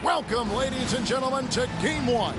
Welcome, ladies and gentlemen, to Game 1.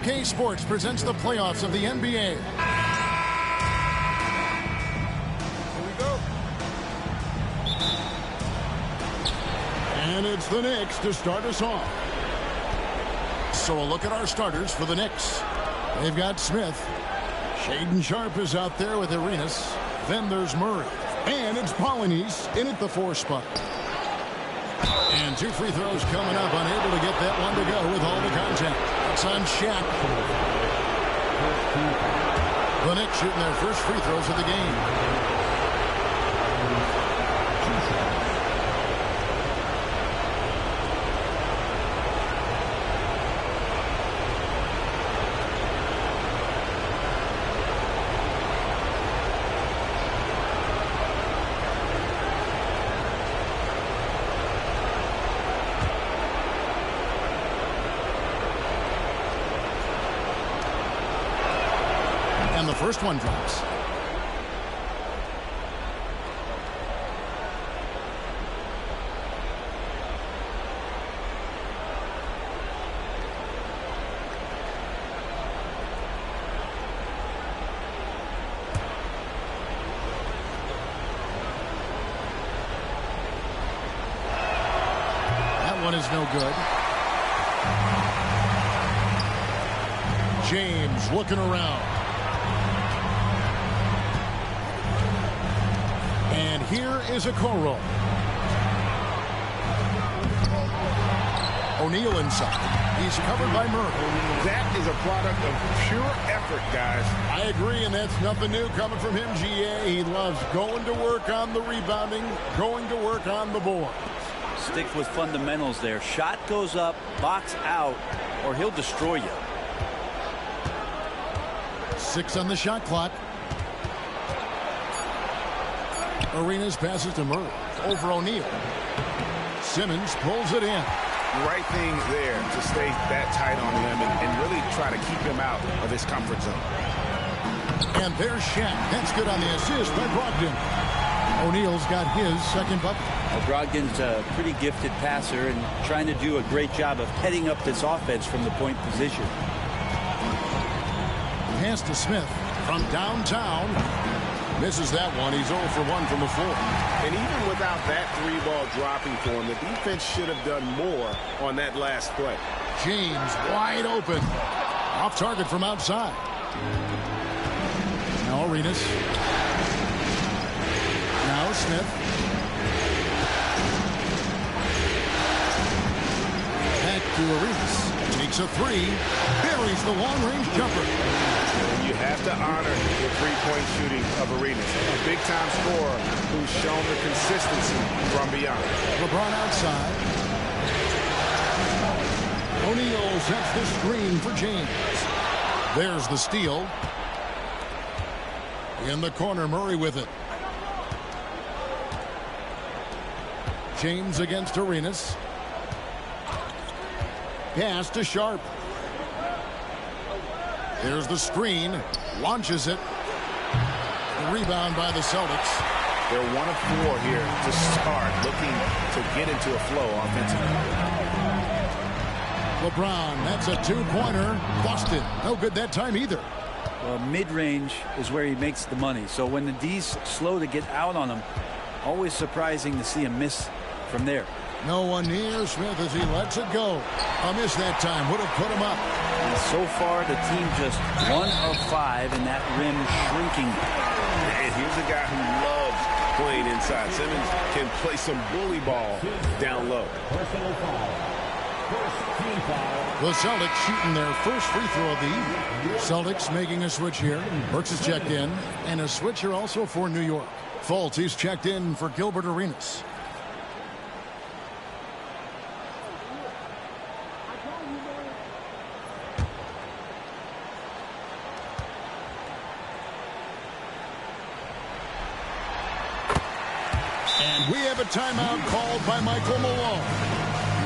K Sports presents the playoffs of the NBA. And it's the Knicks to start us off. So a look at our starters for the Knicks. They've got Smith. Shaden Sharp is out there with Arenas. Then there's Murray. And it's Polynice in at the 4 spot. And 2 free throws coming up. Unable to get that one to go with all the contact. It's on Shaq. The Knicks shooting their first free throws of the game. And the first one drops. That one is no good. James looking around. And here is a Okoro. O'Neal inside. He's covered by Murray. That is a product of pure effort, guys. I agree, and that's nothing new coming from him, GA. He loves going to work on the rebounding, going to work on the board. Stick with fundamentals there. Shot goes up, box out, or he'll destroy you. 6 on the shot clock. Arenas passes to Murray. Over O'Neal. Simmons pulls it in. Right thing there to stay that tight on him and really try to keep him out of his comfort zone. And there's Shaq. That's good on the assist by Brogdon. O'Neal's got his second bucket. Brogdon's a pretty gifted passer and trying to do a great job of heading up this offense from the point position. Pass to Smith from downtown. Misses that one. He's 0 for 1 from the floor. And even without that 3-ball dropping for him, the defense should have done more on that last play. James wide open. Off target from outside. Now Arenas. Now Smith. Back to Arenas. Takes a 3. Buries the long-range jumper. You have to honor the three-point shooting of Arenas. A big-time scorer who's shown the consistency from beyond. LeBron outside. O'Neal sets the screen for James. There's the steal. In the corner, Murray with it. James against Arenas. Pass to Sharp. There's the screen. Launches it. The rebound by the Celtics. They're 1 of 4 here to start, looking to get into a flow offensively. LeBron, that's a 2-pointer. Busted. No good that time either. Well, mid-range is where he makes the money. So when the D's slow to get out on him, always surprising to see him miss from there. No one near Smith as he lets it go. A miss that time would have put him up. And so far, the team just 1 of 5 and that rim shrinking. And here's a guy who loves playing inside. Simmons can play some bully ball down low. The Celtics shooting their first free throw of the evening. Celtics making a switch here. Burks is checked in. And a switch here also for New York. Fultz, he's checked in for Gilbert Arenas. And we have a timeout called by Michael Malone.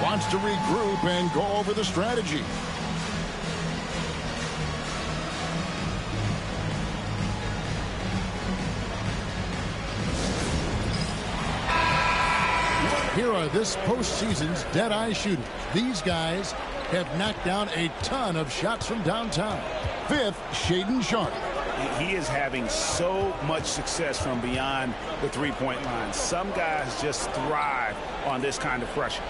Wants to regroup and go over the strategy. Here are this postseason's dead-eye shooters. These guys have knocked down a ton of shots from downtown. 5th, Shaden Sharp. He is having so much success from beyond the three-point line. Some guys just thrive on this kind of pressure.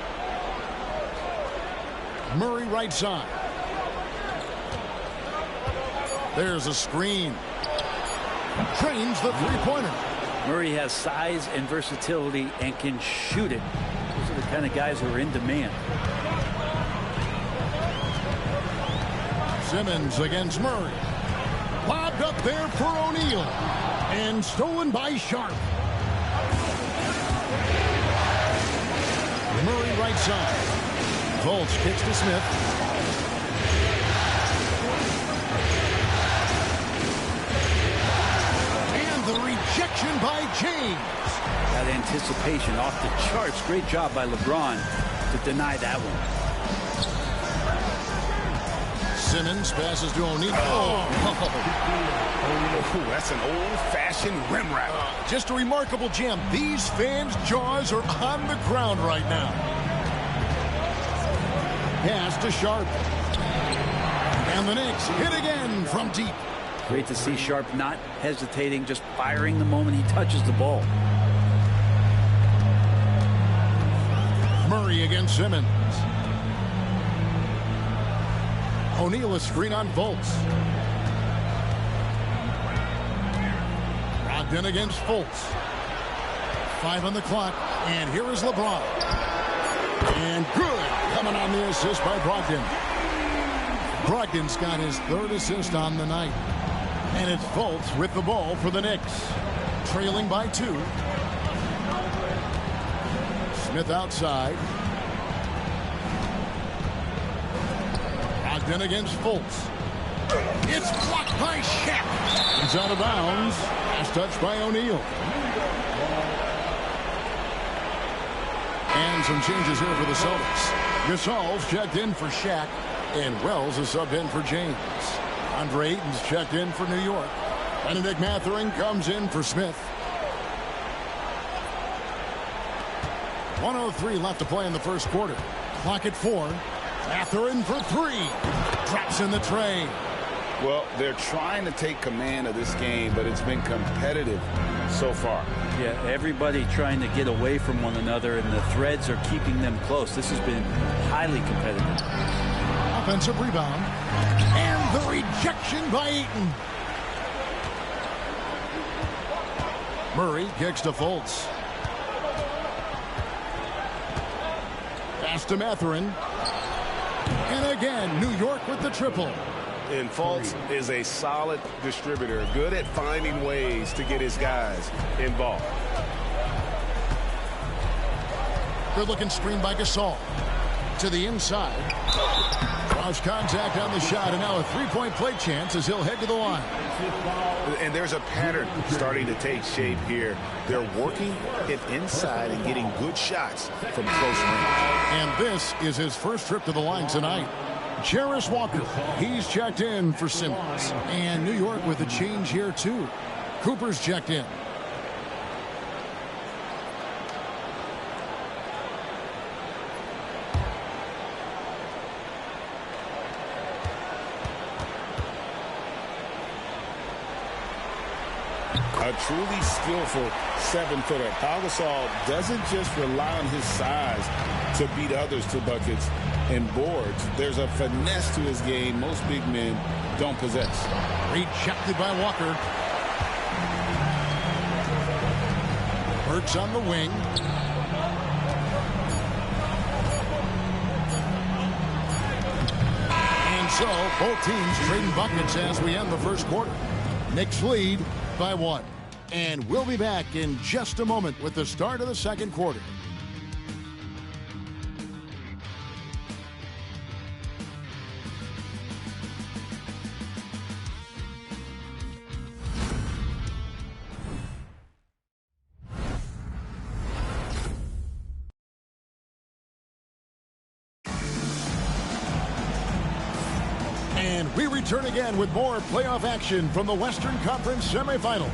Murray right side. There's a screen. Trains the three-pointer. Murray has size and versatility and can shoot it. Those are the kind of guys who are in demand. Simmons against Murray. Lobbed up there for O'Neal. And stolen by Sharp. Murray right side. Fultz kicks to Smith. And the rejection by James. That anticipation off the charts. Great job by LeBron to deny that one. Simmons passes to O'Neal. Oh, that's an old-fashioned rim wrap. Just a remarkable jam. These fans' jaws are on the ground right now. Pass to Sharp. And the Knicks hit again from deep. Great to see Sharp not hesitating, just firing the moment he touches the ball. Murray against Simmons. O'Neal a screen on Fultz. Brogdon against Fultz. 5 on the clock, and here is LeBron. And good, coming on the assist by Brogdon. Brogdon's got his 3rd assist on the night. And it's Fultz with the ball for the Knicks. Trailing by 2. Smith outside. Brogdon against Fultz. It's blocked by Shaq. He's out of bounds. Last touch by O'Neal. And some changes here for the Celtics. Gasol's checked in for Shaq. And Wells is subbed in for James. Andre Ayton's checked in for New York. Benedict Mathurin comes in for Smith. 1:03 left to play in the first quarter. Clock at 4. Mathurin for 3. Drops in the tray. Well, they're trying to take command of this game, but it's been competitive so far. Yeah, everybody trying to get away from one another, and the threads are keeping them close. This has been highly competitive. Offensive rebound. And the rejection by Ayton. Murray kicks to Fultz. Pass to Mathurin. And again, New York with the triple. And Fultz is a solid distributor, good at finding ways to get his guys involved. Good looking screen by Gasol. To the inside. Cross contact on the shot, and now a three-point play chance as he'll head to the line. And there's a pattern starting to take shape here. They're working it inside and getting good shots from close range. And this is his first trip to the line tonight. Jarris Walker, he's checked in for Simmons. And New York with a change here, too. Cooper's checked in. A truly skillful 7-footer. Pau Gasol doesn't just rely on his size to beat others to buckets and boards. There's a finesse to his game most big men don't possess. Rejected by Walker. Burks on the wing. And so both teams trading buckets as we end the first quarter. Knicks lead by 1. And we'll be back in just a moment with the start of the second quarter. And we return again with more playoff action from the Western Conference semifinal.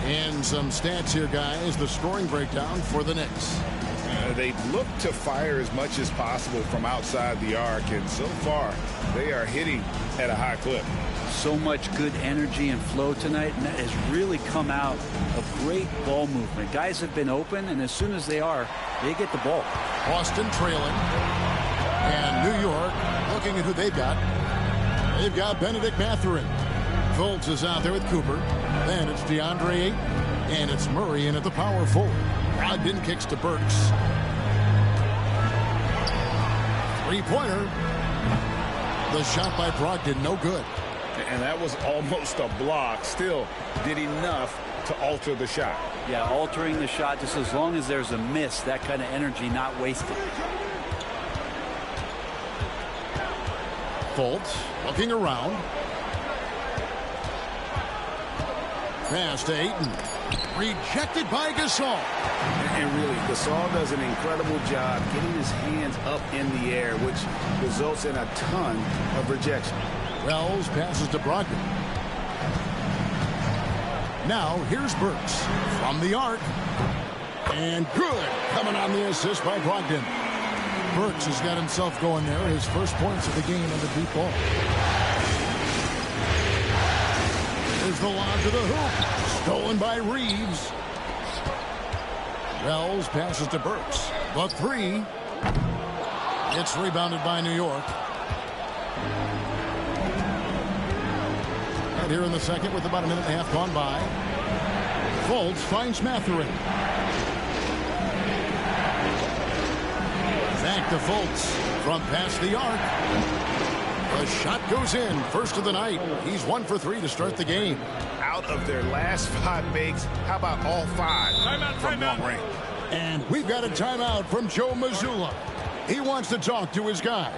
And some stats here, guys. The scoring breakdown for the Knicks. They look to fire as much as possible from outside the arc, and so far they are hitting at a high clip. So much good energy and flow tonight, and that has really come out of great ball movement. Guys have been open, and as soon as they get the ball. Boston trailing. And looking at who they've got. They've got Benedict Mathurin. Fultz is out there with Cooper. Then it's DeAndre Ayton. And it's Murray in at the power forward. Brogdon kicks to Burks. Three-pointer. The shot by Brogdon, no good. And that was almost a block. Still did enough to alter the shot. Yeah, altering the shot just as long as there's a miss, that kind of energy not wasted. Fultz looking around. Pass to Ayton. Rejected by Gasol. And really, Gasol does an incredible job getting his hands up in the air, which results in a ton of rejection. Wells passes to Brogdon. Now here's Burks from the arc. And good. Coming on the assist by Brogdon. Burks has got himself going there. His first points of the game on the deep ball. There's the lob to the hoop. Stolen by Reeves. Wells passes to Burks. The three. It's rebounded by New York. And here in the second with about a minute and a half gone by. Fultz finds Mathurin. Back to Fultz from past the arc. The shot goes in. First of the night. He's 1 for 3 to start the game. Out of their last 5 makes, how about all 5 from long range? And we've got a timeout from Joe Mazzulla. He wants to talk to his guys.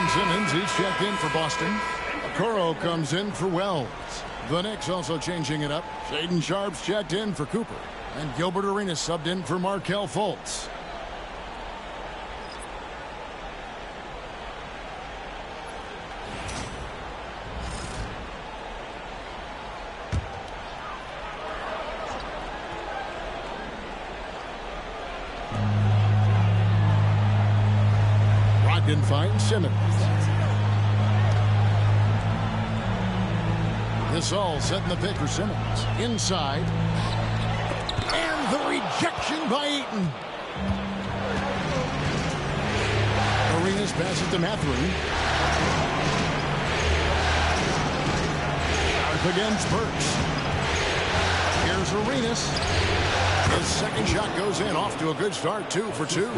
Simmons, he's checked in for Boston. Okoro comes in for Wells. The Knicks also changing it up. Shaden Sharp's checked in for Cooper. And Gilbert Arenas subbed in for Markelle Fultz. Brogdon finds Simmons. This all setting the pick for Simmons. Inside. And the rejection by Ayton. Arenas passes to Mathurin. Up against Burks. Here's Arenas. His second shot goes in. Off to a good start. 2 for 2.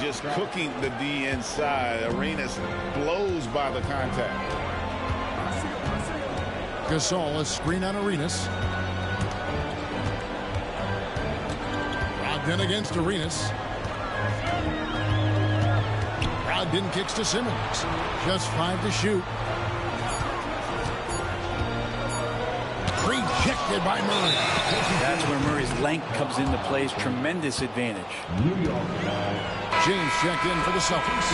Just cooking the D inside. Arenas blows by the contact. Gasol, a screen on Arenas. Brogdon against Arenas. Brogdon kicks to Simmons. Just 5 to shoot. Rejected by Murray. That's where Murray's length comes into play. Tremendous advantage. James checked in for the Celtics.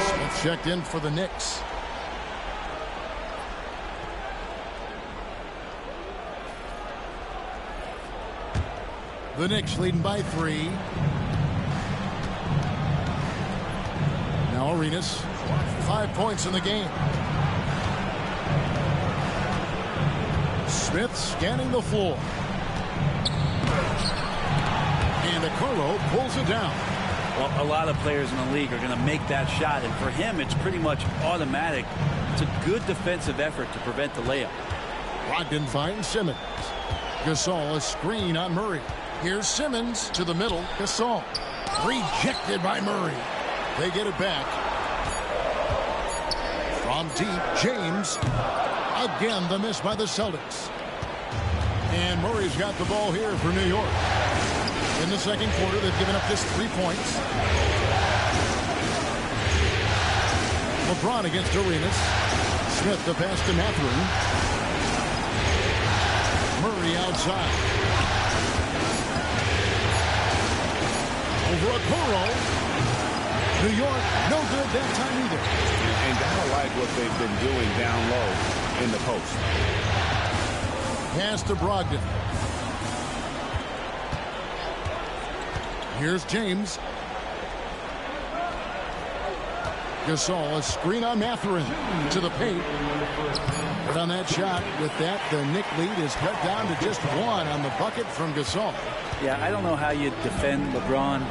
Smith checked in for the Knicks. The Knicks leading by 3. Now Arenas, 5 points in the game. Smith scanning the floor. And Okoro pulls it down. Well, a lot of players in the league are going to make that shot, and for him, it's pretty much automatic. It's a good defensive effort to prevent the layup. Brogdon finds Simmons. Gasol a screen on Murray. Here's Simmons to the middle. Gasol rejected by Murray. They get it back. From deep, James. Again, the miss by the Celtics. And Murray's got the ball here for New York. In the second quarter, they've given up just 3 points. LeBron against Arenas. Smith the pass to Mathurin. Murray outside. Over Okoro. New York, no good that time either. And gotta like what they've been doing down low in the post. Pass to Brogdon. Here's James. Gasol, a screen on Mathurin to the paint. But on that shot, with that, the Knick lead is cut down to just 1 on the bucket from Gasol. Yeah, I don't know how you defend LeBron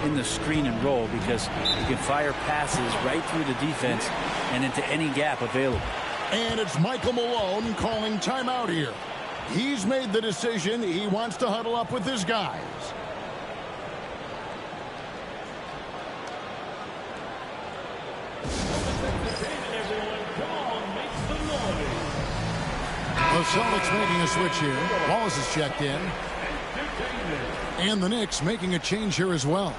in the screen and roll, because he can fire passes right through the defense and into any gap available. And it's Michael Malone calling timeout here. He's made the decision. He wants to huddle up with his guys. The Celtics making a switch here. Wallace is checked in. And the Knicks making a change here as well.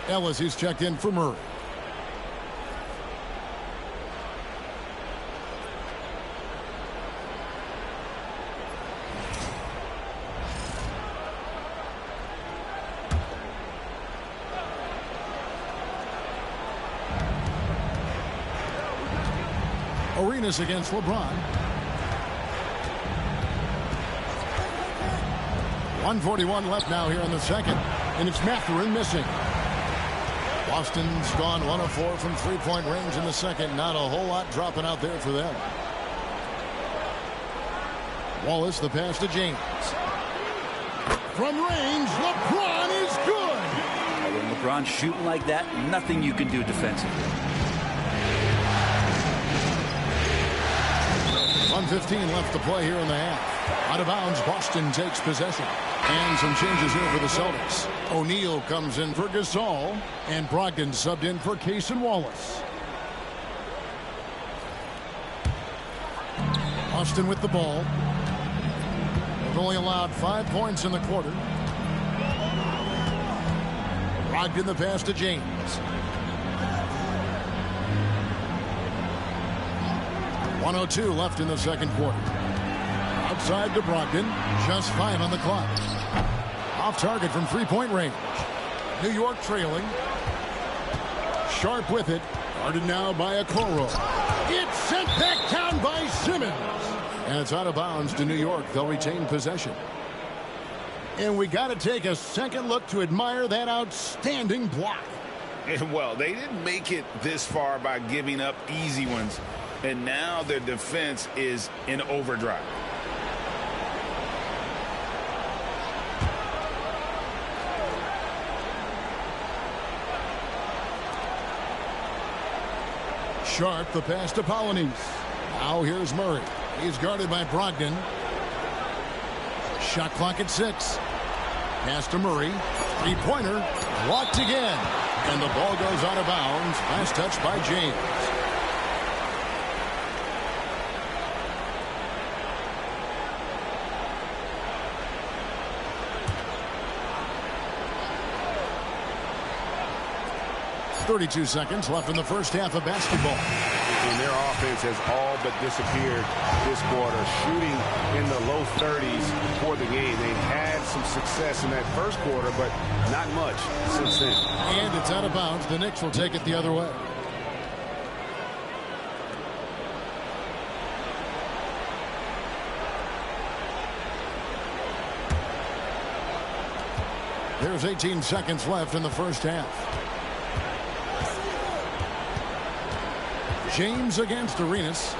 Ellis is checked in for Murray. Arenas against LeBron. 1:41 left now here in the second. And it's Mathurin missing. Boston's gone 1 of 4 from three-point range in the second. Not a whole lot dropping out there for them. Wallace, the pass to James. From range, LeBron is good. When LeBron's shooting like that, nothing you can do defensively. 1:15 left to play here in the half. Out of bounds, Boston takes possession. And some changes here for the Celtics. O'Neal comes in for Gasol, and Brogdon subbed in for Case and Wallace. Boston with the ball. They've only allowed 5 points in the quarter. Brogdon the pass to James. 1:02 left in the second quarter. Outside to Brogdon. Just 5 on the clock. Off target from three-point range. New York trailing. Sharp with it. Guarded now by Okoro. It's sent back down by Simmons. And it's out of bounds to New York. They'll retain possession. And we got to take a second look to admire that outstanding block. And well, they didn't make it this far by giving up easy ones. And now their defense is in overdrive. Sharp, the pass to Polynice. Now here's Murray. He's guarded by Brogdon. Shot clock at 6. Pass to Murray. Three-pointer. Blocked again. And the ball goes out of bounds. Last touch by James. .32 seconds left in the first half of basketball. And their offense has all but disappeared this quarter, shooting in the low 30s for the game. They had some success in that first quarter, but not much since then. And it's out of bounds. The Knicks will take it the other way. There's 18 seconds left in the first half. James against Arenas.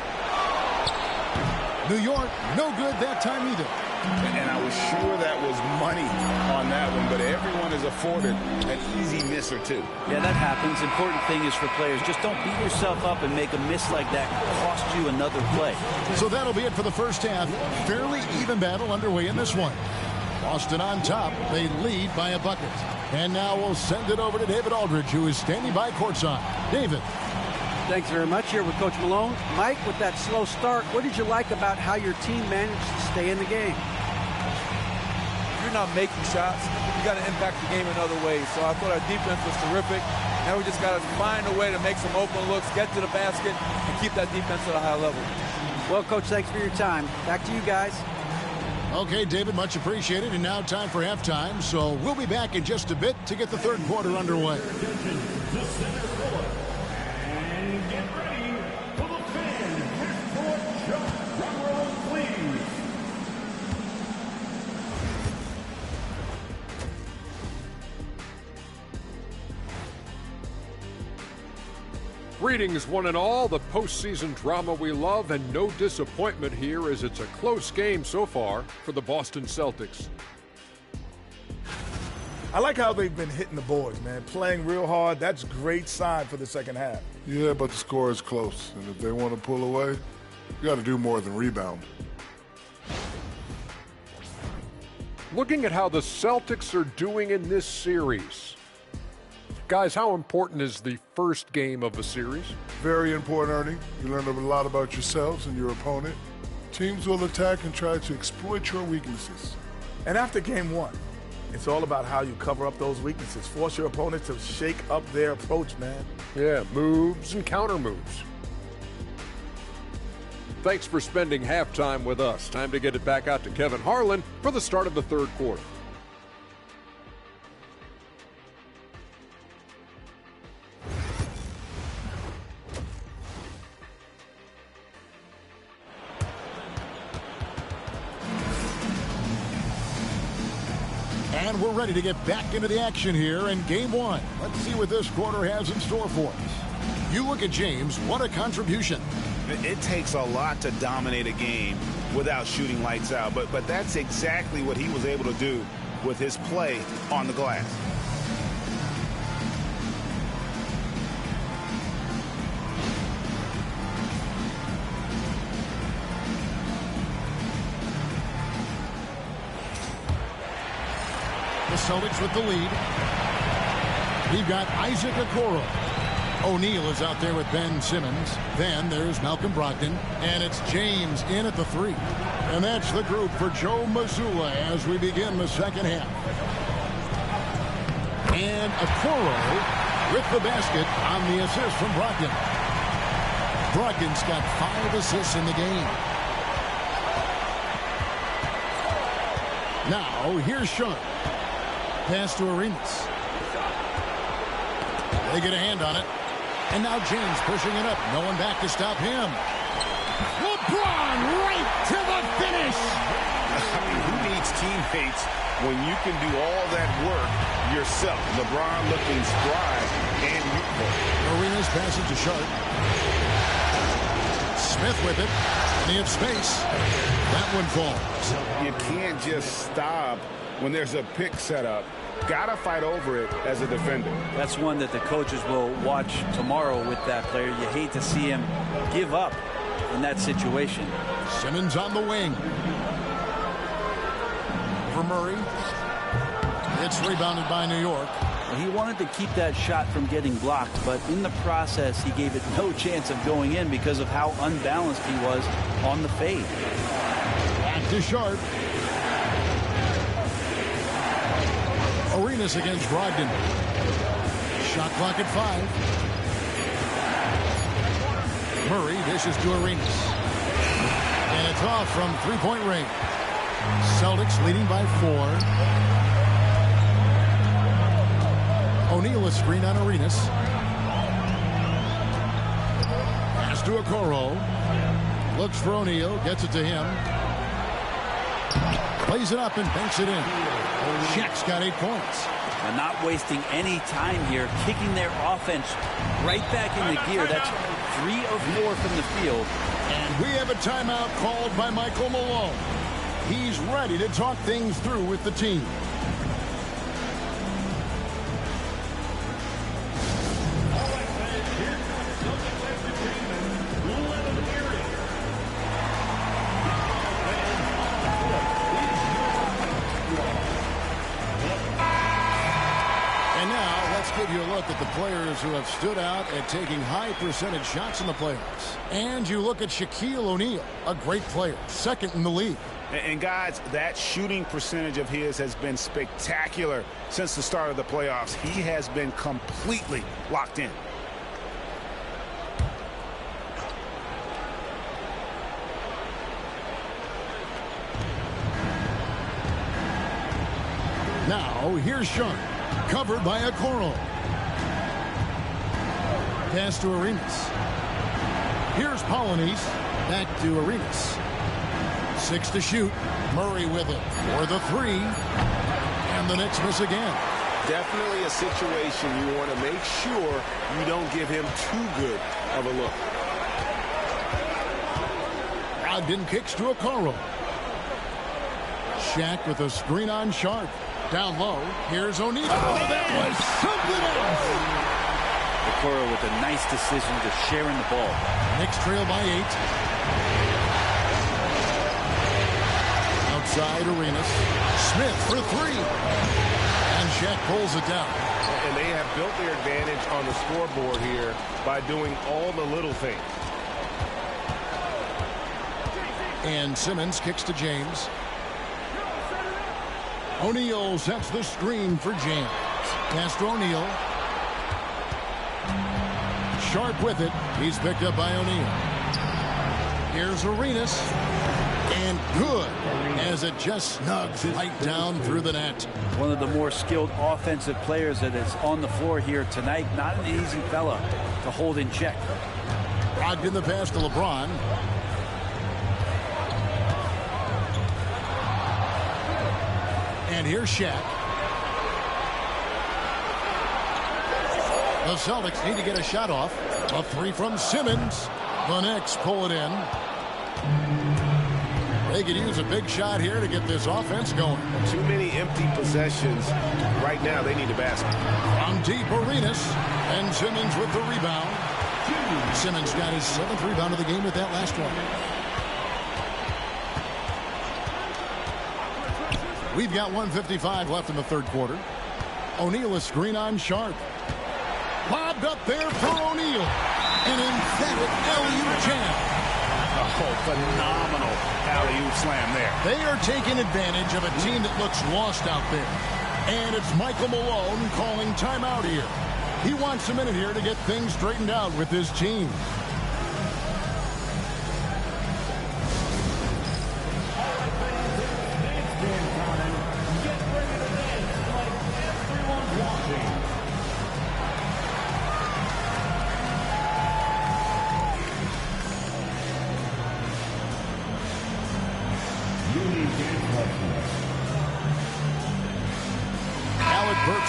New York, no good that time either. And I was sure that was money on that one, but everyone is afforded an easy miss or two. Yeah, that happens. Important thing is for players, just don't beat yourself up and make a miss like that cost you another play. So that'll be it for the first half. Fairly even battle underway in this one. Boston on top. They lead by a bucket. And now we'll send it over to David Aldridge, who is standing by courtside. David. Thanks very much. Here with Coach Malone. Mike, with that slow start, what did you like about how your team managed to stay in the game? If you're not making shots, you got to impact the game in other ways. So I thought our defense was terrific. Now we just got to find a way to make some open looks, get to the basket, and keep that defense at a high level. Well, Coach, thanks for your time. Back to you guys. Okay, David, much appreciated. And now time for halftime. So we'll be back in just a bit to get the third quarter underway. Greetings, one and all. The postseason drama we love, and no disappointment here as it's a close game so far for the Boston Celtics. I like how they've been hitting the boards, man. Playing real hard. That's a great sign for the second half. Yeah, but the score is close. And if they want to pull away, you got to do more than rebound. Looking at how the Celtics are doing in this series. Guys, how important is the first game of the series? Very important, Ernie. You learn a lot about yourselves and your opponent. Teams will attack and try to exploit your weaknesses. And after game one, it's all about how you cover up those weaknesses. Force your opponent to shake up their approach, man. Yeah, moves and counter moves. Thanks for spending halftime with us. Time to get it back out to Kevin Harlan for the start of the third quarter. And we're ready to get back into the action here in game one. Let's see what this quarter has in store for us. You look at James, what a contribution. It takes a lot to dominate a game without shooting lights out, but that's exactly what he was able to do with his play on the glass. The Celtics with the lead. We've got Isaac Okoro. O'Neal is out there with Ben Simmons. Then there's Malcolm Brogdon. And it's James in at the three. And that's the group for Joe Mazzulla as we begin the second half. And Okoro with the basket on the assist from Brogdon. Brogdon's got 5 assists in the game. Now, here's Sean. Pass to Arenas. They get a hand on it. And now James pushing it up. No one back to stop him. LeBron right to the finish. I mean, who needs teammates when you can do all that work yourself? LeBron looking spry and youthful. Arenas passes to Sharp. Smith with it. And he has space. That one falls. You can't just stop when there's a pick set up. Gotta fight over it as a defender. That's one that the coaches will watch tomorrow with that player. You hate to see him give up in that situation. Simmons on the wing. For Murray. It's rebounded by New York. He wanted to keep that shot from getting blocked, but in the process, he gave it no chance of going in because of how unbalanced he was on the fade. Back to Sharp. Arenas against Brogdon. Shot clock at 5. Murray dishes to Arenas. And it's off from three-point range. Celtics leading by 4. O'Neal a screen on Arenas. Pass to Okoro. Looks for O'Neal. Gets it to him. Plays it up and banks it in. Shaq's got 8 points. And not wasting any time here, kicking their offense right back into gear. That's 3 of 4 from the field. And we have a timeout called by Michael Malone. He's ready to talk things through with the team. Give you a look at the players who have stood out at taking high percentage shots in the playoffs. And you look at Shaquille O'Neal, a great player, second in the league. And guys, that shooting percentage of his has been spectacular since the start of the playoffs. He has been completely locked in. Now, here's Sharp, covered by Okoro. Pass to Arenas. Here's Polynice, back to Arenas. 6 to shoot. Murray with it for the 3. And the Knicks miss again. Definitely a situation you want to make sure you don't give him too good of a look. Brogdon kicks to Okoro. Shaq with a screen on Sharp. Down low, here's O'Neal. Oh, that was something else. Okoro with a nice decision to sharing the ball. Knicks trail by 8. Outside Arenas. Smith for 3. And Shaq pulls it down. And they have built their advantage on the scoreboard here by doing all the little things. And Simmons kicks to James. O'Neal sets the screen for James. Pass to O'Neal. Sharp with it. He's picked up by O'Neal. Here's Arenas. And good as it just snugs right down through the net. One of the more skilled offensive players that is on the floor here tonight. Not an easy fella to hold in check. Brogdon the pass to LeBron. And here's Shaq. The Celtics need to get a shot off. A 3 from Simmons. The Knicks pull it in. They could use a big shot here to get this offense going. Too many empty possessions. Right now, they need a basket. From deep, Arenas. And Simmons with the rebound. Simmons got his 7th rebound of the game with that last one. We've got 1:55 left in the third quarter. O'Neal a screen on Sharp. Lobbed up there for O'Neal. An emphatic alley-oop jam. Oh, phenomenal alley-oop slam there. They are taking advantage of a team that looks lost out there. And it's Michael Malone calling timeout here. He wants a minute here to get things straightened out with his team.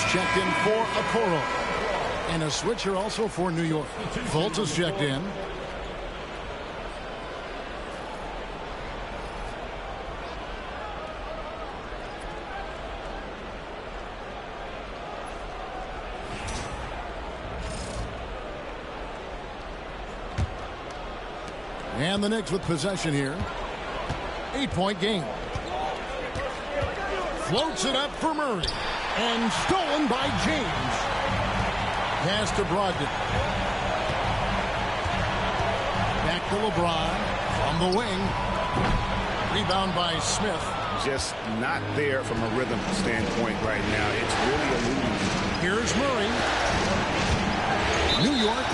Checked in for Okoro. And a switcher also for New York. Fultz is checked in. And the Knicks with possession here. 8-point game. Floats it up for Murray. And stolen by James. Pass to Brogdon. Back to LeBron from the wing. Rebound by Smith. Just not there from a rhythm standpoint right now. It's really eluding. Here's Murray. New York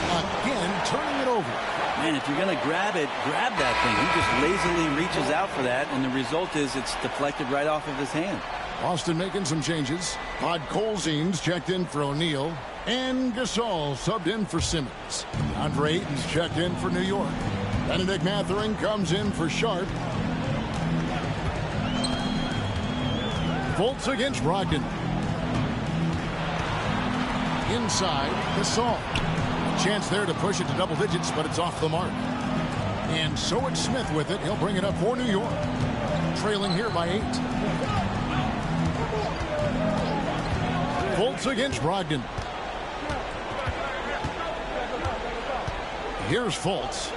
again turning it over. Man, if you're going to grab it, grab that thing. He just lazily reaches out for that, and the result is it's deflected right off of his hand. Austin making some changes. Podkolzin's checked in for O'Neal. And Gasol subbed in for Simmons. Andre Ayton's checked in for New York. Benedict Mathurin comes in for Sharp. Fultz against Brogdon. Inside, Gasol. A chance there to push it to double digits, but it's off the mark. And so it's Smith with it. He'll bring it up for New York. Trailing here by 8. Fultz against Brogdon. Here's Fultz.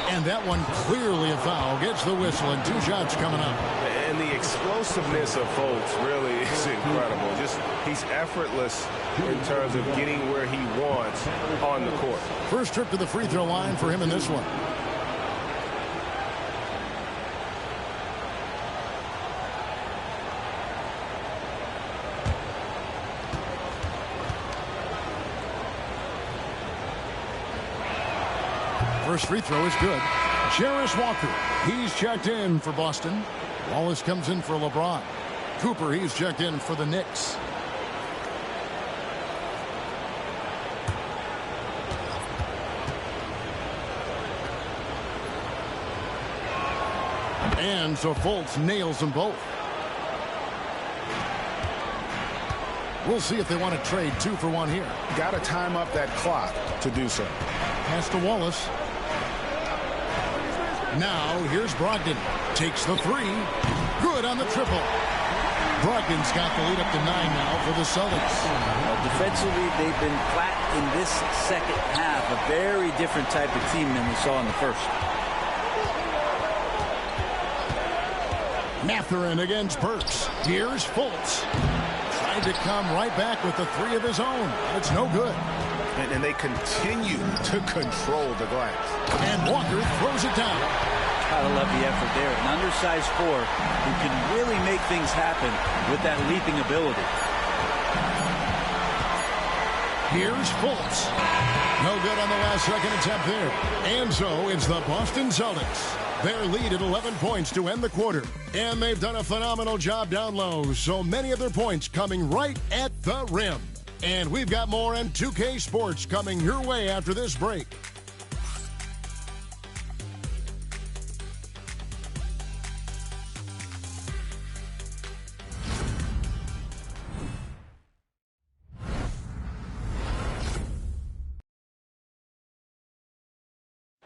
And that one clearly a foul. Gets the whistle and 2 shots coming up. And the explosiveness of Fultz really is incredible. Just he's effortless in terms of getting where he wants on the court. First trip to the free throw line for him in this one. First free throw is good. Jarris Walker, he's checked in for Boston. Wallace comes in for LeBron. Cooper, he's checked in for the Knicks. And so Fultz nails them both. We'll see if they want to trade 2 for 1 here. Got to time up that clock to do so. Pass to Wallace. Now here's Brogdon. Takes the 3. Good on the triple. Brogdon's got the lead up to 9 now for the Celtics. Defensively, they've been flat in this second half. A very different type of team than we saw in the first. Mathurin against Burks. Here's Fultz. Tried to come right back with the 3 of his own. It's no good. And they continue to control the glass. And Walker throws it down. Gotta love the effort there. An undersized 4 who can really make things happen with that leaping ability. Here's Fultz. No good on the last second attempt there. And so it's the Boston Celtics. Their lead at 11 points to end the quarter. And they've done a phenomenal job down low. So many of their points coming right at the rim. And we've got more on 2K Sports coming your way after this break.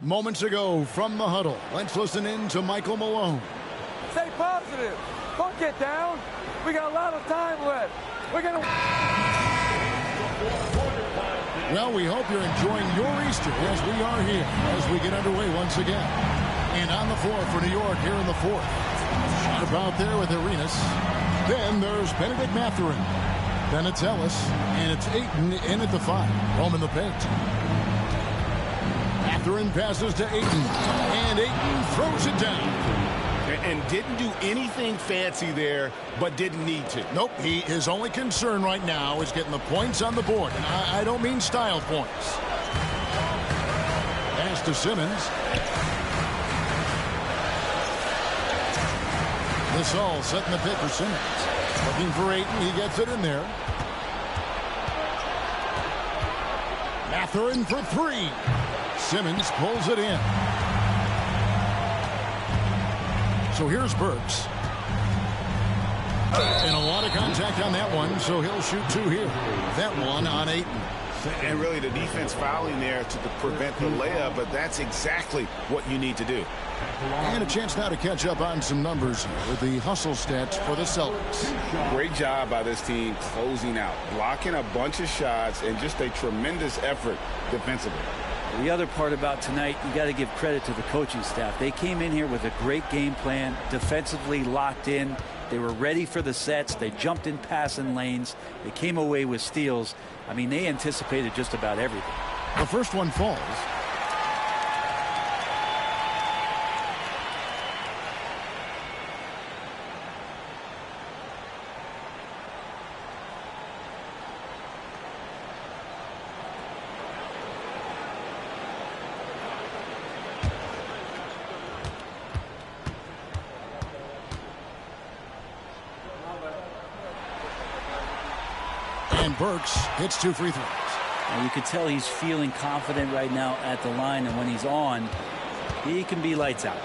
Moments ago from the huddle, let's listen in to Michael Malone. Stay positive. Don't get down. We got a lot of time left. We're going to... Well, we hope you're enjoying your Easter as we are here as we get underway once again. And on the floor for New York here in the 4th. Shot out there with Arenas. Then there's Benedict Mathurin. Then it's Ellis. And it's Ayton in at the 5. Home in the paint. Mathurin passes to Ayton. And Ayton throws it down. And didn't do anything fancy there, but didn't need to. Nope, his only concern right now is getting the points on the board. And I don't mean style points. Pass to Simmons. This all setting the pick for Simmons. Looking for Ayton, he gets it in there. Mathurin for 3. Simmons pulls it in. So here's Burks. And a lot of contact on that one, so he'll shoot 2 here. That one on Ayton. And really the defense fouling there to prevent the layup, but that's exactly what you need to do. And a chance now to catch up on some numbers here with the hustle stats for the Celtics. Great job by this team closing out, blocking a bunch of shots, and just a tremendous effort defensively. The other part about tonight, you got to give credit to the coaching staff. They came in here with a great game plan, defensively locked in. They were ready for the sets. They jumped in passing lanes. They came away with steals. I mean, they anticipated just about everything. The first one falls. And Burks hits 2 free throws. And you can tell he's feeling confident right now at the line, and when he's on, he can be lights out.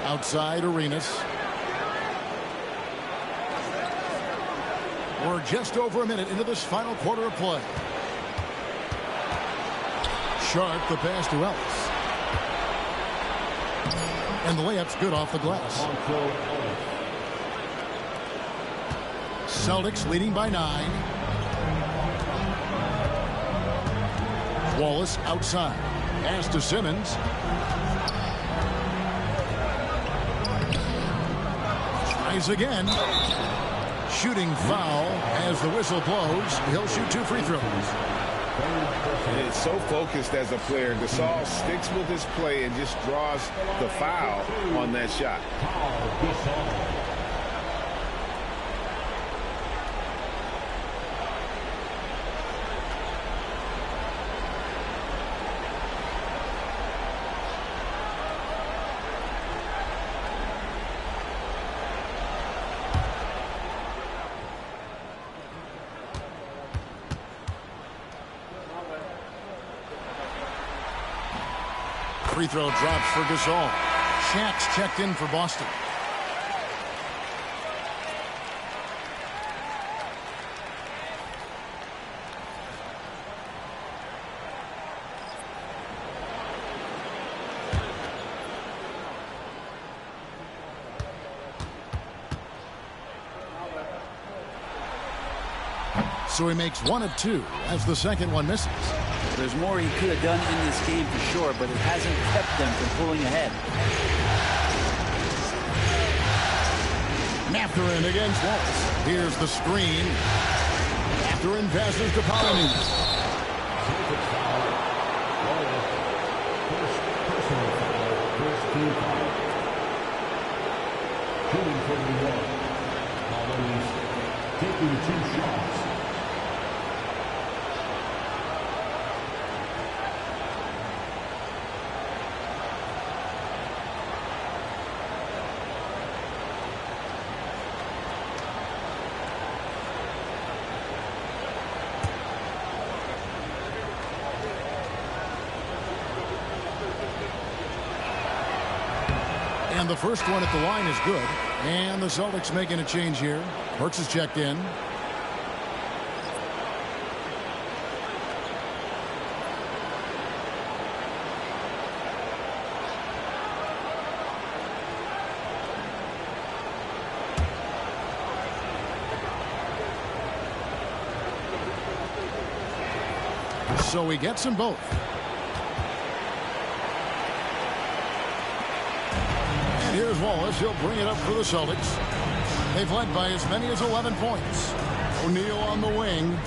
Outside Arenas. We're just over a minute into this final quarter of play. Sharp, the pass to Ellis. And the layup's good off the glass. Celtics leading by 9. Wallace outside. Pass to Simmons. Tries again. Shooting foul as the whistle blows. He'll shoot 2 free throws. And it's so focused as a player. Gasol sticks with his play and just draws the foul on that shot. Free throw drops for Gasol. Shaq's checked in for Boston. So he makes 1 of 2 as the second one misses. There's more he could have done in this game for sure, but it hasn't kept them from pulling ahead. Mathurin against Wallace. Here's the screen. Mathurin passes to Polynese. Shooting for New York. Polynese taking 2 shots. And the first one at the line is good. And the Celtics making a change here. Burks is checked in. So he gets them both. Here's Wallace. He'll bring it up for the Celtics. They've led by as many as 11 points. O'Neal on the wing.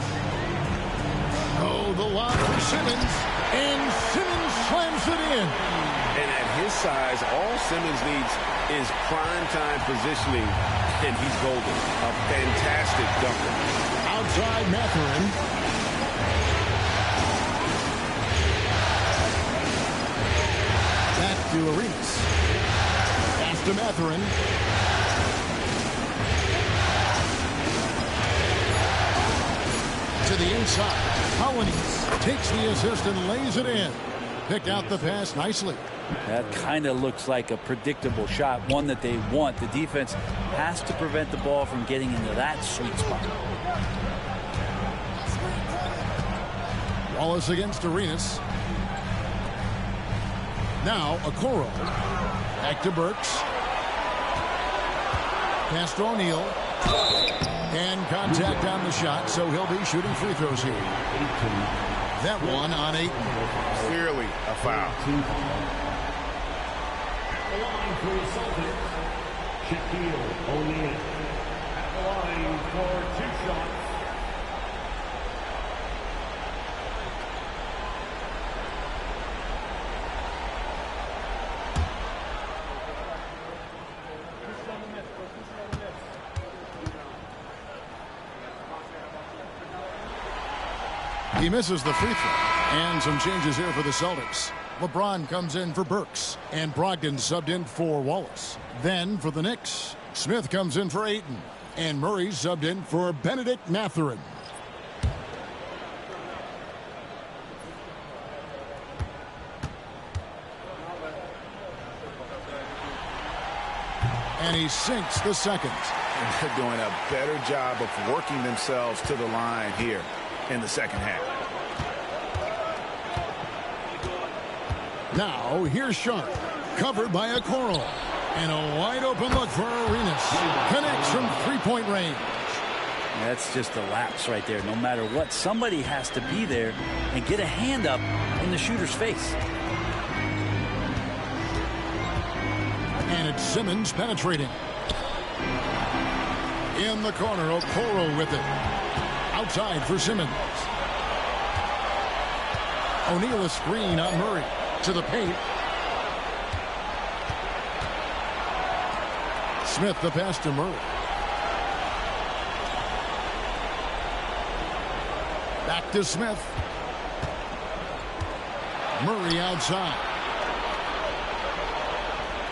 Oh, the lob for Simmons. And Simmons slams it in. And at his size, all Simmons needs is prime-time positioning, and he's golden. A fantastic dunker. Outside Mathurin. Back to Arenas. To Mathurin. To the inside. Polynese takes the assist and lays it in. Picked out the pass nicely. That kind of looks like a predictable shot, one that they want. The defense has to prevent the ball from getting into that sweet spot. Wallace against Arenas. Now Okoro. Back to Burks. Pass to O'Neal. And contact on the shot, so he'll be shooting free throws here. That one on 8. Clearly a foul. Shaquille O'Neal at the line for 2 shots. He misses the free throw. And some changes here for the Celtics. LeBron comes in for Burks. And Brogdon subbed in for Wallace. Then for the Knicks, Smith comes in for Ayton. And Murray subbed in for Benedict Mathurin. And he sinks the second. And they're doing a better job of working themselves to the line here in the second half. Now, here's Sharp. Covered by a Coral. And a wide open look for Arenas. Connects from three-point range. That's just a lapse right there. No matter what, somebody has to be there and get a hand up in the shooter's face. And it's Simmons penetrating. In the corner, Okoro with it. Outside for Simmons. O'Neal a screen on Murray. To the paint. Smith the pass to Murray. Back to Smith. Murray outside.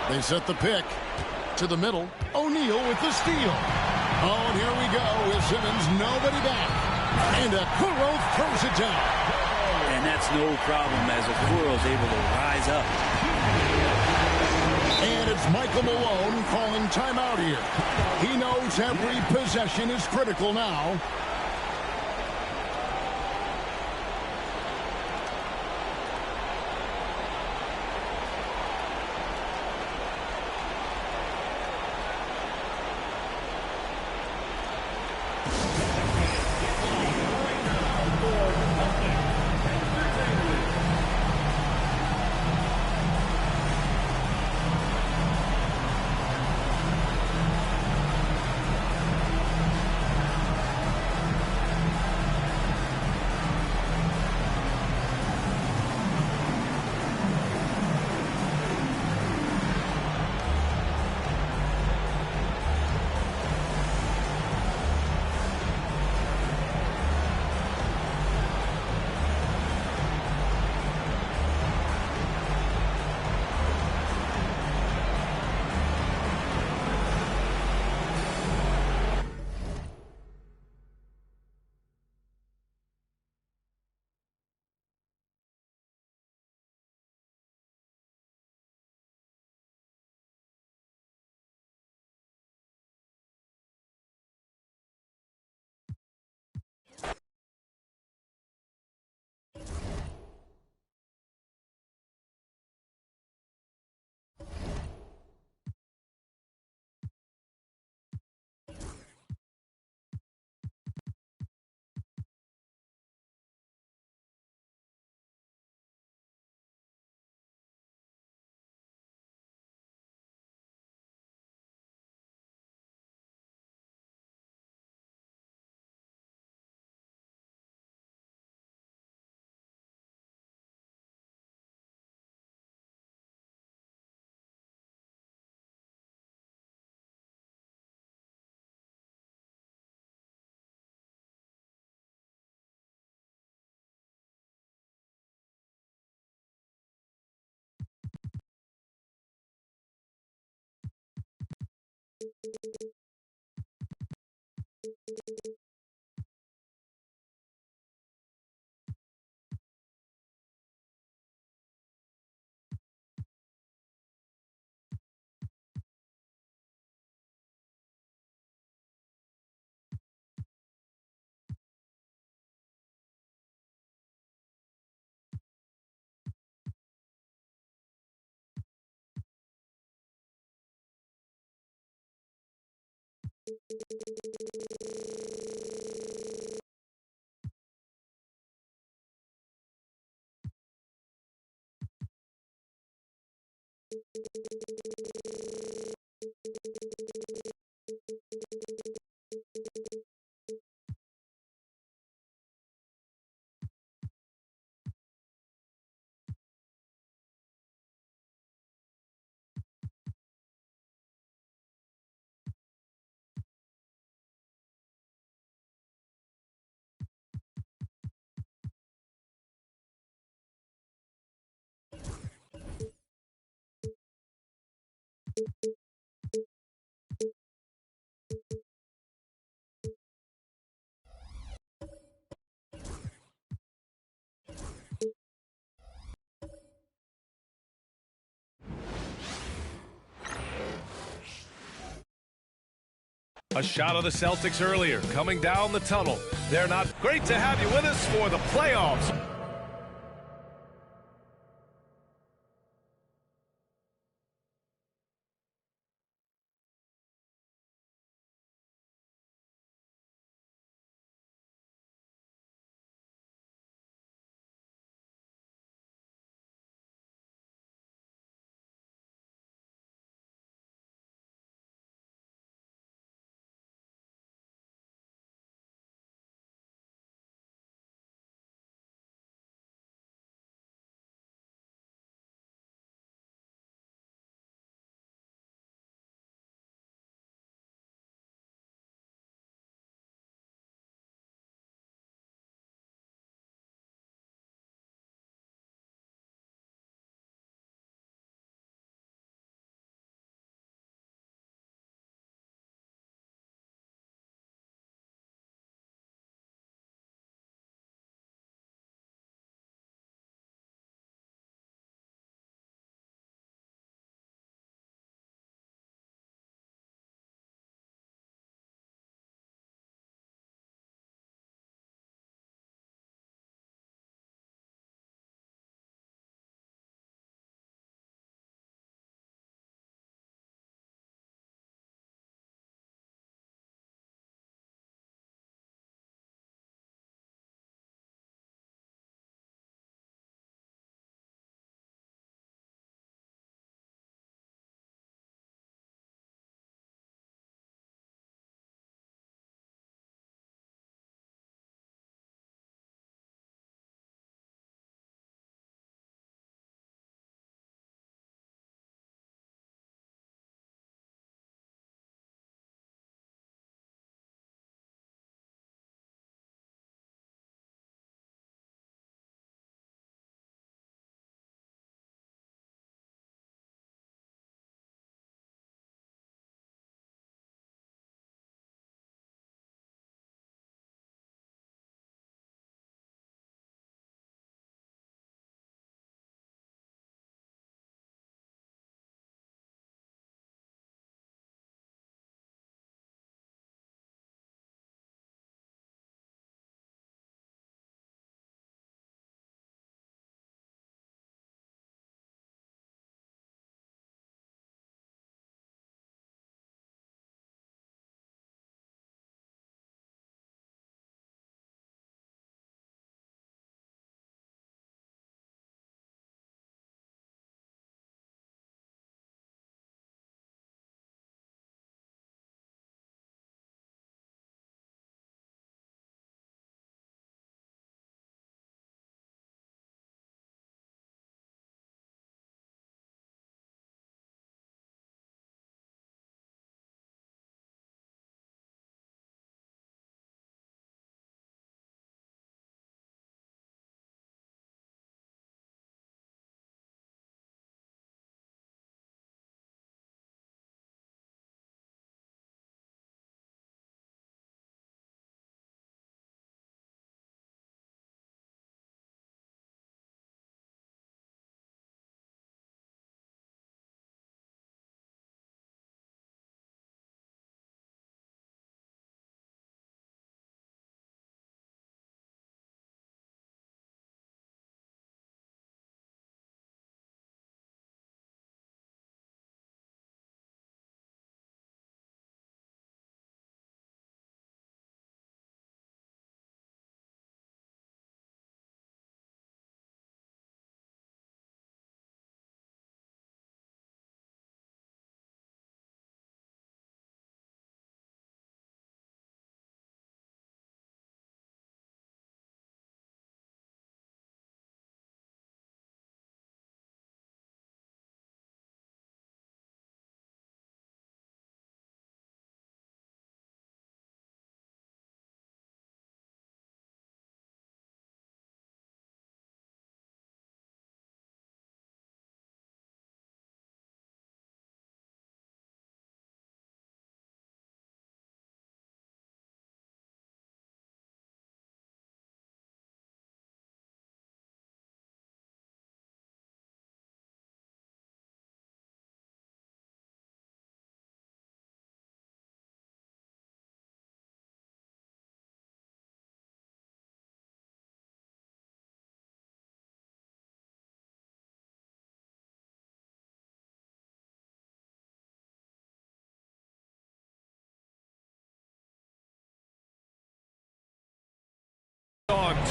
They set the pick to the middle. O'Neal with the steal. Oh, and here we go with Simmons. Nobody back. And Okoro throws it down. And that's no problem as Okoro's able to rise up. And it's Michael Malone calling timeout here. He knows every possession is critical now. A shot of the Celtics earlier, coming down the tunnel. They're not great to have you with us for the playoffs.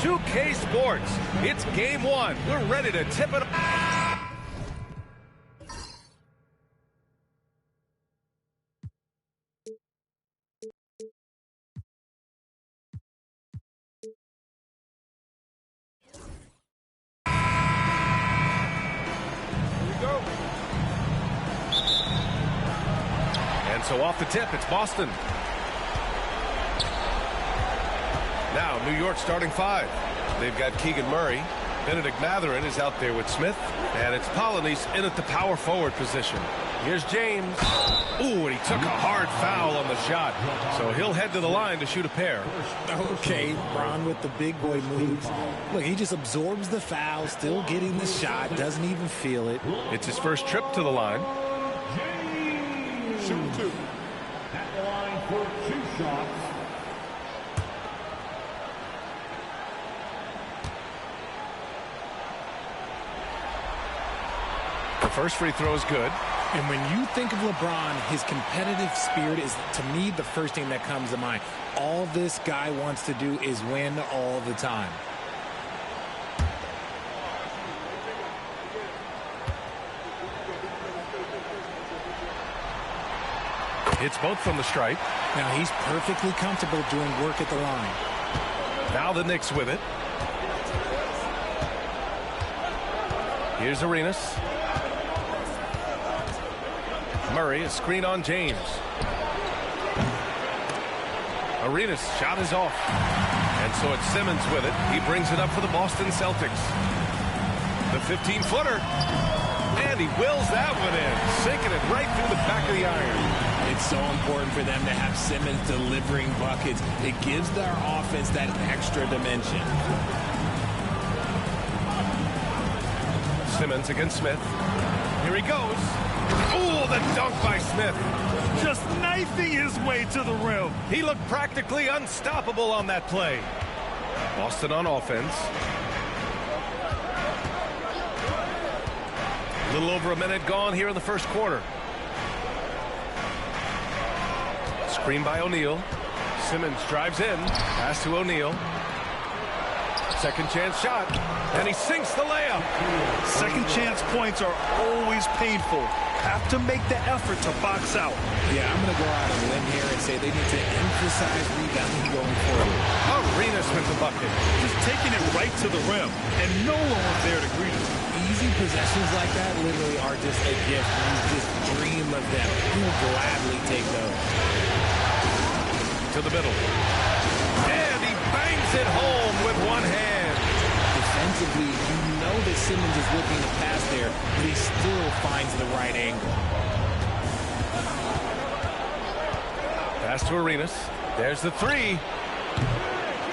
2K Sports. It's game one. We're ready to tip it up. And so off the tip, it's Boston. Now, New York starting five. They've got Keegan Murray. Benedict Mathurin is out there with Smith. And it's Polonese in at the power forward position. Here's James. Ooh, and he took a hard foul on the shot. So he'll head to the line to shoot a pair. Okay, Bron with the big boy moves. Look, he just absorbs the foul, still getting the shot, doesn't even feel it. It's his first trip to the line. Shoot two. At the line for 2 shots. The first free throw is good. And when you think of LeBron, his competitive spirit is, to me, the first thing that comes to mind. All this guy wants to do is win all the time. Hits both from the stripe. Now he's perfectly comfortable doing work at the line. Now the Knicks with it. Here's Arenas. Murray, a screen on James. Arenas' shot is off. And so it's Simmons with it. He brings it up for the Boston Celtics. The 15-footer. And he wills that one in, sinking it right through the back of the iron. It's so important for them to have Simmons delivering buckets. It gives their offense that extra dimension. Simmons against Smith. Here he goes. Ooh, the dunk by Smith. Just knifing his way to the rim. He looked practically unstoppable on that play. Boston on offense. A little over a minute gone here in the first quarter. Screen by O'Neal. Simmons drives in. Pass to O'Neal. Second chance shot. And he sinks the layup. Second chance points are always painful. Have to make the effort to box out. Yeah, I'm going to go out on a limb here and say they need to emphasize rebounding going forward. Arenas with the bucket. Just taking it right to the rim, and no one was there to greet him. Easy possessions like that literally are just a gift. You just dream of them. You will gladly take those. To the middle. And he bangs it home with one hand. Defensively, you know that Simmons is looking to pass there, but he still finds the right angle. Pass to Arenas. There's the three.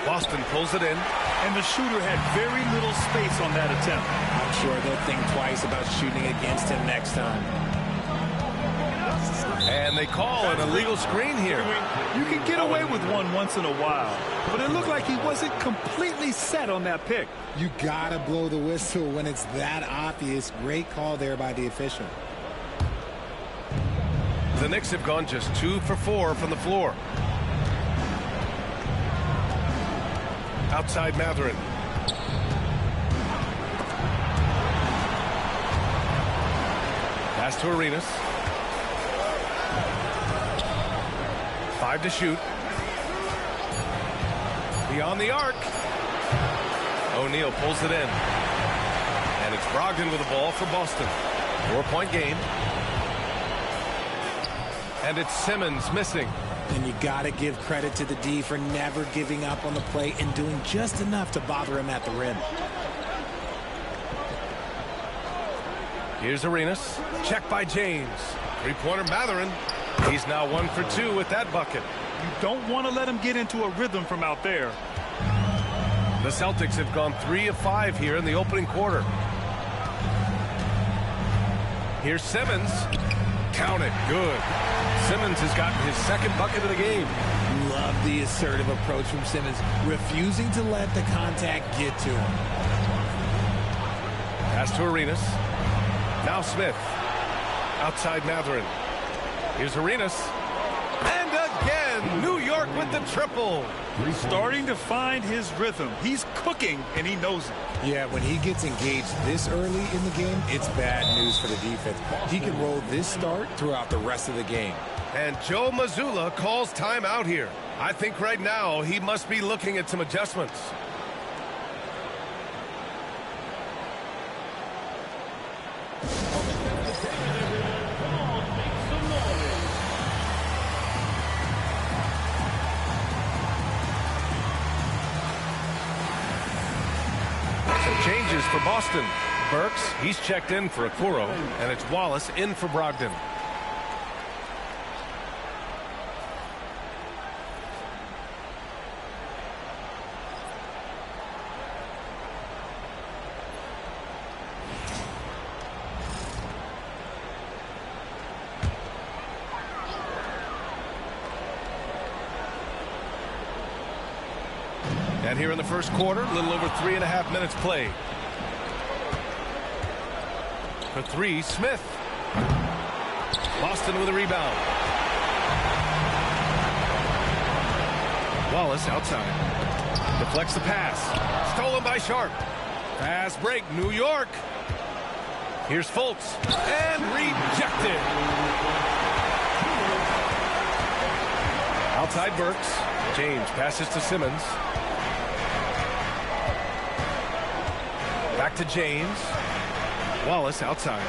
Boston pulls it in. And the shooter had very little space on that attempt. I'm sure they'll think twice about shooting against him next time. And they call an illegal screen here. You can get away with one once in a while, but it looked like he wasn't completely set on that pick. You gotta blow the whistle when it's that obvious. Great call there by the official. The Knicks have gone just 2 for 4 from the floor. Outside Mathurin. Pass to Arenas. 5 to shoot. Beyond the arc. O'Neal pulls it in. And it's Brogdon with the ball for Boston. 4-point game. And it's Simmons missing. And you got to give credit to the D for never giving up on the play and doing just enough to bother him at the rim. Here's Arenas. Check by James. Three-pointer Mathurin. He's now 1 for 2 with that bucket. You don't want to let him get into a rhythm from out there. The Celtics have gone 3 of 5 here in the opening quarter. Here's Simmons. Count it. Good. Simmons has gotten his second bucket of the game. Love the assertive approach from Simmons, refusing to let the contact get to him. Pass to Arenas. Now Smith. Outside Mathurin. Here's Arenas. And again, New York York with the triple. Starting to find his rhythm. He's cooking, and he knows it. Yeah, when he gets engaged this early in the game, it's bad news for the defense. He can roll this start throughout the rest of the game. And Joe Mazzulla calls timeout here. I think right now he must be looking at some adjustments. Changes for Boston. Burks, he's checked in for Okoro, and it's Wallace in for Brogdon. And here in the first quarter, a little over 3.5 minutes played. For three, Smith. Boston with a rebound. Wallace outside. Deflects the pass. Stolen by Sharp. Fast break, New York. Here's Fultz. And rejected. Outside Burks. James passes to Simmons. Back to James. Wallace outside.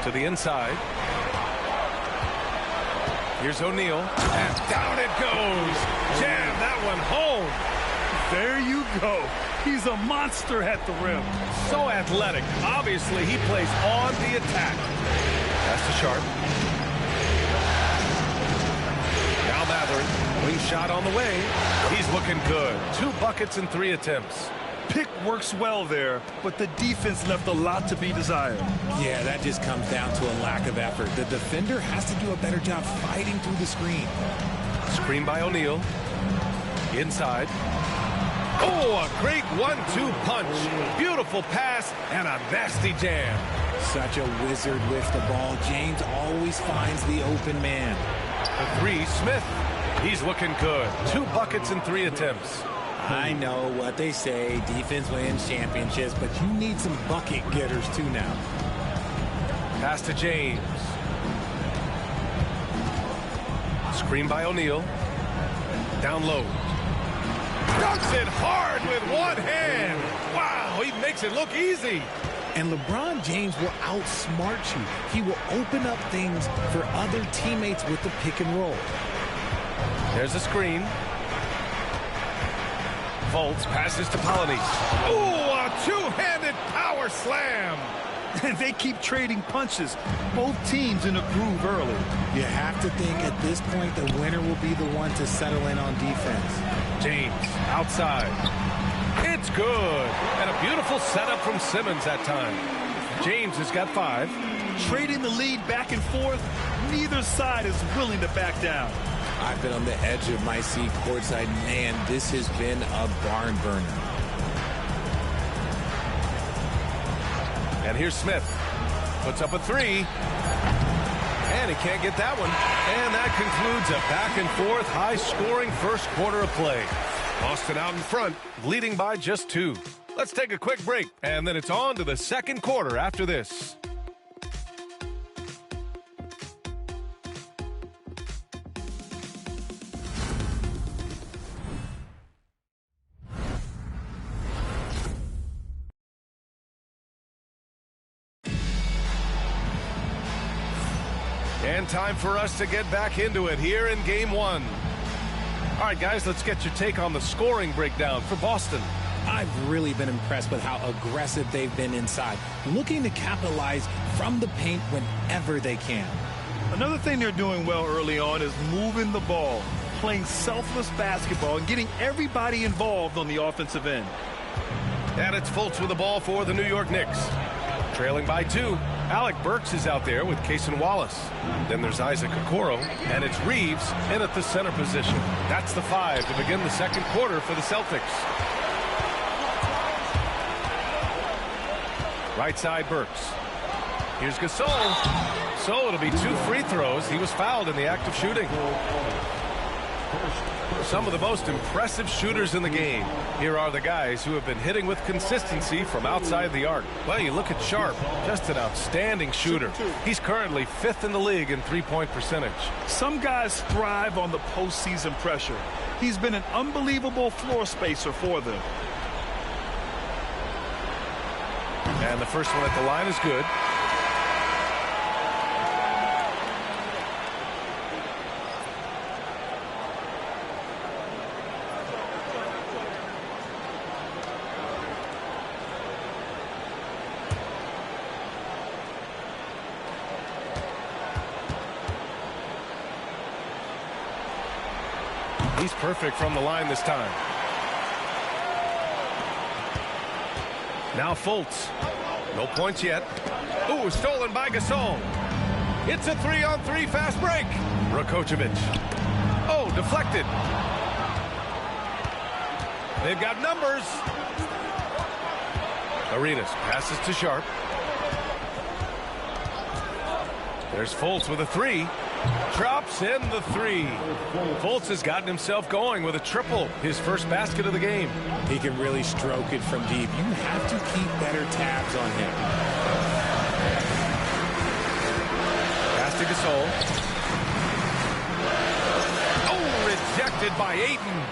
To the inside. Here's O'Neal. And down it goes. Jam that one home. There you go. He's a monster at the rim. So athletic. Obviously, he plays on the attack. That's to Sharp. Now Matherin. Wing shot on the way. He's looking good. 2 buckets in 3 attempts. Pick works well there, but the defense left a lot to be desired. Yeah, that just comes down to a lack of effort. The defender has to do a better job fighting through the screen. Screen by O'Neal. Inside. Oh, a great 1-2 punch. Beautiful pass and a nasty jam. Such a wizard with the ball. James always finds the open man. For three, Smith. He's looking good. 2 buckets in 3 attempts. I know what they say, defense wins championships, but you need some bucket getters too now. Pass to James. Screen by O'Neal. Down low. Dunks it hard with one hand. Wow, he makes it look easy. And LeBron James will outsmart you. He will open up things for other teammates with the pick and roll. There's a screen. Fultz passes to Polonese. Ooh, a 2-handed power slam. They keep trading punches. Both teams in a groove early. You have to think at this point the winner will be the one to settle in on defense. James outside. It's good. And a beautiful setup from Simmons that time. James has got 5. Trading the lead back and forth, neither side is willing to back down. I've been on the edge of my seat courtside. Man, this has been a barn burner. And here's Smith. Puts up a 3. And he can't get that one. And that concludes a back-and-forth, high-scoring first quarter of play. Boston out in front, leading by just 2. Let's take a quick break, and then it's on to the second quarter after this. And time for us to get back into it here in Game 1. All right, guys, let's get your take on the scoring breakdown for Boston. I've really been impressed with how aggressive they've been inside, looking to capitalize from the paint whenever they can. Another thing they're doing well early on is moving the ball, playing selfless basketball, and getting everybody involved on the offensive end. And it's Fultz with the ball for the New York Knicks. Trailing by 2. Alec Burks is out there with Cason Wallace. Then there's Isaac Okoro, and it's Reeves in at the center position. That's the 5 to begin the second quarter for the Celtics. Right side, Burks. Here's Gasol. So it'll be 2 free throws. He was fouled in the act of shooting. Some of the most impressive shooters in the game. Here are the guys who have been hitting with consistency from outside the arc. Well, you look at Sharp, just an outstanding shooter. He's currently 5th in the league in three-point percentage. Some guys thrive on the postseason pressure. He's been an unbelievable floor spacer for them. And the first one at the line is good. He's perfect from the line this time. Now Fultz. No points yet. Ooh, stolen by Gasol. It's a 3-on-3 fast break. Rakocevic. Oh, deflected. They've got numbers. Arenas passes to Sharp. There's Fultz with a 3. Drops in the 3. Fultz has gotten himself going with a triple, his first basket of the game. He can really stroke it from deep. You have to keep better tabs on him. Pass to Gasol. Oh, rejected by Ayton.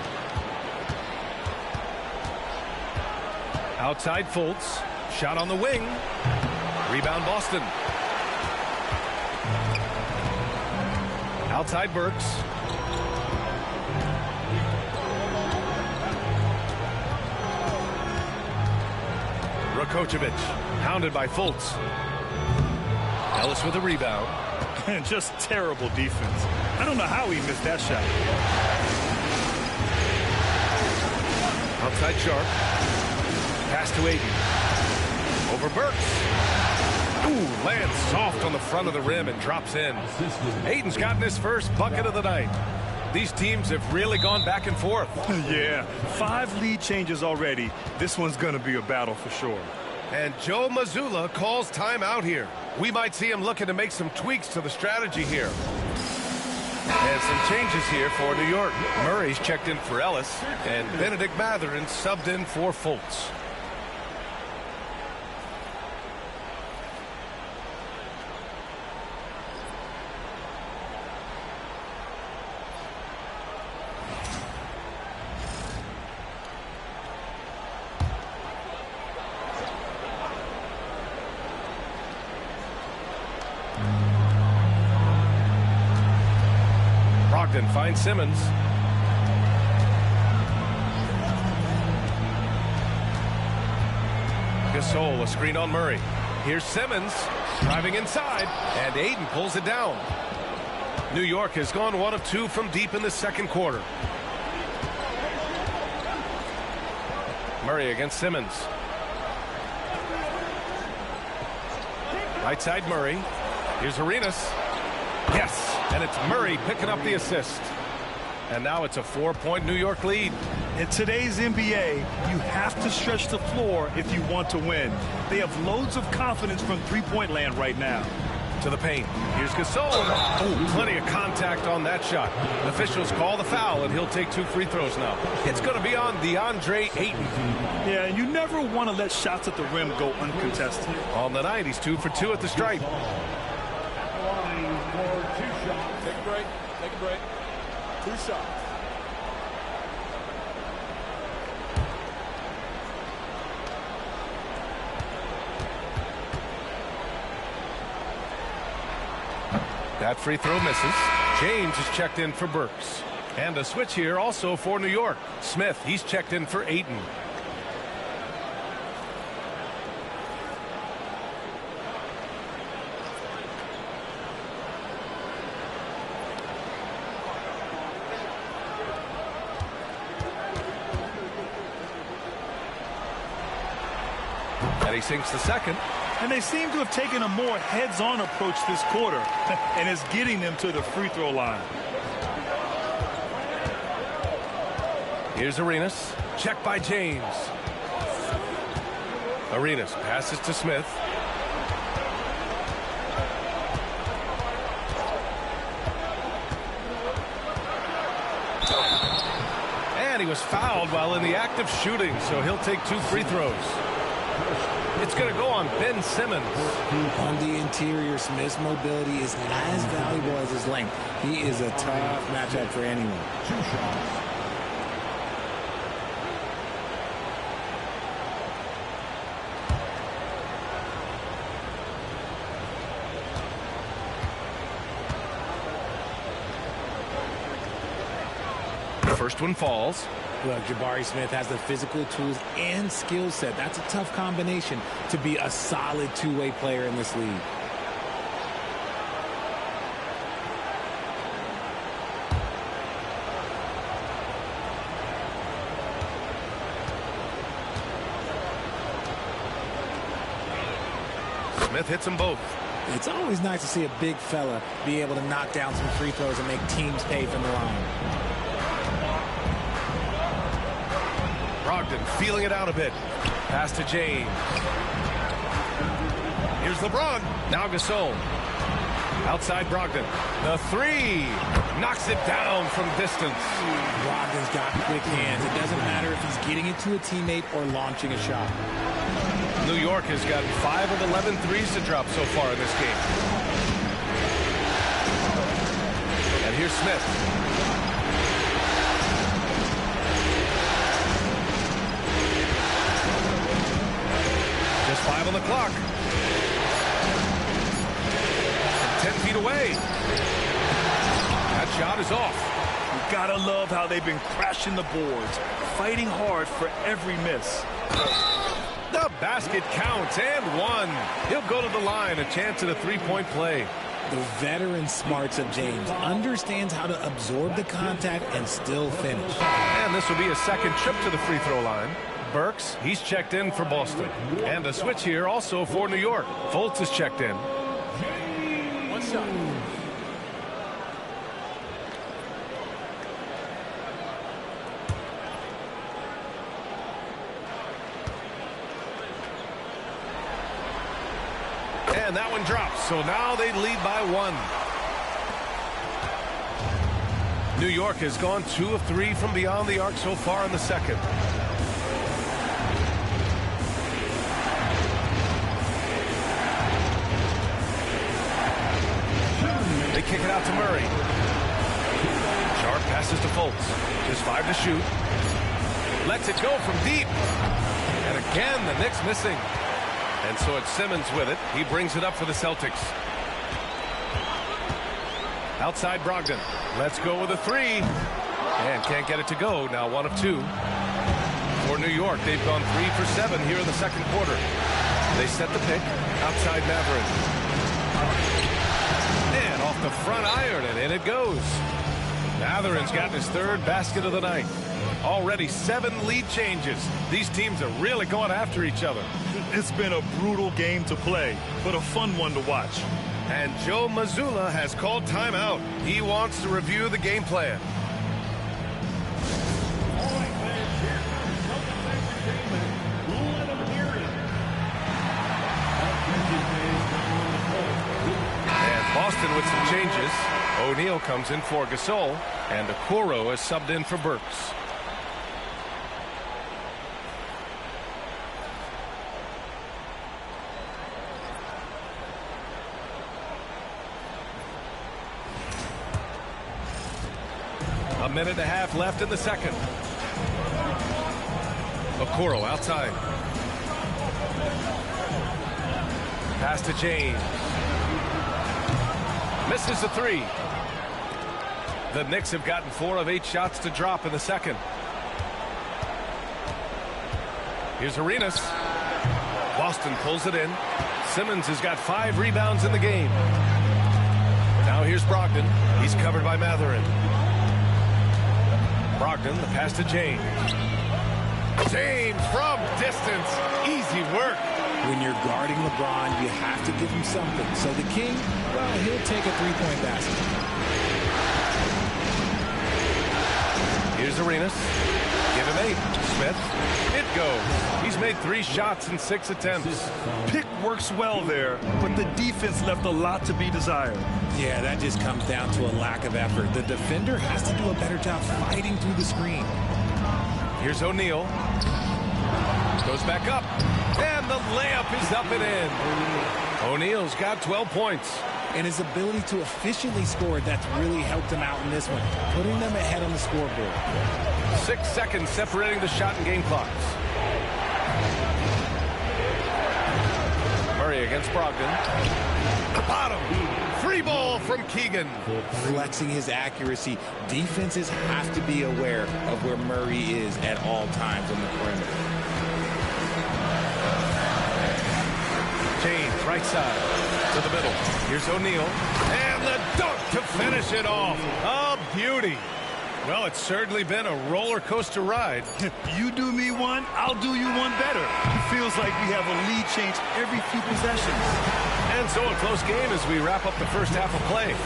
Outside Fultz. Shot on the wing. Rebound Boston. Outside Burks. Rakocevic, hounded by Fultz. Ellis with a rebound. Just terrible defense. I don't know how he missed that shot. Outside Sharp. Pass to Ayton. Over Burks. Ooh, lands soft on the front of the rim and drops in. Ayton's gotten his first bucket of the night. These teams have really gone back and forth. Yeah, 5 lead changes already. This one's going to be a battle for sure. And Joe Mazzulla calls timeout here. We might see him looking to make some tweaks to the strategy here. And some changes here for New York. Murray's checked in for Ellis, and Benedict Mathurin subbed in for Fultz. Brogdon finds Simmons. Gasol, a screen on Murray. Here's Simmons driving inside, and Ayton pulls it down. New York has gone 1 of 2 from deep in the second quarter. Murray against Simmons. Right side Murray. Here's Arenas. Yes, and it's Murray picking up the assist. And now it's a 4-point New York lead. In today's NBA, you have to stretch the floor if you want to win. They have loads of confidence from three-point land right now. To the paint. Here's Gasol. Oh, plenty of contact on that shot. Officials call the foul, and he'll take 2 free throws now. It's going to be on DeAndre Ayton. Yeah, and you never want to let shots at the rim go uncontested. On the night, he's 2 for 2 at the stripe. Take a break. Take a break. 2 shots. That free throw misses. James is checked in for Burks. And a switch here also for New York. Smith, he's checked in for Ayton. And he sinks the second. And they seem to have taken a more heads-on approach this quarter, and it's getting them to the free throw line. Here's Arenas. Check by James. Arenas passes to Smith. And he was fouled while in the act of shooting, so he'll take 2 free throws. It's going to go on Ben Simmons. On the interior, Smith's mobility is as valuable as his length. He is a tough matchup for anyone. 2 shots. First one falls. Look, Jabari Smith has the physical tools and skill set. That's a tough combination to be a solid two-way player in this league. Smith hits them both. It's always nice to see a big fella be able to knock down some free throws and make teams pay from the line. Brogdon feeling it out a bit. Pass to James. Here's LeBron. Now Gasol. Outside Brogdon. The 3. Knocks it down from distance. Brogdon's got quick hands. It doesn't matter if he's getting it to a teammate or launching a shot. New York has gotten 5 of 11 threes to drop so far in this game. And here's Smith. Just 5 on the clock. From 10 feet away. That shot is off. You gotta love how they've been crashing the boards, fighting hard for every miss. The basket counts and 1. He'll go to the line, a chance at a 3-point play. The veteran smarts of James understands how to absorb the contact and still finish. And this will be a second trip to the free throw line. Burks, he's checked in for Boston. And a switch here also for New York. Fultz is checked in. What's up? And that one drops, so now they lead by 1. New York has gone 2 of 3 from beyond the arc so far in the second. They kick it out to Murray. Sharp passes to Fultz. Just 5 to shoot. Lets it go from deep. And again, the Knicks missing. And so it's Simmons with it. He brings it up for the Celtics. Outside Brogdon. Let's go with a 3. And can't get it to go. Now 1 of 2. For New York, they've gone 3 for 7 here in the second quarter. They set the pick. Outside Matherin. And off the front iron, and in it goes. Matherin's gotten his 3rd basket of the night. Already 7 lead changes. These teams are really going after each other. It's been a brutal game to play, but a fun one to watch. And Joe Mazzulla has called timeout. He wants to review the game plan. And Boston with some changes. O'Neal comes in for Gasol, and Okoro is subbed in for Burks. A minute and a half left in the second. Okoro outside. Pass to James. Misses the 3. The Knicks have gotten 4 of 8 shots to drop in the second. Here's Arenas. Boston pulls it in. Simmons has got 5 rebounds in the game. Now here's Brogdon. He's covered by Matherin. Brogdon, the pass to James. James from distance. Easy work. When you're guarding LeBron, you have to give him something. So the King, well, he'll take a 3-point basket. Here's Arenas. Give him 8. Smith. It goes. He's made 3 shots in 6 attempts. Pick works well there, but the defense left a lot to be desired. Yeah, that just comes down to a lack of effort. The defender has to do a better job fighting through the screen. Here's O'Neal. Goes back up. And the layup is up and in. O'Neal's got 12 points. And his ability to efficiently score, that's really helped him out in this one, putting them ahead on the scoreboard. 6 seconds separating the shot and game clocks. Murray against Brogdon. The bottom. Free ball from Keegan. Flexing his accuracy. Defenses have to be aware of where Murray is at all times on the perimeter. James, right side. To the middle. Here's O'Neal. And the dunk to finish it off. A beauty. Well, it's certainly been a roller coaster ride. You do me one, I'll do you one better. It feels like we have a lead change every few possessions. And so a close game as we wrap up the first half of play.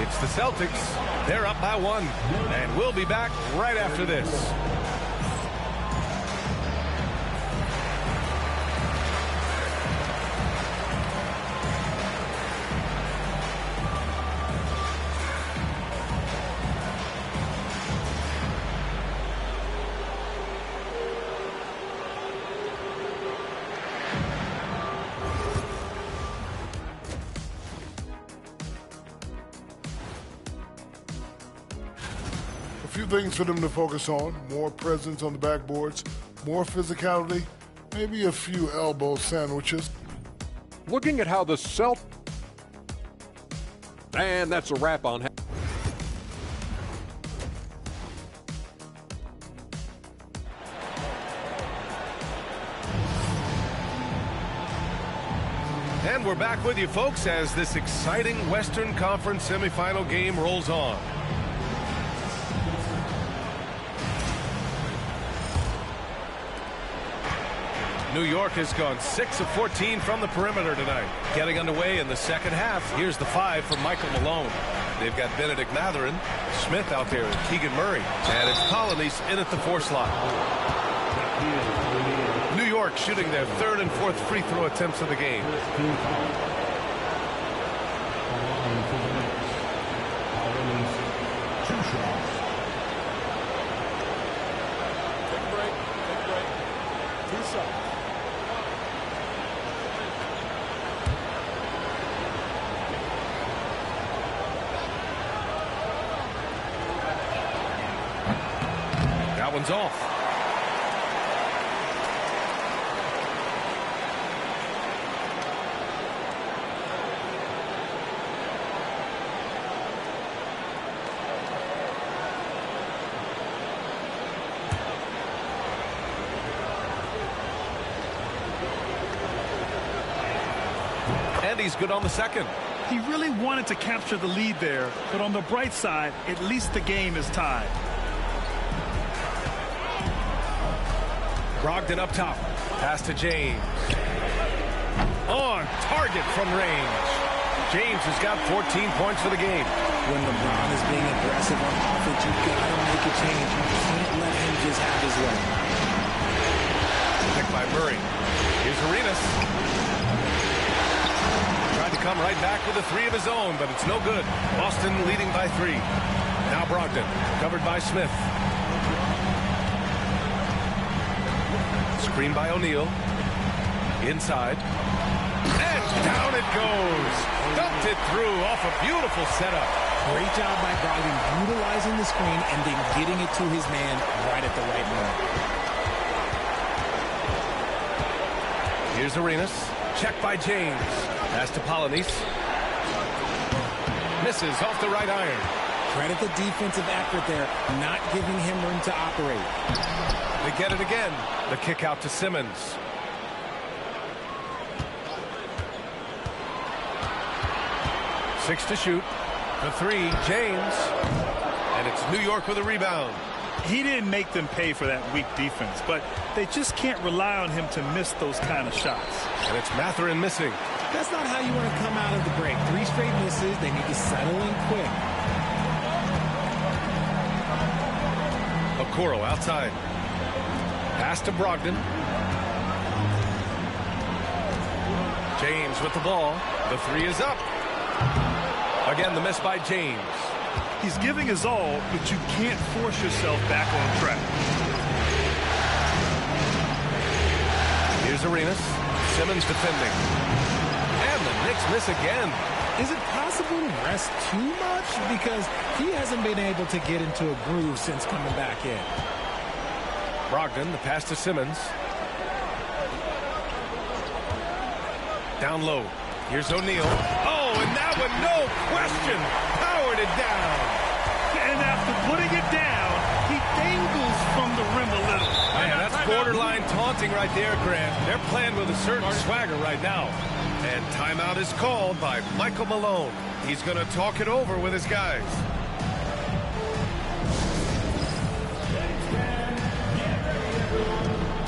It's the Celtics. They're up by 1. And we'll be back right after this. A few things for them to focus on: more presence on the backboards, more physicality, maybe a few elbow sandwiches. Looking at how the and that's a wrap on. And we're back with you, folks, as this exciting Western Conference semifinal game rolls on. New York has gone 6 of 14 from the perimeter tonight. Getting underway in the second half. Here's the 5 from Michael Malone. They've got Benedict Mathurin, Smith out there, and Keegan Murray. And it's Polynice in at the 4 slot. New York shooting their 3rd and 4th free throw attempts of the game. That one's off. And he's good on the second. He really wanted to capture the lead there, but on the bright side, at least the game is tied. Brogdon up top. Pass to James. On target from range. James has got 14 points for the game. When LeBron is being aggressive on offense, you've got to make a change. You can't let him just have his way. Picked by Murray. Here's Arenas. Tried to come right back with a 3 of his own, but it's no good. Boston leading by 3. Now Brogdon, covered by Smith. Screen by O'Neal. Inside. And down it goes. Dumped it through off a beautiful setup. Great job by Brogdon utilizing the screen and then getting it to his man right at the right moment. Here's Arenas. Check by James. Pass to Polynice. Misses off the right iron. Credit the defensive effort there, not giving him room to operate. They get it again. The kick out to Simmons. Six to shoot. The 3, James. And it's New York with a rebound. He didn't make them pay for that weak defense, but they just can't rely on him to miss those kind of shots. And it's Mathurin missing. That's not how you want to come out of the break. 3 straight misses. They need to settle in quick. Okoro outside. Pass to Brogdon. James with the ball. The 3 is up. Again, the miss by James. He's giving his all, but you can't force yourself back on track. Here's Arenas. Simmons defending. And the Knicks miss again. Is it possible to rest too much? Because he hasn't been able to get into a groove since coming back in. Brogdon, the pass to Simmons. Down low. Here's O'Neal. Oh, and that one, no question, powered it down. And after putting it down, he dangles from the rim a little. Man, that's borderline taunting right there, Grant. They're playing with a certain swagger right now. And timeout is called by Michael Malone. He's going to talk it over with his guys.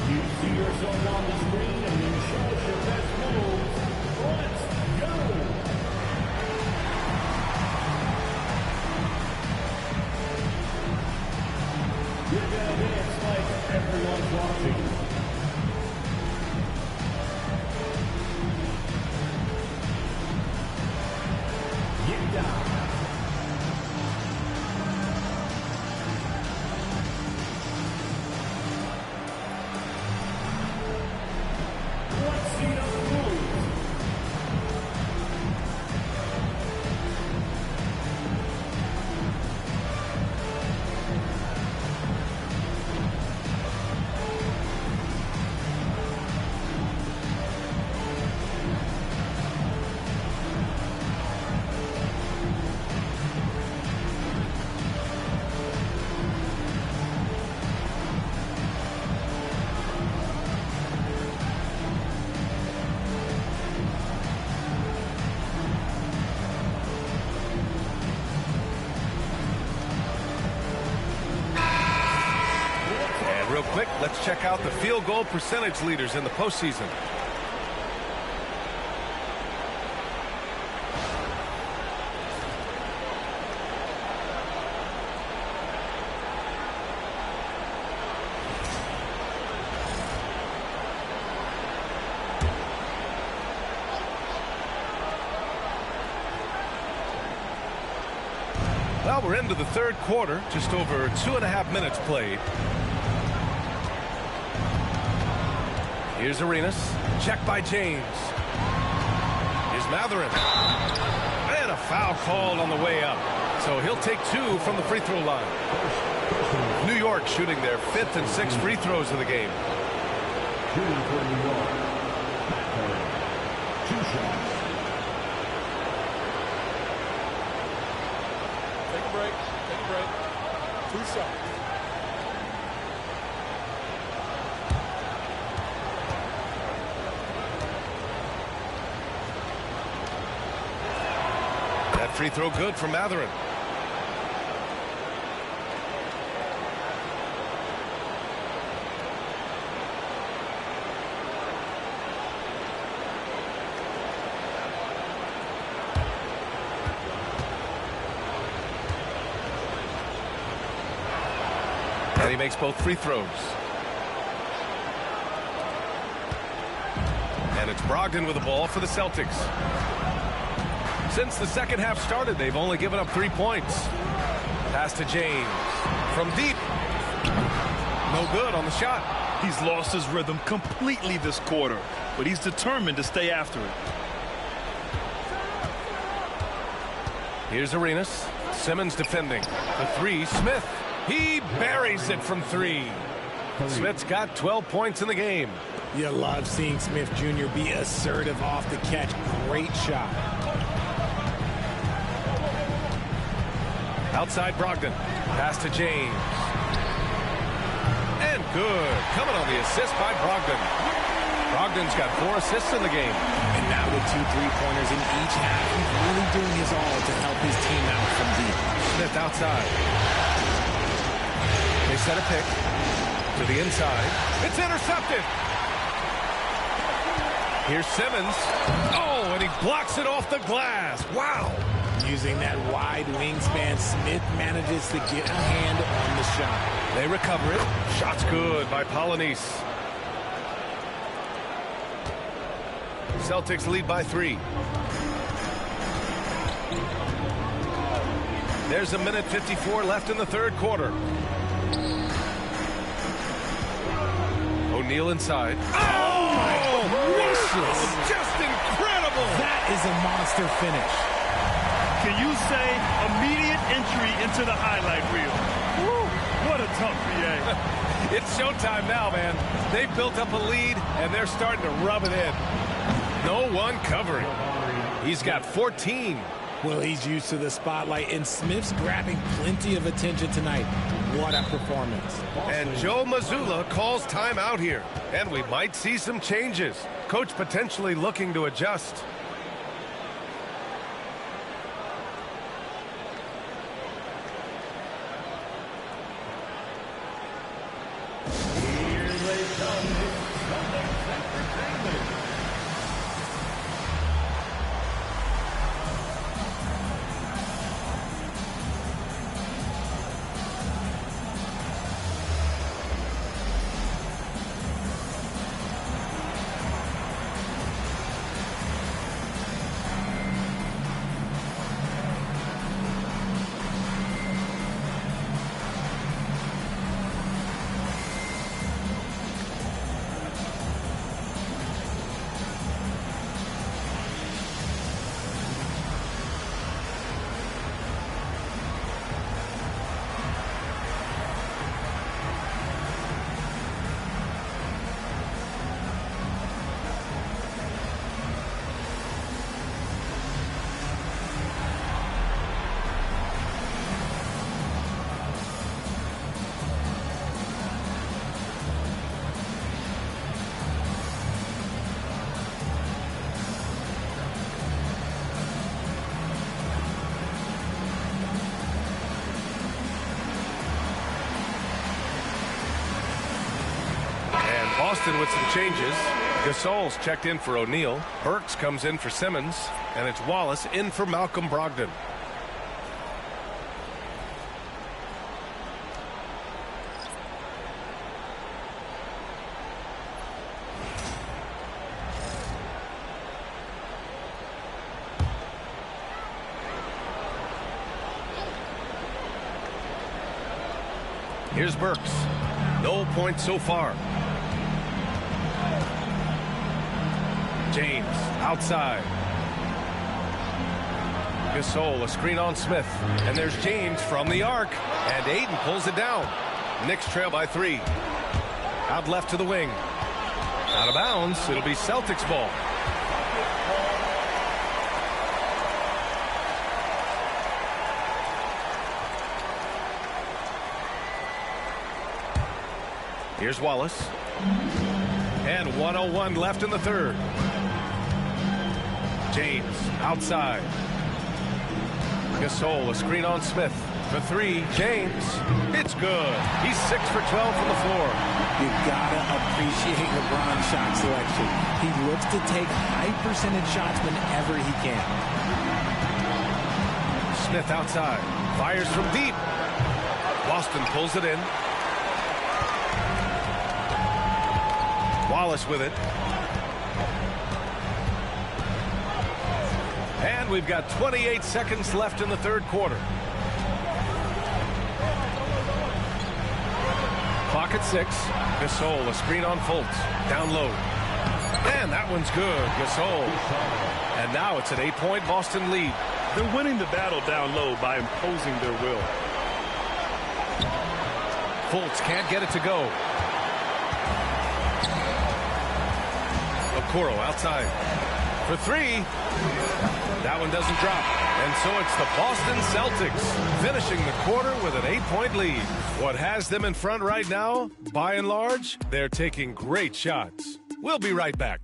You see yourself on the screen and you show us your best moves. Let's go! You're gonna dance like everyone's watching. Get down. Let's see those moves. Real quick, let's check out the field goal percentage leaders in the postseason. Well, we're into the third quarter, just over 2.5 minutes played. Here's Arenas. Check by James. Here's Matherin. And a foul called on the way up. So he'll take 2 from the free throw line. New York shooting their 5th and 6th free throws of the game. Shooting for New York. 2 shots. Take a break. Take a break. 2 shots. That free throw good for Matherin. And he makes both free throws. And it's Brogdon with the ball for the Celtics. Since the second half started, they've only given up 3 points. Pass to James. From deep. No good on the shot. He's lost his rhythm completely this quarter, but he's determined to stay after it. Here's Arenas. Simmons defending. The 3, Smith. He buries it from 3. Smith's got 12 points in the game. You love seeing Smith Jr. be assertive off the catch. Great shot. Outside Brogdon. Pass to James. And good. Coming on the assist by Brogdon. Brogdon's got 4 assists in the game. And now with 2 3-pointers in each half, he's really doing his all to help his team out from deep. Smith outside. They set a pick to the inside. It's intercepted. Here's Simmons. Oh, and he blocks it off the glass. Wow. Using that wide wingspan, Smith manages to get a hand on the shot. They recover it. Shot's good by Polonese. Celtics lead by 3. There's 1:54 left in the third quarter. O'Neal inside. Oh! delicious. Just incredible. That is a monster finish. Can you say immediate entry into the highlight reel? Woo, what a tough PA. It's showtime now, man. They've built up a lead, and they're starting to rub it in. No one covering. He's got 14. Well, he's used to the spotlight, and Smith's grabbing plenty of attention tonight. What a performance. And Joe Mazzulla calls timeout here. And we might see some changes. Coach potentially looking to adjust. Here they come. Entertainment. Boston with some changes. Gasol's checked in for O'Neal. Burks comes in for Simmons. And it's Wallace in for Malcolm Brogdon. Here's Burks. No points so far. James outside. Gasol, a screen on Smith. And there's James from the arc. And Ayton pulls it down. Knicks trail by 3. Out left to the wing. Out of bounds. It'll be Celtics ball. Here's Wallace. And 1:01 left in the third. James outside. Gasol, a screen on Smith. For 3, James. It's good. He's 6 for 12 from the floor. You gotta appreciate LeBron's shot selection. He looks to take high percentage shots whenever he can. Smith outside. Fires from deep. Boston pulls it in. Wallace with it. And we've got 28 seconds left in the third quarter. Clock at 6. Gasol, a screen on Fultz. Down low. And that one's good. Gasol. And now it's an 8-point Boston lead. They're winning the battle down low by imposing their will. Fultz can't get it to go. Okoro outside. For 3. That one doesn't drop. And so it's the Boston Celtics finishing the quarter with an 8-point lead. What has them in front right now, by and large, they're taking great shots. We'll be right back.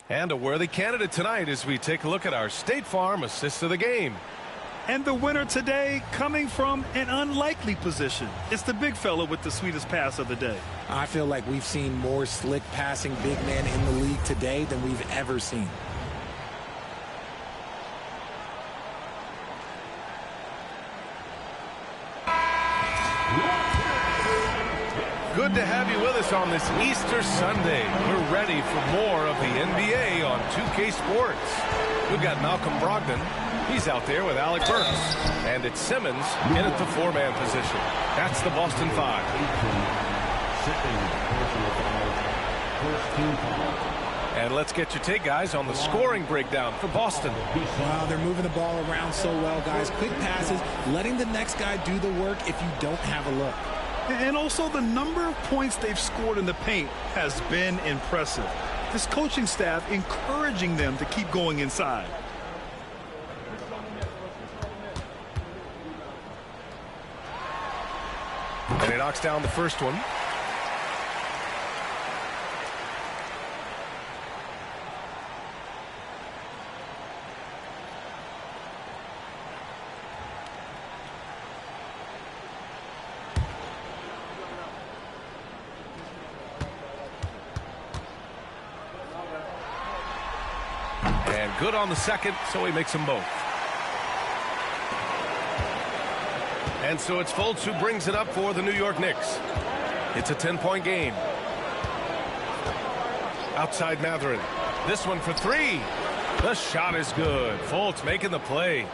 And a worthy candidate tonight as we take a look at our State Farm assist of the game. And the winner today coming from an unlikely position. It's the big fella with the sweetest pass of the day. I feel like we've seen more slick passing big men in the league today than we've ever seen. Knicks on this Easter Sunday. We're ready for more of the NBA on 2K Sports. We've got Malcolm Brogdon. He's out there with Alec Burks. And it's Simmons in at the four-man position. That's the Boston Five. And let's get your take, guys, on the scoring breakdown for Boston. Wow, they're moving the ball around so well, guys. Quick passes, letting the next guy do the work if you don't have a look. And also the number of points they've scored in the paint has been impressive. This coaching staff encouraging them to keep going inside. And he knocks down the first one. And good on the second, so he makes them both. And so it's Fultz who brings it up for the New York Knicks. It's a 10-point game. Outside Matherin. This one for three. The shot is good. Fultz making the play.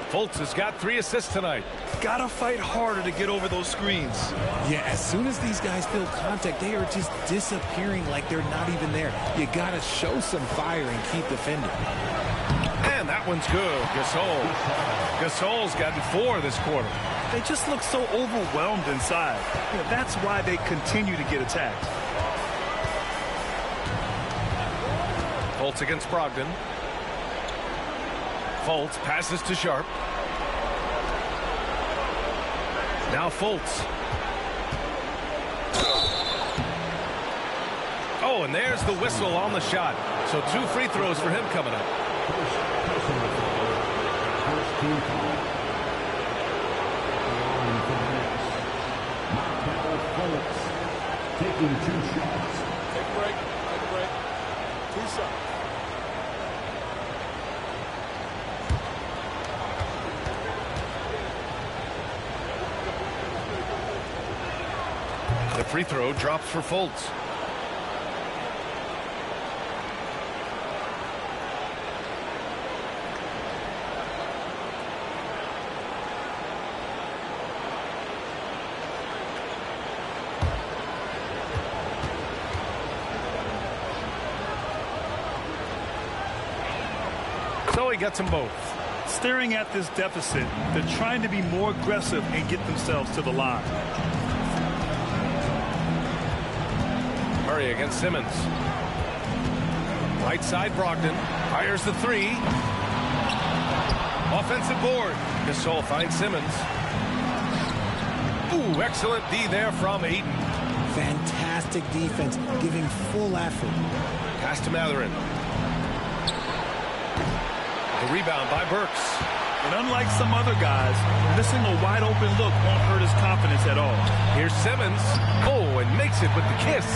Fultz has got 3 assists tonight. Gotta fight harder to get over those screens. Yeah, as soon as these guys feel contact, they are just disappearing like they're not even there. You gotta show some fire and keep defending. And that one's good. Gasol's gotten 4 this quarter. They just look so overwhelmed inside. That's why they continue to get attacked. Fultz against Brogdon. Fultz passes to Sharp. Now Fultz. Oh, and there's the whistle on the shot. So 2 free throws for him coming up. Taking 2 shots. Take a break. 2 shots. The free throw drops for Fultz. So he gets them both. Staring at this deficit, they're trying to be more aggressive and get themselves to the line. Murray against Simmons. Right side Brogdon. Fires the 3. Offensive board. Gasol finds Simmons. Ooh, excellent D there from Ayton. Fantastic defense, giving full effort. Pass to Matherin. The rebound by Burks. And unlike some other guys, missing a wide open look won't hurt his confidence at all. Here's Simmons. Oh, and makes it with the kiss.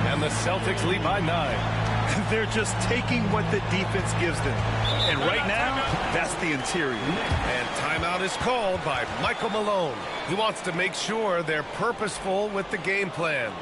And the Celtics lead by 9. They're just taking what the defense gives them. And right now, that's the interior. And timeout is called by Michael Malone. He wants to make sure they're purposeful with the game plan.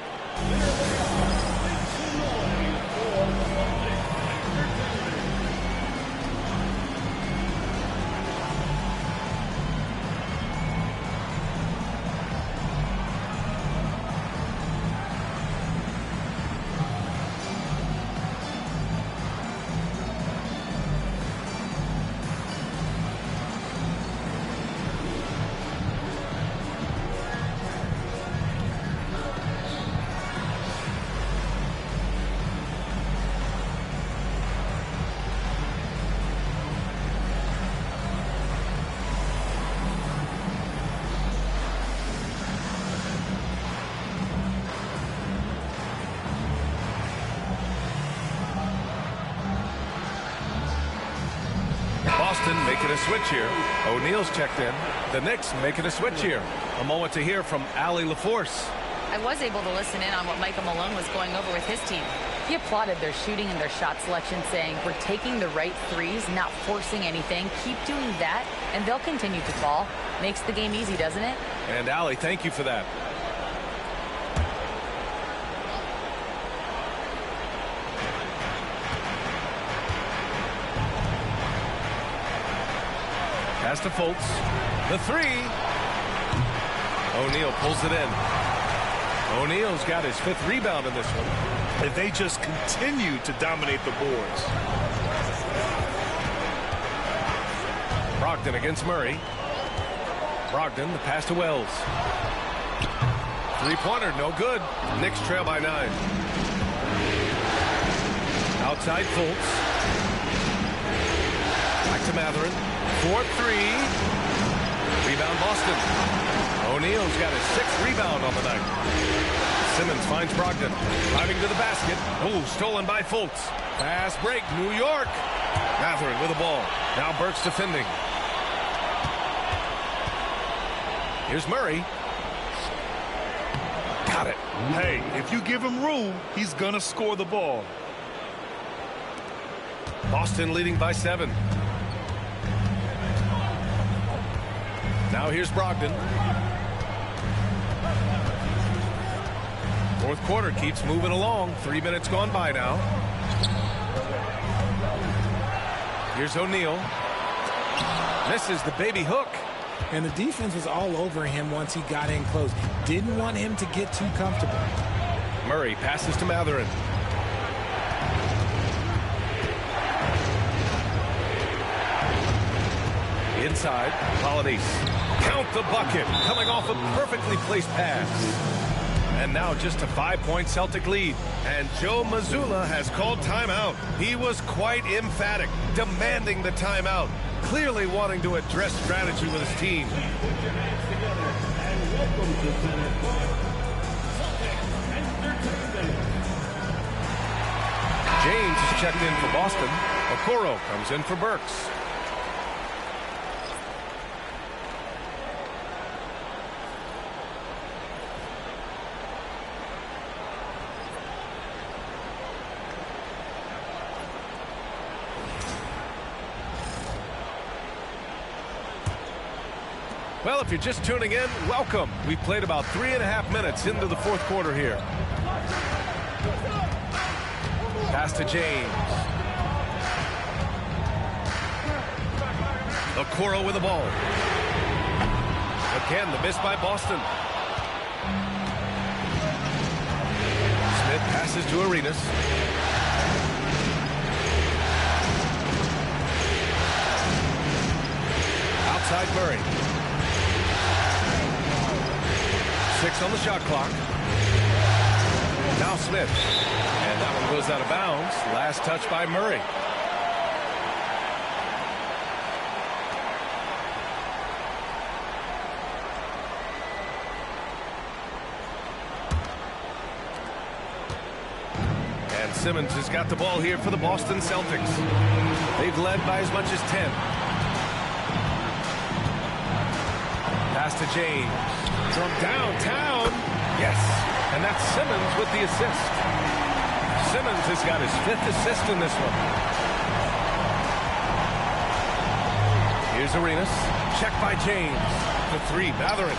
Boston making a switch here. O'Neal's checked in. The Knicks making a switch here. A moment to hear from Allie LaForce. I was able to listen in on what Michael Malone was going over with his team. He applauded their shooting and their shot selection, saying, we're taking the right threes, not forcing anything. Keep doing that, and they'll continue to fall. Makes the game easy, doesn't it? And Allie, thank you for that. Pass to Fultz. The three. O'Neal pulls it in. O'Neal's got his 5th rebound in this one. If they just continue to dominate the boards. Brogdon against Murray. Brogdon, the pass to Wells. Three-pointer, no good. Knicks trail by 9. Outside Fultz. Back to Matherin. 4-3. Rebound Boston. O'Neal's got his 6th rebound on the night. Simmons finds Brogdon. Driving to the basket. Oh, stolen by Fultz. Pass break, New York. Matherin with the ball. Now Burks defending. Here's Murray. Got it. Hey, if you give him room, he's going to score the ball. Boston leading by 7. Now here's Brogdon. Fourth quarter keeps moving along. 3 minutes gone by now. Here's O'Neal. Misses the baby hook. And the defense was all over him once he got in close. Didn't want him to get too comfortable. Murray passes to Matherin. Inside, Polonese. Count the bucket, coming off a perfectly placed pass. And now just a 5-point Celtic lead. And Joe Mazzulla has called timeout. He was quite emphatic, demanding the timeout, clearly wanting to address strategy with his team. James is checked in for Boston. Okoro comes in for Burks. Well, if you're just tuning in, welcome. We played about 3.5 minutes into the fourth quarter here. Pass to James. Okoro with the ball. Again, the miss by Boston. Smith passes to Arenas. Outside Murray. 6 on the shot clock. Now Smith. And that one goes out of bounds. Last touch by Murray. And Simmons has got the ball here for the Boston Celtics. They've led by as much as 10. Pass to James. From downtown. Yes. And that's Simmons with the assist. Simmons has got his 5th assist in this one. Here's Arenas. Check by James. The 3, Matherin.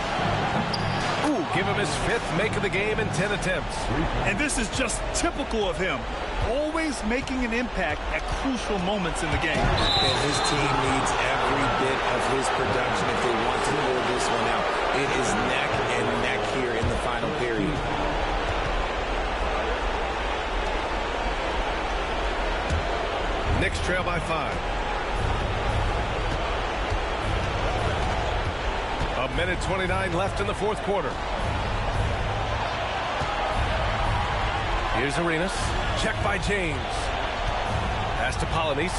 Ooh, give him his 5th make of the game in 10 attempts. And this is just typical of him. Always making an impact at crucial moments in the game. And his team needs every bit of his production if they want to pull this one out. It is neck and neck here in the final period. Knicks trail by 5. 1:29 left in the fourth quarter. Here's Arenas. Check by James. Pass to Polonese.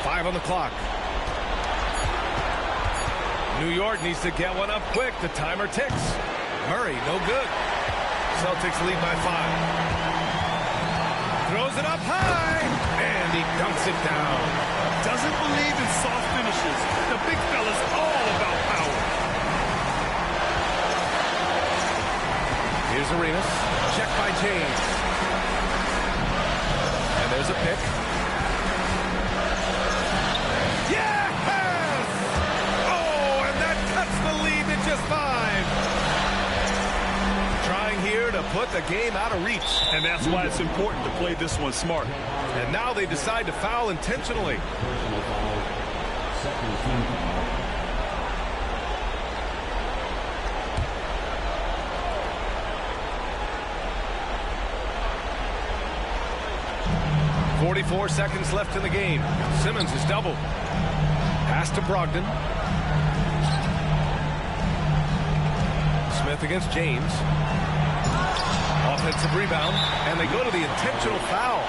5 on the clock. New York needs to get one up quick. The timer ticks. Murray, no good. Celtics lead by 5. Throws it up high. And he dunks it down. Doesn't believe in soft finishes. The big fella's all about power. Here's Arenas. Check by James. And there's a pick. Yes! Oh, and that cuts the lead to just 5. Trying here to put the game out of reach. And that's why it's important to play this one smart. And now they decide to foul intentionally. .44 seconds left in the game. Simmons is doubled. Pass to Brogdon. Smith against James. Offensive rebound, and they go to the intentional foul.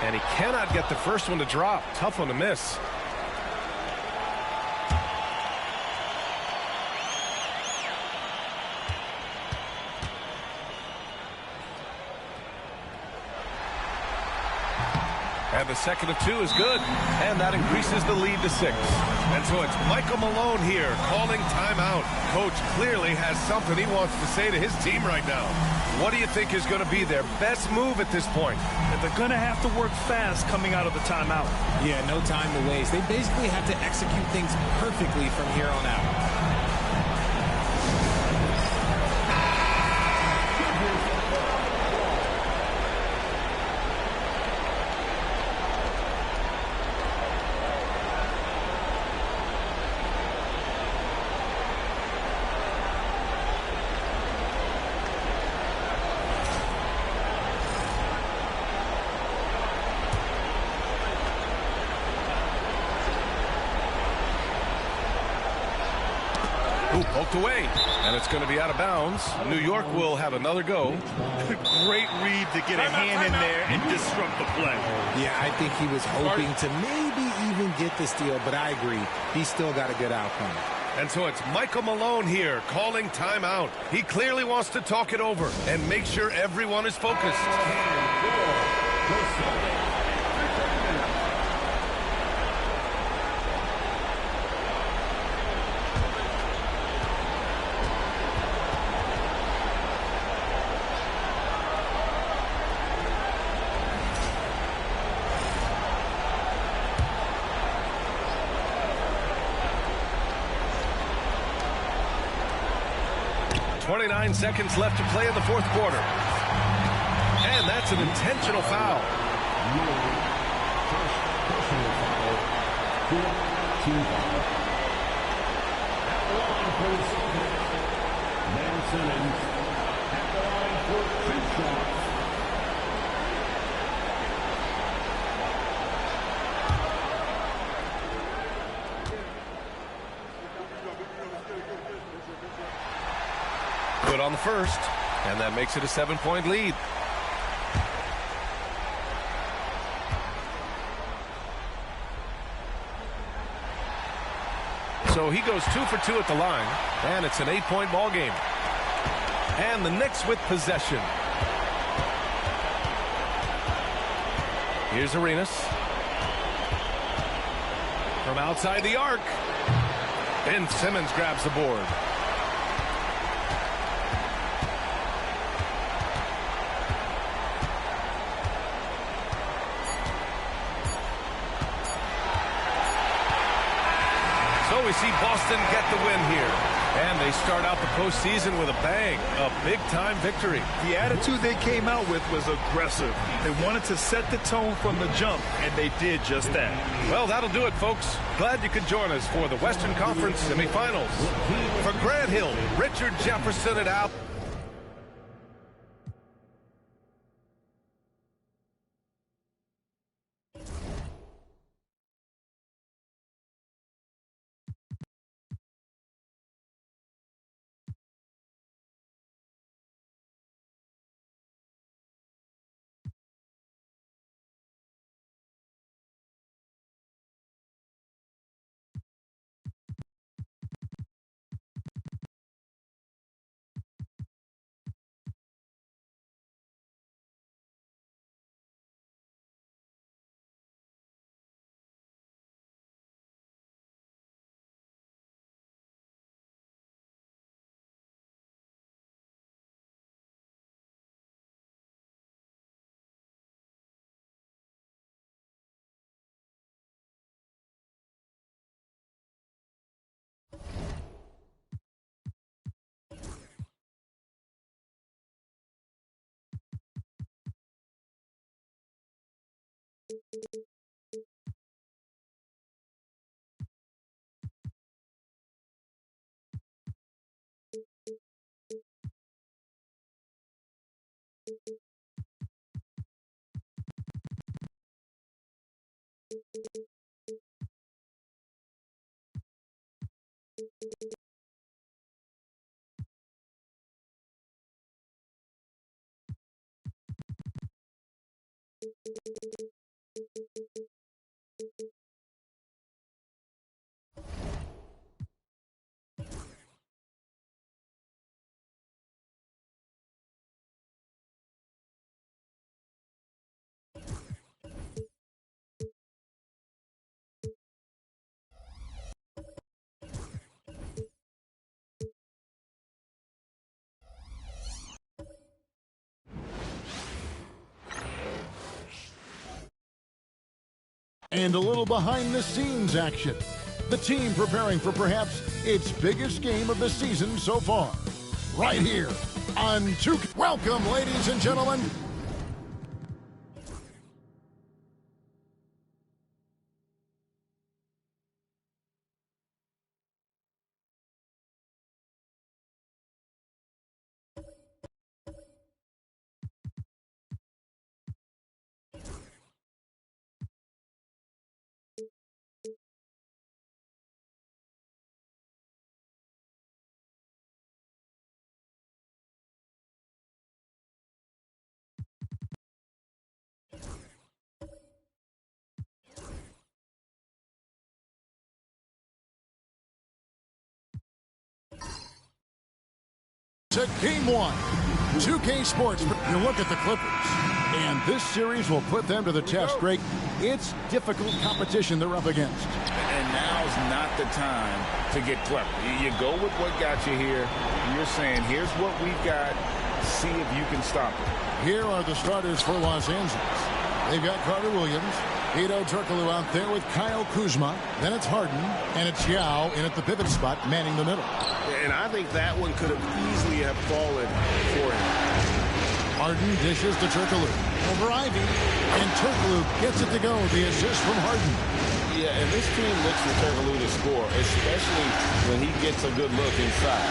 And he cannot get the first one to drop. Tough one to miss. And the second of two is good. And that increases the lead to 6. And so it's Michael Malone here calling timeout. Coach clearly has something he wants to say to his team right now. What do you think is going to be their best move at this point? They're going to have to work fast coming out of the timeout. Yeah, no time to waste. They basically have to execute things perfectly from here on out. Poked away, and it's going to be out of bounds. New York will have another go. Great read to get a hand in there and disrupt the play. Yeah, I think he was hoping to maybe even get the steal, but I agree. He's still got a good outcome. And so it's Michael Malone here calling timeout. He clearly wants to talk it over and make sure everyone is focused. .29 seconds left to play in the fourth quarter. And that's an intentional foul. Ben Simmons at the line for 2 shots. Good on the first, and that makes it a 7-point lead. So he goes 2 for 2 at the line, and it's an 8-point ball game. And the Knicks with possession. Here's Arenas. From outside the arc. Ben Simmons grabs the board. So we see Boston get the win here. And they start out the postseason with a bang. A big-time victory. The attitude they came out with was aggressive. They wanted to set the tone from the jump, and they did just that. Well, that'll do it, folks. Glad you could join us for the Western Conference semifinals. For Grant Hill, Richard Jefferson and Al. And a little behind-the-scenes action. The team preparing for perhaps its biggest game of the season so far. Right here on 2K. Welcome, ladies and gentlemen. To game one, 2K Sports. You look at the Clippers, and this series will put them to the test, Greg. It's difficult competition they're up against. And now's not the time to get clever. You go with what got you here. You're saying, here's what we've got. See if you can stop it. Here are the starters for Los Angeles. They've got Carter Williams, Hedo Turkoglu out there with Kyle Kuzma. Then it's Harden, and it's Yao in at the pivot spot, manning the middle. And I think that one could have easily have fallen for him. Harden dishes to Turkoglu. Over Ivy, and Turkoglu gets it to go. The assist from Harden. Yeah, and this team looks for Turkoglu to score, especially when he gets a good look inside.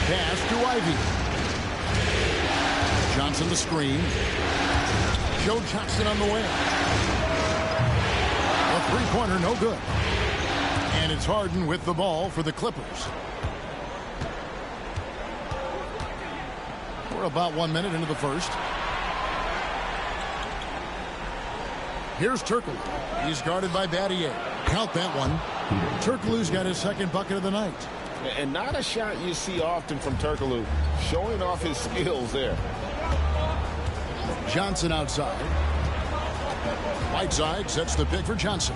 Pass to Ivy. Johnson the screen. Joe Johnson on the way. A three-pointer, no good. And it's Harden with the ball for the Clippers. We're about 1 minute into the first. Here's Turkoglu. He's guarded by Battier. Count that one. Turkoglu's got his second bucket of the night. And not a shot you see often from Turkoglu, showing off his skills there. Johnson outside. Whiteside sets the pick for Johnson.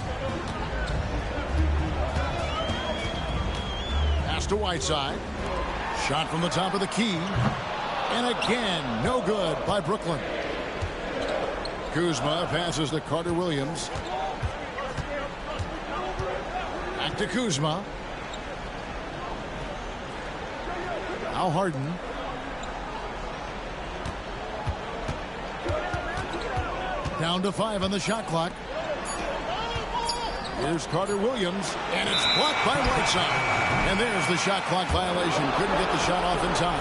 Pass to Whiteside. Shot from the top of the key. And again, no good by Brooklyn. Kuzma passes to Carter Williams. Back to Kuzma. Now Harden. Down to 5 on the shot clock. Here's Carter Williams, and it's blocked by Whiteside. And there's the shot clock violation. Couldn't get the shot off in time.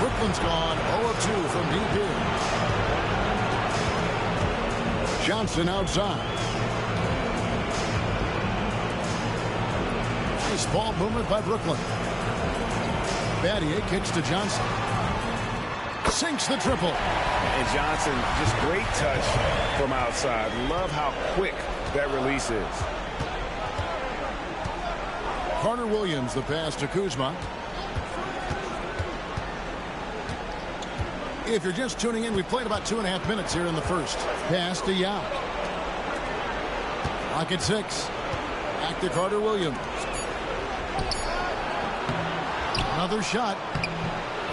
Brooklyn's gone 0 of 2 from deep in. Johnson outside. Nice ball movement by Brooklyn. Battier kicks to Johnson. Sinks the triple. And Johnson, just great touch from outside. Love how quick that release is. Carter Williams, the pass to Kuzma. If you're just tuning in, we played about 2.5 minutes here in the first. Pass to Yao. Clock at 6. Back to Carter Williams. Another shot.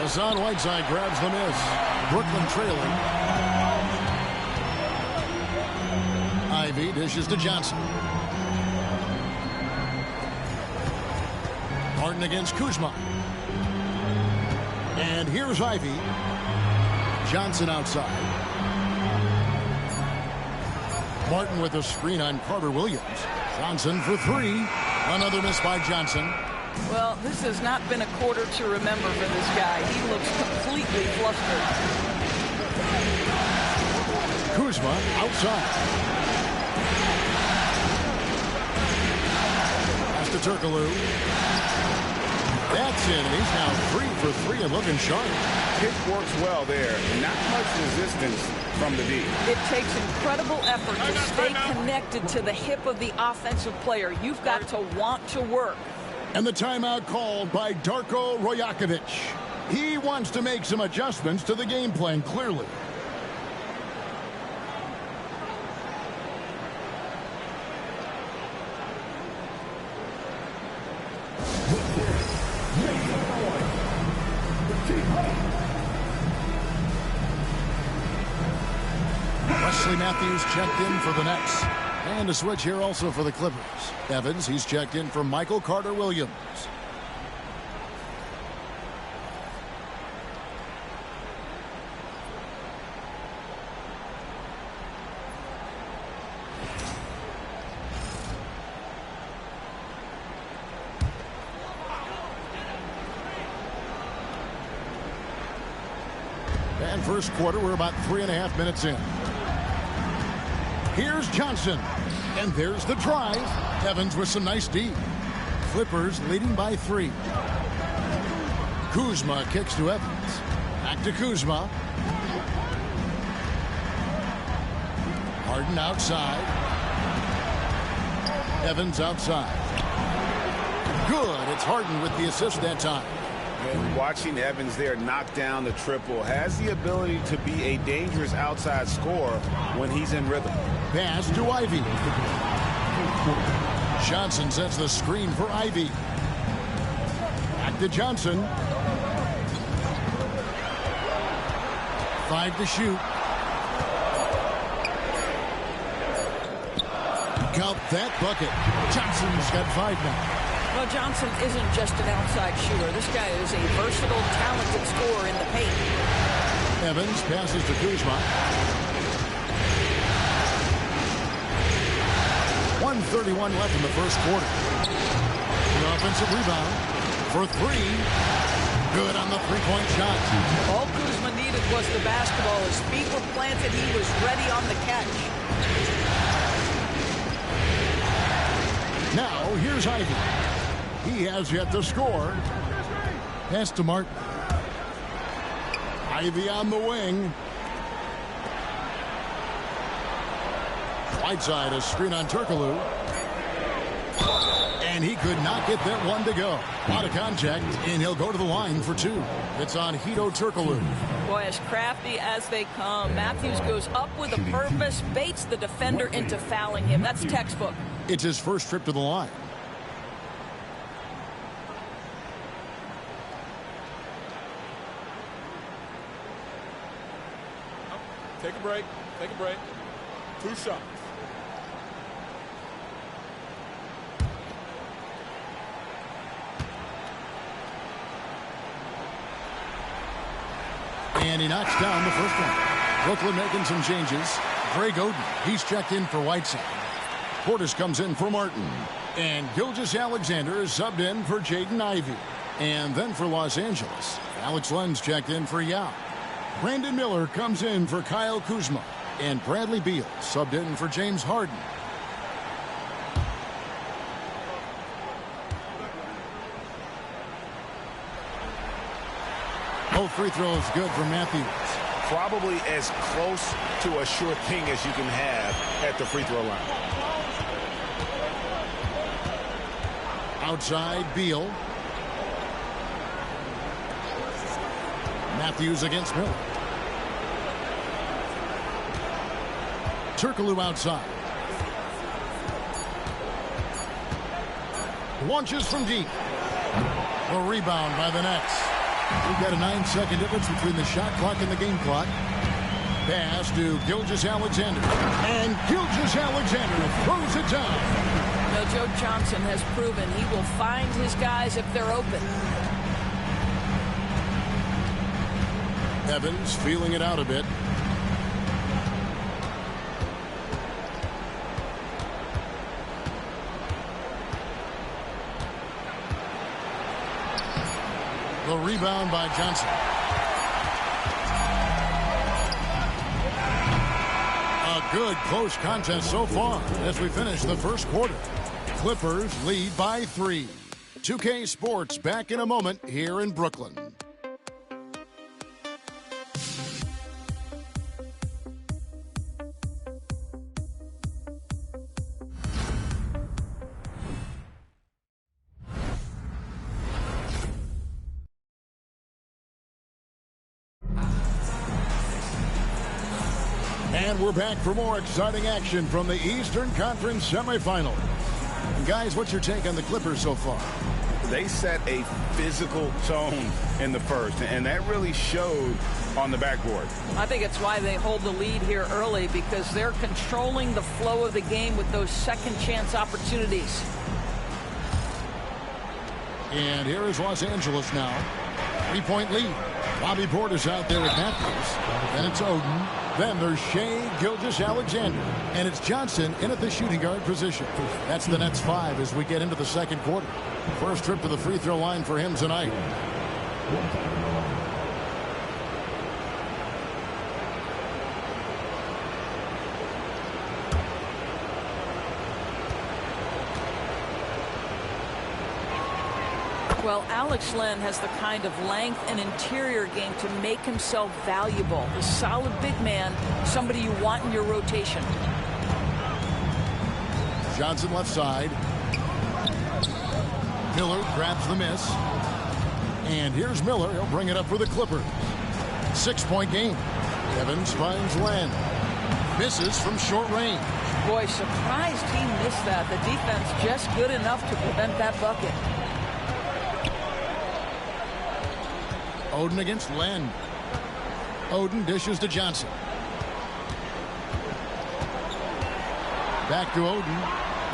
Hassan Whiteside grabs the miss. Brooklyn trailing. Ivy dishes to Johnson. Martin against Kuzma. And here's Ivy. Johnson outside. Martin with a screen on Carter Williams. Johnson for three. Another miss by Johnson. Well, this has not been a quarter to remember for this guy. He looks completely flustered. Kuzma outside. Pass to Turkoglu. That's in, and he's now 3 for 3 and looking sharp. Pick works well there. Not much resistance from the D. It takes incredible effort to stay connected to the hip of the offensive player. You've got to want to work. And the timeout called by Darko Rojakovic. He wants to make some adjustments to the game plan, clearly. Wesley Matthews checked in for the Nets. And a switch here also for the Clippers. Evans, he's checked in for Michael Carter Williams. And first quarter, we're about 3.5 minutes in. Here's Johnson. And there's the drive. Evans with some nice D. Clippers leading by 3. Kuzma kicks to Evans. Back to Kuzma. Harden outside. Evans outside. Good. It's Harden with the assist that time. And watching Evans there knock down the triple has the ability to be a dangerous outside scorer when he's in rhythm. Pass to Ivy. Johnson sets the screen for Ivy. Back to Johnson. 5 to shoot. Count that bucket. Johnson's got 5 now. Well, Johnson isn't just an outside shooter. This guy is a versatile, talented scorer in the paint. Evans passes to Kuzma. 1:31 left in the first quarter. The offensive rebound for 3. Good on the three-point shot. All Kuzma needed was the basketball. His feet were planted. He was ready on the catch. Now, here's Ivy. He has yet to score. Pass to Martin. Ivy on the wing. Whiteside, a screen on Turkoglu. And he could not get that one to go. Out of contact, and he'll go to the line for 2. It's on Hedo Turkoglu. Boy, as crafty as they come, Matthews goes up with a purpose, baits the defender into fouling him. That's textbook. It's his first trip to the line. Take a break. Take a break. 2 shots. And he knocks down the first one. Brooklyn making some changes. Greg Oden, he's checked in for Whiteside. Portis comes in for Martin. And Gilgeous-Alexander is subbed in for Jaden Ivey. And then for Los Angeles, Alex Len's checked in for Yao. Brandon Miller comes in for Kyle Kuzma. And Bradley Beal subbed in for James Harden. Both free throws good for Matthews. Probably as close to a sure thing as you can have at the free throw line. Outside, Beal. Matthews against Miller. Turkoglu outside. Launches from deep. A rebound by the Nets. We've got a 9-second difference between the shot clock and the game clock. Pass to Gilgeous-Alexander. And Gilgeous-Alexander throws it down. Now, Joe Johnson has proven he will find his guys if they're open. Evans feeling it out a bit. The rebound by Johnson. A good close contest so far as we finish the first quarter. Clippers lead by 3. 2K Sports back in a moment here in Brooklyn. And we're back for more exciting action from the Eastern Conference semifinal. And guys, what's your take on the Clippers so far? They set a physical tone in the first, and that really showed on the backboard. I think it's why they hold the lead here early, because they're controlling the flow of the game with those second chance opportunities. And here is Los Angeles now. 3-point lead. Bobby Portis out there with Matthews. Then it's Oden. Then there's Shea Gilgeous-Alexander. And it's Johnson in at the shooting guard position. That's the Nets 5 as we get into the second quarter. First trip to the free throw line for him tonight. Well, Alex Len has the kind of length and interior game to make himself valuable. A solid big man, somebody you want in your rotation. Johnson left side. Miller grabs the miss. And here's Miller. He'll bring it up for the Clippers. 6-point game. Evans finds Len. Misses from short range. Boy, surprised he missed that. The defense just good enough to prevent that bucket. Oden against Len. Oden dishes to Johnson. Back to Oden.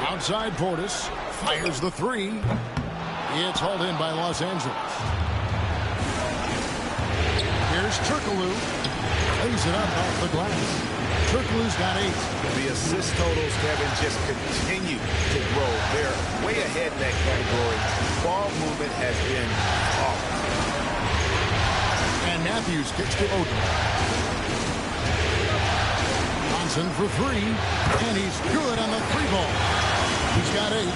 Outside Portis. Fires the three. It's hauled in by Los Angeles. Here's Turkoglu. Lays it up off the glass. Turkoglu's got 8. The assist totals, Kevin, just continue to grow. They're way ahead in that category. Ball movement has been off. And Matthews kicks to Oden. Johnson for 3. And he's good on the 3-ball. He's got 8. You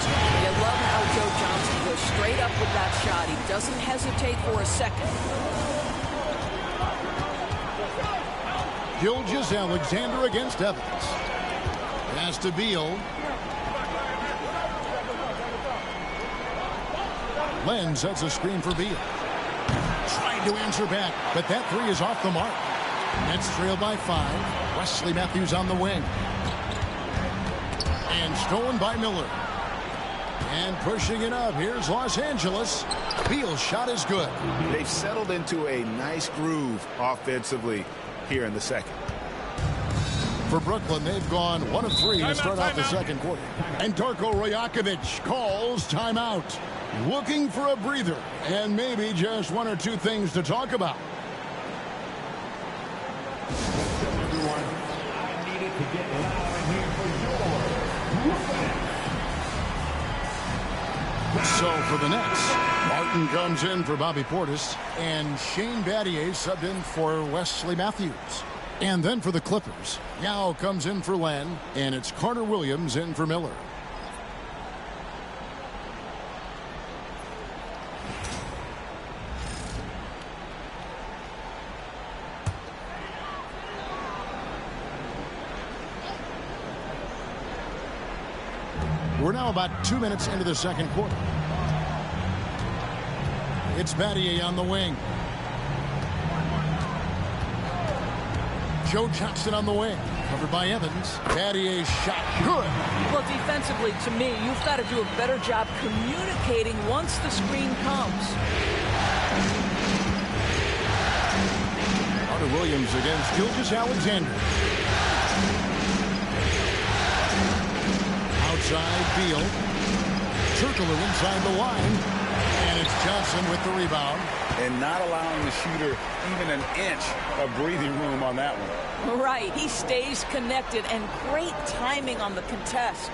love how Joe Johnson goes straight up with that shot. He doesn't hesitate for a second. Gilgeous-Alexander against Evans. Pass to Beal. Len sets a screen for Beal. Trying to answer back, but that 3 is off the mark. Nets trail by 5. Wesley Matthews on the wing. And stolen by Miller. And pushing it up. Here's Los Angeles. Beal's shot is good. They've settled into a nice groove offensively here in the second. For Brooklyn, they've gone 1 of 3 to start off the second quarter. And Darko Rajakovic calls timeout. Looking for a breather and maybe just 1 or 2 things to talk about. Everyone, I needed to get loud in here for yours. So for the Nets, Martin comes in for Bobby Portis, and Shane Battier subbed in for Wesley Matthews. And then for the Clippers, Yao comes in for Len, and it's Carter Williams in for Miller. We're now about 2 minutes into the second quarter. It's Battier on the wing. Joe Johnson on the wing. Covered by Evans. Battier's shot good. Well, defensively, to me, you've got to do a better job communicating once the screen comes. Carter Williams against Gilgeous-Alexander. Outside Beal. Turkoglu inside the line. And it's Johnson with the rebound. And not allowing the shooter even an inch of breathing room on that one. Right. He stays connected, and great timing on the contest.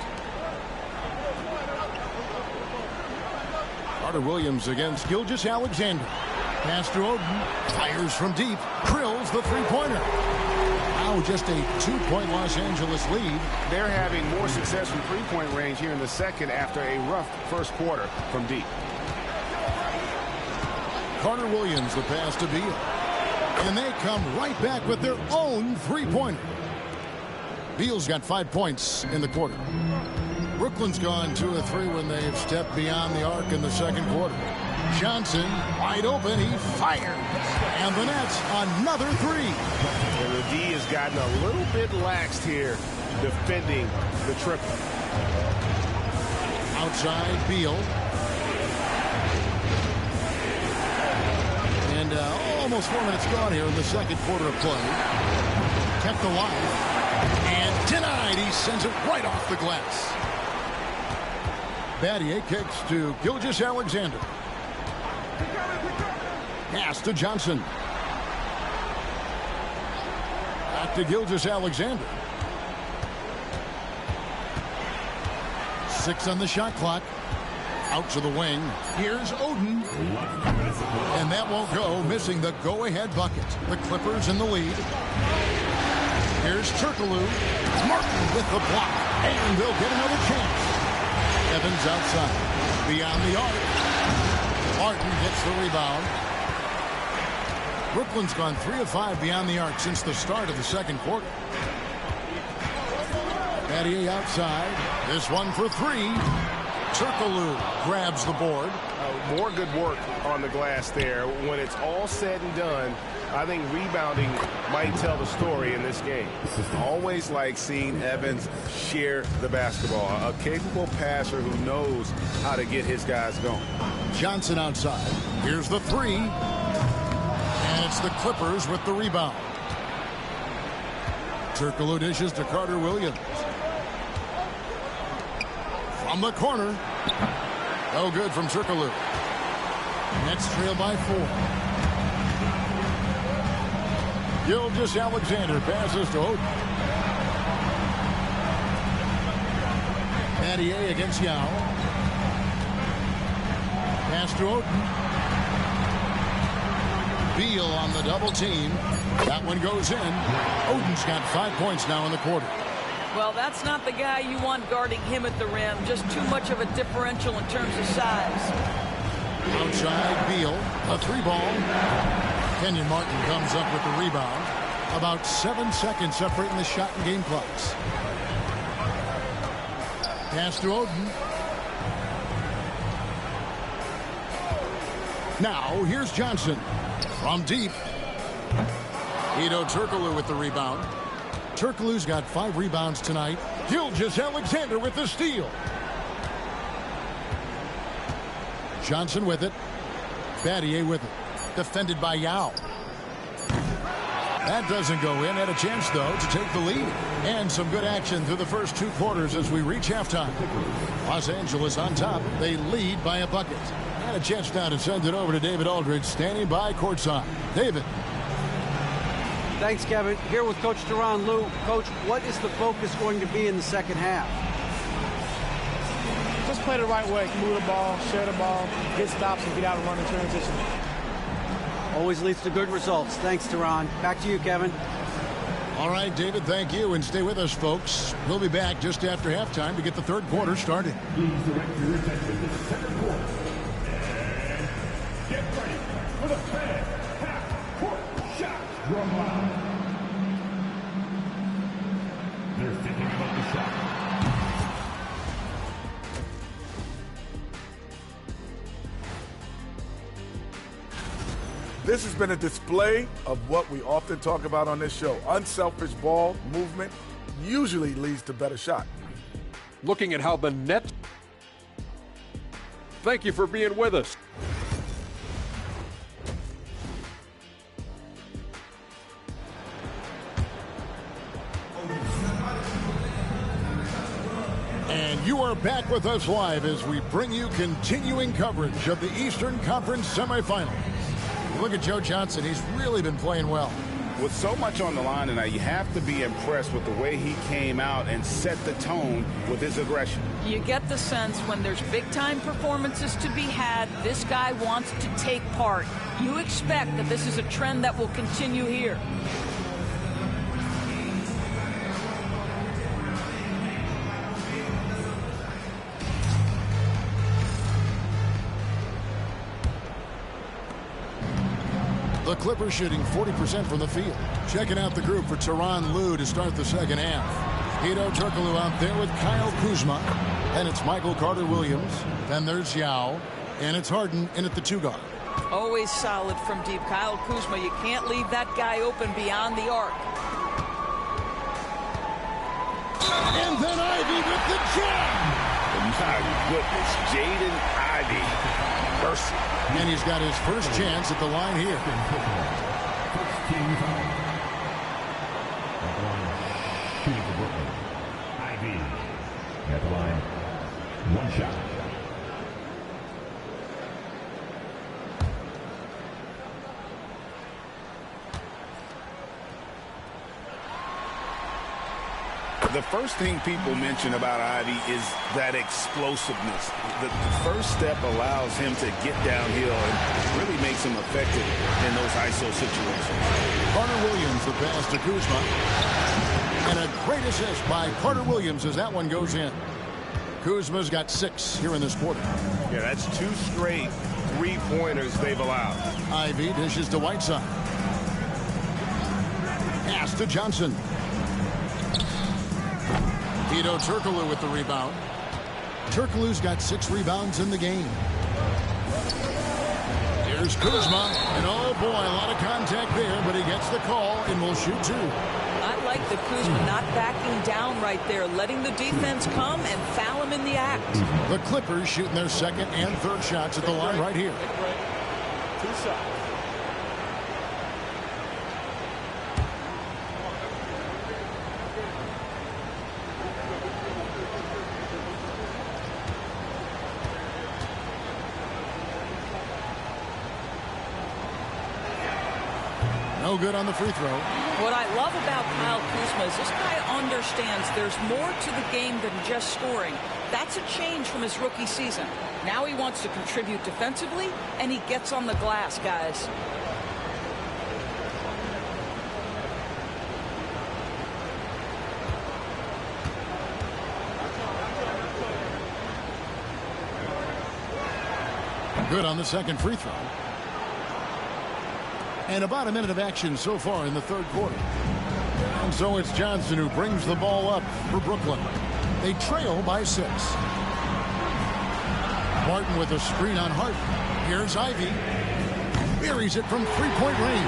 Carter Williams against Gilgeous-Alexander. Pass to Oden. Fires from deep. Drills the three-pointer. Now just a 2-point Los Angeles lead. They're having more success from three-point range here in the second after a rough first quarter from deep. Carter Williams, the pass to Beal. And they come right back with their own three-pointer. Beal's got 5 points in the quarter. Brooklyn's gone 2 of 3 when they've stepped beyond the arc in the second quarter. Johnson, wide open, he fires. And the Nets, another 3. And the D has gotten a little bit laxed here defending the triple. Outside, Beal. And almost 4 minutes gone here in the second quarter of play. Kept alive. And denied. He sends it right off the glass. Battier kicks to Gilgeous-Alexander. Pass to Johnson. Back to Gilgeous-Alexander. 6 on the shot clock. Out to the wing. Here's Oden. And that won't go, missing the go-ahead bucket. The Clippers in the lead. Here's Turkoglu. Martin with the block. And they'll get another chance. Evans outside. Beyond the arc. Martin gets the rebound. Brooklyn's gone 3 of 5 beyond the arc since the start of the second quarter. Battier outside. This one for 3. Turkoglu grabs the board. More good work on the glass there. When it's all said and done, I think rebounding might tell the story in this game. Always like seeing Evans share the basketball. A capable passer who knows how to get his guys going. Johnson outside. Here's the 3. And it's the Clippers with the rebound. Turkoglu dishes to Carter Williams. From the corner. No good from Turkoglu. Nets trail by 4. Gilgeous-Alexander passes to Oden. Battier against Yao. Pass to Oden. Beal on the double team. That one goes in. Oden's got 5 points now in the quarter. Well, that's not the guy you want guarding him at the rim. Just too much of a differential in terms of size. Outside, Beal. A 3-ball. Kenyon Martin comes up with the rebound. About 7 seconds separating the shot and game clocks. Pass to Oden. Now, here's Johnson. From deep. Hedo Turkoglu with the rebound. Turkoglu's got 5 rebounds tonight. Gilgeous-Alexander with the steal. Johnson with it. Battier with it. Defended by Yao. That doesn't go in. Had a chance, though, to take the lead. And some good action through the first 2 quarters as we reach halftime. Los Angeles on top. They lead by a bucket. And a chance now to send it over to David Aldridge, standing by courtside. David. Thanks, Kevin. Here with Coach Teron Lue. Coach, what is the focus going to be in the second half? Just play the right way. Move the ball, share the ball, get stops, and get out and run in transition. Always leads to good results. Thanks, Teron. Back to you, Kevin. All right, David, thank you. And stay with us, folks. We'll be back just after halftime to get the third quarter started. Get ready for the fifth half-court shot. Drum line. They're thinking about the shot. This has been a display of what we often talk about on this show. Unselfish ball movement usually leads to better shot. Looking at how the Nets... Thank you for being with us. And you are are back with us live as we bring you continuing coverage of the Eastern Conference semifinals. Look at Joe Johnson. He's really been playing well. With so much on the line tonight, you have to be impressed with the way he came out and set the tone with his aggression. You get the sense when there's big-time performances to be had, this guy wants to take part. You expect that this is a trend that will continue here. The Clippers shooting 40% from the field. Checking out the group for Tyronn Lue to start the second half. Hedo Turkoglu out there with Kyle Kuzma. And it's Michael Carter-Williams. Then there's Yao. And it's Harden in at the 2 guard. Always solid from deep. Kyle Kuzma, you can't leave that guy open beyond the arc. And then Ivy with the jam. My goodness, Jaden Ivey. Mercy. And he's got his first chance at the line here. Shooting for Brooklyn. Ivy at the line. 1 shot. The first thing people mention about Ivy is that explosiveness. The first step allows him to get downhill and really makes him effective in those ISO situations. Carter-Williams, the pass to Kuzma. And a great assist by Carter-Williams as that one goes in. Kuzma's got 6 here in this quarter. Yeah, that's 2 straight 3-pointers they've allowed. Ivy dishes to Whiteside. Pass to Johnson. Hedo Turkoglu with the rebound. Turkoglu's got 6 rebounds in the game. Here's Kuzma. And oh boy, a lot of contact there, but he gets the call and will shoot 2. I like the Kuzma not backing down right there, letting the defense come and foul him in the act. The Clippers shooting their second and third shots at the line right here. 2 shots. No good on the free throw. What I love about Kyle Kuzma is this guy understands there's more to the game than just scoring. That's a change from his rookie season. Now he wants to contribute defensively, and he gets on the glass, guys. Good on the second free throw. And about a minute of action so far in the third quarter. And so it's Johnson who brings the ball up for Brooklyn. They trail by 6. Martin with a screen on Harden. Here's Ivy. Buries it from 3-point range.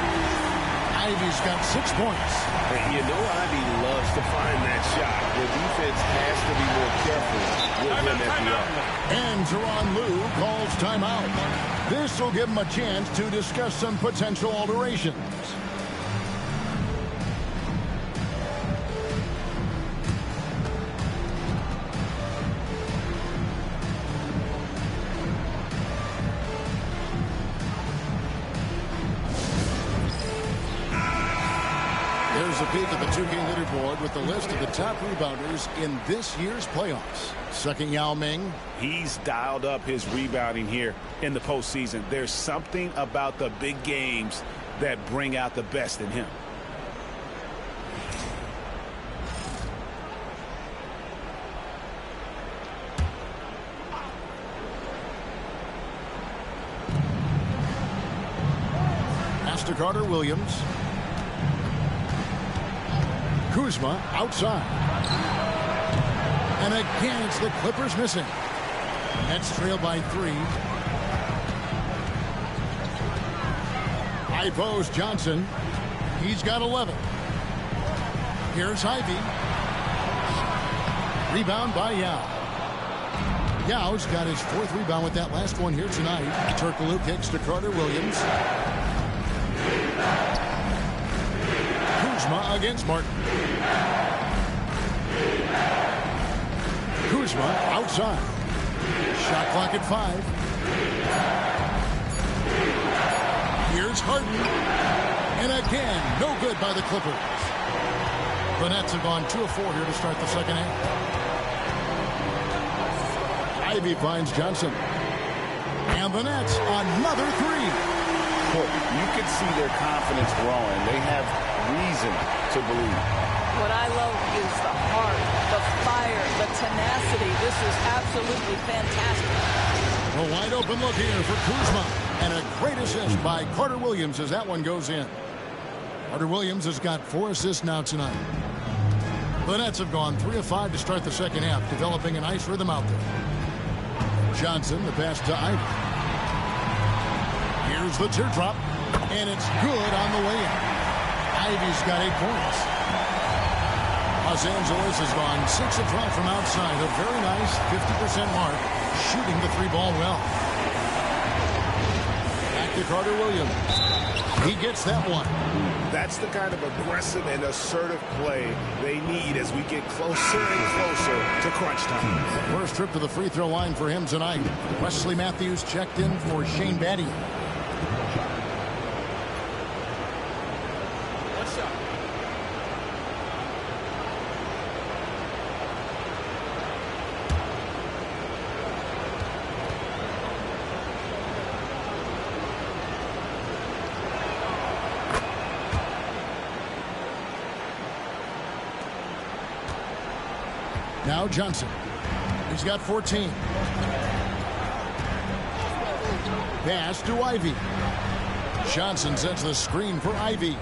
Ivy's got 6 points. And you know Ivy loves to find that shot. The defense has to be more careful with him at the arc. And Tyronn Lue calls timeout. This will give him a chance to discuss some potential alterations. There's a peek at the 2K leaderboard with the list of the top rebounders in this year's playoffs. Second, Yao Ming. He's dialed up his rebounding here in the postseason. There's something about the big games that bring out the best in him. Pass to Carter-Williams. Kuzma outside. And again, it's the Clippers missing. Nets trail by 3. High post Johnson. He's got 11. Here's Ivy. Rebound by Yao. Yao's got his 4th rebound with that last one here tonight. Turkoglu kicks to Carter-Williams. Kuzma against Martin. Kuzma outside. Shot clock at 5. Here's Harden. And again, no good by the Clippers. The Nets have gone 2 of 4 here to start the second half. Ivy finds Johnson. And the Nets, another 3. Look, you can see their confidence growing. They have reason to believe. What I love is the heart, the fire, the tenacity. This is absolutely fantastic. A wide open look here for Kuzma. And a great assist by Carter Williams as that one goes in. Carter Williams has got 4 assists now tonight. The Nets have gone 3 of 5 to start the second half, developing a nice rhythm out there. Johnson, the pass to Ivy. Here's the teardrop, and it's good on the way in. Ivy's got 8 points. Los Angeles has gone 6 of 12 from outside, a very nice 50% mark, shooting the 3-ball well. Back to Carter Williams. He gets that one. That's the kind of aggressive and assertive play they need as we get closer and closer to crunch time. First trip to the free throw line for him tonight. Wesley Matthews checked in for Shane Battier. What's up? Now Johnson. He's got 14. Pass to Ivy. Johnson sets the screen for Ivy.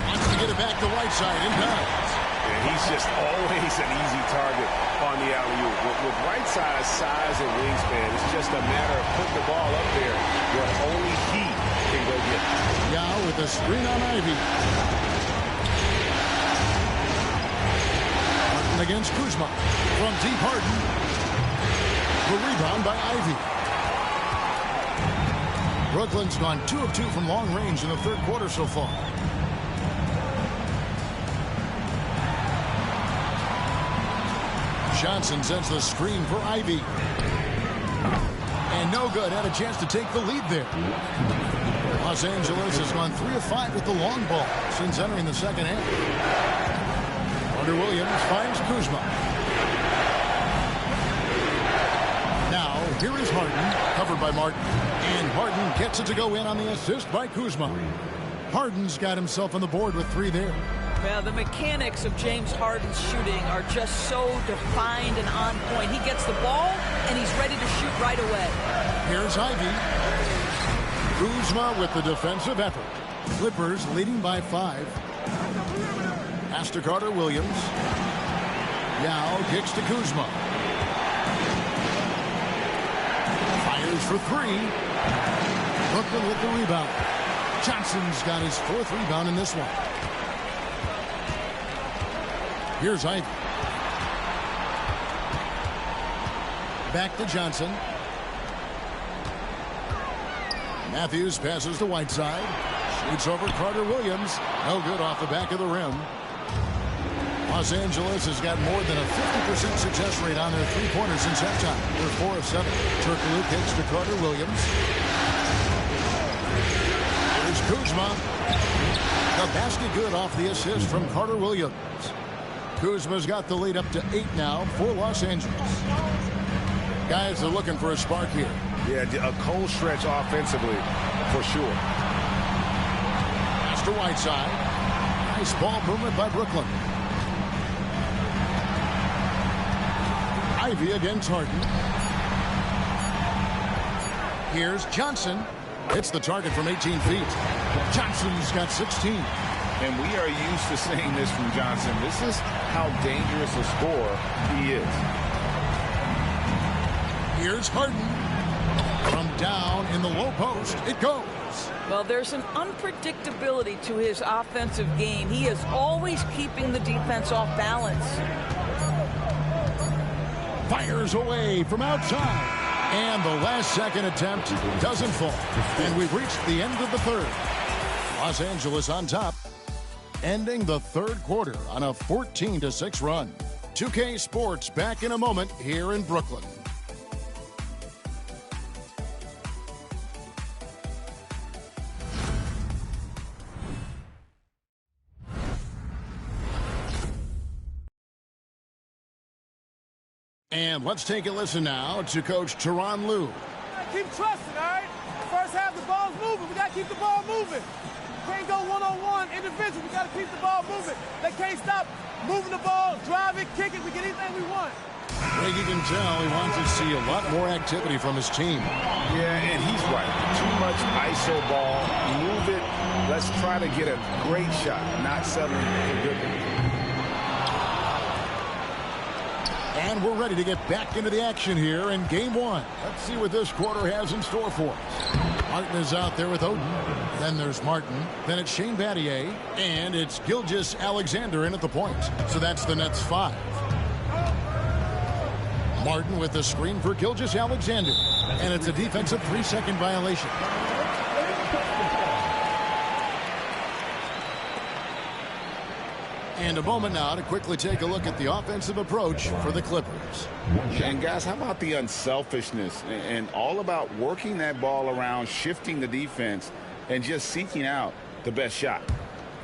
Wants to get it back to Whiteside and does. And he's just always an easy target on the alley-oop. With Whiteside's size and wingspan, it's just a matter of putting the ball up there where only he can go get it. Yao with the screen on Ivy. Against Kuzma from deep. Harden. The rebound by Ivy. Brooklyn's gone 2 of 2 from long range in the third quarter so far. Johnson sends the screen for Ivy. And no good. Had a chance to take the lead there. Los Angeles has gone 3 of 5 with the long ball since entering the second half. Carter Williams finds Kuzma. Now, here is Harden, covered by Martin. And Harden gets it to go in on the assist by Kuzma. Harden's got himself on the board with 3 there. Yeah, the mechanics of James Harden's shooting are just so defined and on point. He gets the ball, and he's ready to shoot right away. Here's Ivy. Kuzma with the defensive effort. Clippers leading by 5. Pass to Carter Williams. Yao kicks to Kuzma. Fires for 3. Brooklyn with the rebound. Johnson's got his 4th rebound in this one. Here's Ivy. Back to Johnson. Matthews passes to Whiteside. Shoots over Carter Williams. No good off the back of the rim. Los Angeles has got more than a 50% success rate on their 3-pointers since halftime. They're 4 of 7. Turkoglu kicks to Carter Williams. Here's Kuzma. The basket good off the assist from Carter Williams. Kuzma's got the lead up to 8 now for Los Angeles. Guys are looking for a spark here. Yeah, a cold stretch offensively, for sure. Pass to Whiteside. Nice ball movement by Brooklyn. Ivy against Harden. Here's Johnson. Hits the target from 18 feet. Johnson's got 16. And we are used to seeing this from Johnson. This is how dangerous a scorer he is. Here's Harden. From down in the low post, it goes. Well, there's an unpredictability to his offensive game. He is always keeping the defense off balance. Fires away from outside. And the last-second attempt doesn't fall. And we've reached the end of the third. Los Angeles on top, ending the third quarter on a 14-6 run. 2K Sports back in a moment here in Brooklyn. And let's take a listen now to Coach Tyronn Lue. Keep trusting, all right? First half, the ball's moving. We got to keep the ball moving. Can't go one-on-one individual. We got to keep the ball moving. They can't stop moving the ball, drive it, kick it. We get anything we want. Greg, you can tell he wants to see a lot more activity from his team. Yeah, and he's right. Too much ISO ball. Move it. Let's try to get a great shot, not settling for good. And we're ready to get back into the action here in game one. Let's see what this quarter has in store for us. Martin is out there with Oden. Then there's Martin. Then it's Shane Battier. And it's Gilgeous-Alexander in at the point. So that's the Nets 5. Martin with the screen for Gilgeous-Alexander. And it's a defensive 3-second violation. And a moment now to quickly take a look at the offensive approach for the Clippers. And guys, how about the unselfishness and all about working that ball around, shifting the defense, and just seeking out the best shot?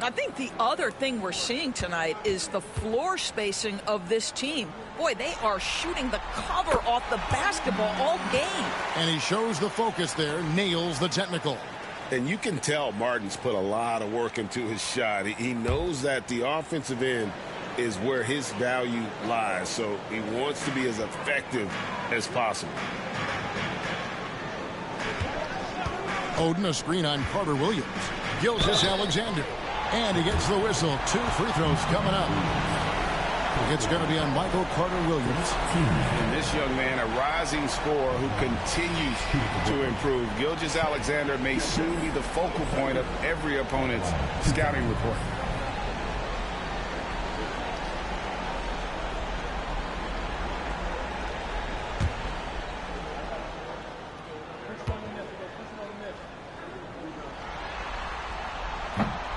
I think the other thing we're seeing tonight is the floor spacing of this team. Boy, they are shooting the cover off the basketball all game. And he shows the focus there, nails the technical. And you can tell Martin's put a lot of work into his shot. He knows that the offensive end is where his value lies, so he wants to be as effective as possible. Oden, a screen on Carter Williams. Gilgeous-Alexander. And he gets the whistle. 2 free throws coming up. It's going to be on Michael Carter-Williams. And this young man, a rising scorer who continues to improve. Gilgeous-Alexander may soon be the focal point of every opponent's scouting report.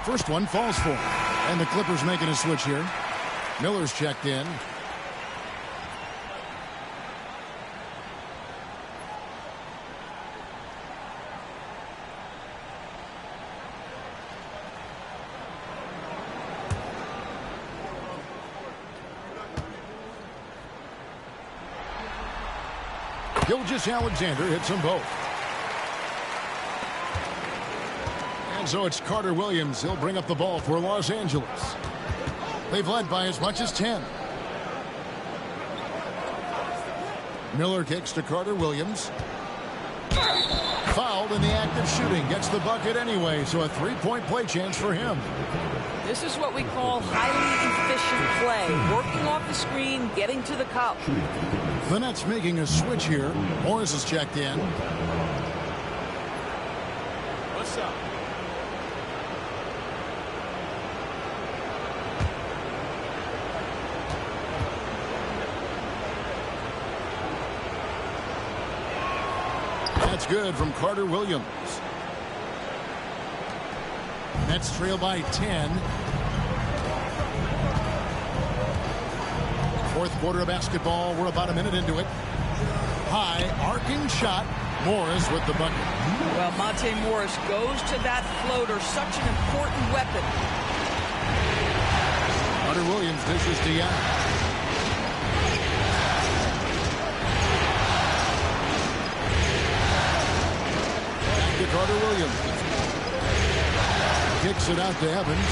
First one falls for him. And the Clippers making a switch here. Miller's checked in. Gilgeous-Alexander hits them both. And so it's Carter Williams. He'll bring up the ball for Los Angeles. They've led by as much as 10. Miller kicks to Carter Williams. Fouled in the act of shooting. Gets the bucket anyway, so a 3-point play chance for him. This is what we call highly efficient play. Working off the screen, getting to the cup. The Nets making a switch here. Morris is checked in. What's up? That's good from Carter Williams. Nets trail by 10. Fourth quarter of basketball. We're about a minute into it. High, arcing shot. Morris with the bucket. Well, Monte Morris goes to that floater. Such an important weapon. Carter Williams dishes to Young. Carter Williams kicks it out to Evans.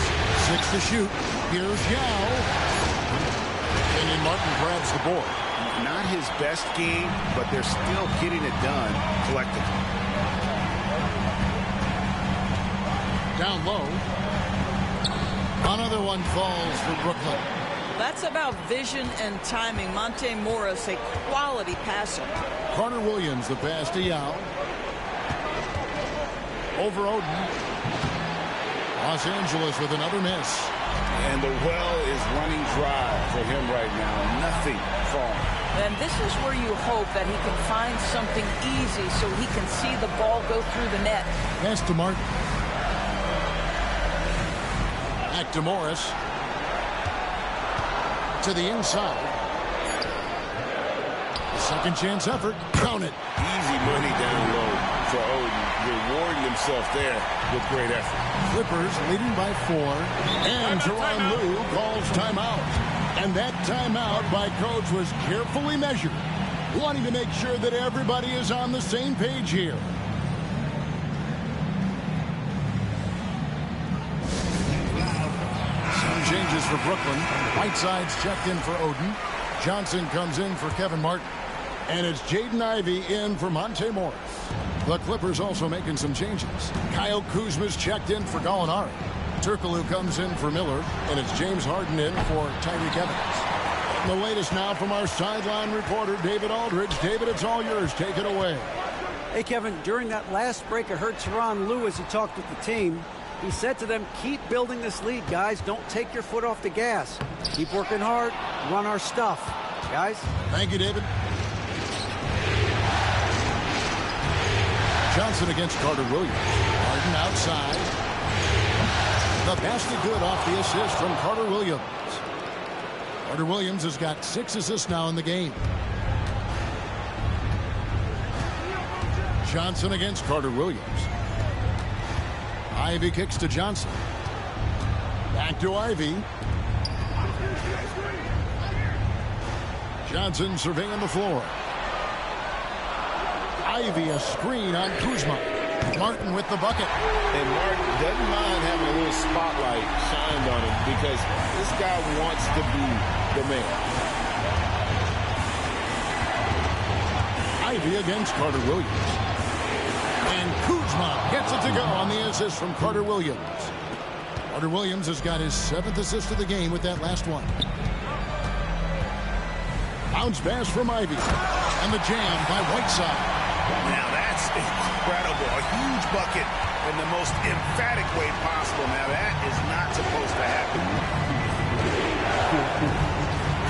6 to shoot. Here's Yao. And Martin grabs the board. Not his best game, but they're still getting it done collectively. Down low. Another one falls for Brooklyn. That's about vision and timing. Monte Morris, a quality passer. Carter Williams, the pass to Yao. Over Oden. Los Angeles with another miss. And the well is running dry for him right now. Nothing falling. And this is where you hope that he can find something easy so he can see the ball go through the net. Pass to Martin. Back to Morris. to the inside. Second chance effort. Count it. Easy money down low for Odin. Rewarding himself there with great effort. Clippers leading by 4. And Tyronn Lue calls timeout. And that timeout by coach was carefully measured, wanting to make sure that everybody is on the same page here. Some changes for Brooklyn. Whiteside's checked in for Odin. Johnson comes in for Kevin Martin. And it's Jaden Ivey in for Monte Morris. The Clippers also making some changes. Kyle Kuzma's checked in for Gallinari. Turkoglu comes in for Miller. And it's James Harden in for Tyreke Evans. And the latest now from our sideline reporter, David Aldridge. David, it's all yours. Take it away. Hey, Kevin, during that last break, I heard Tyronn Lue as he talked with the team. He said to them, keep building this lead, guys. Don't take your foot off the gas. Keep working hard. Run our stuff. Guys? Thank you, David. Johnson against Carter Williams. Harden outside. The basket good off the assist from Carter Williams. Carter Williams has got 6 assists now in the game. Johnson against Carter Williams. Ivey kicks to Johnson. Back to Ivey. Johnson surveying the floor. Ivey a screen on Kuzma. Martin with the bucket. And Martin doesn't mind having a little spotlight shined on him because this guy wants to be the man. Ivey against Carter Williams. And Kuzma gets it to go on the assist from Carter Williams. Carter Williams has got his 7th assist of the game with that last one. Bounce pass from Ivey. And the jam by Whiteside. Now that's incredible. A huge bucket in the most emphatic way possible. Now that is not supposed to happen.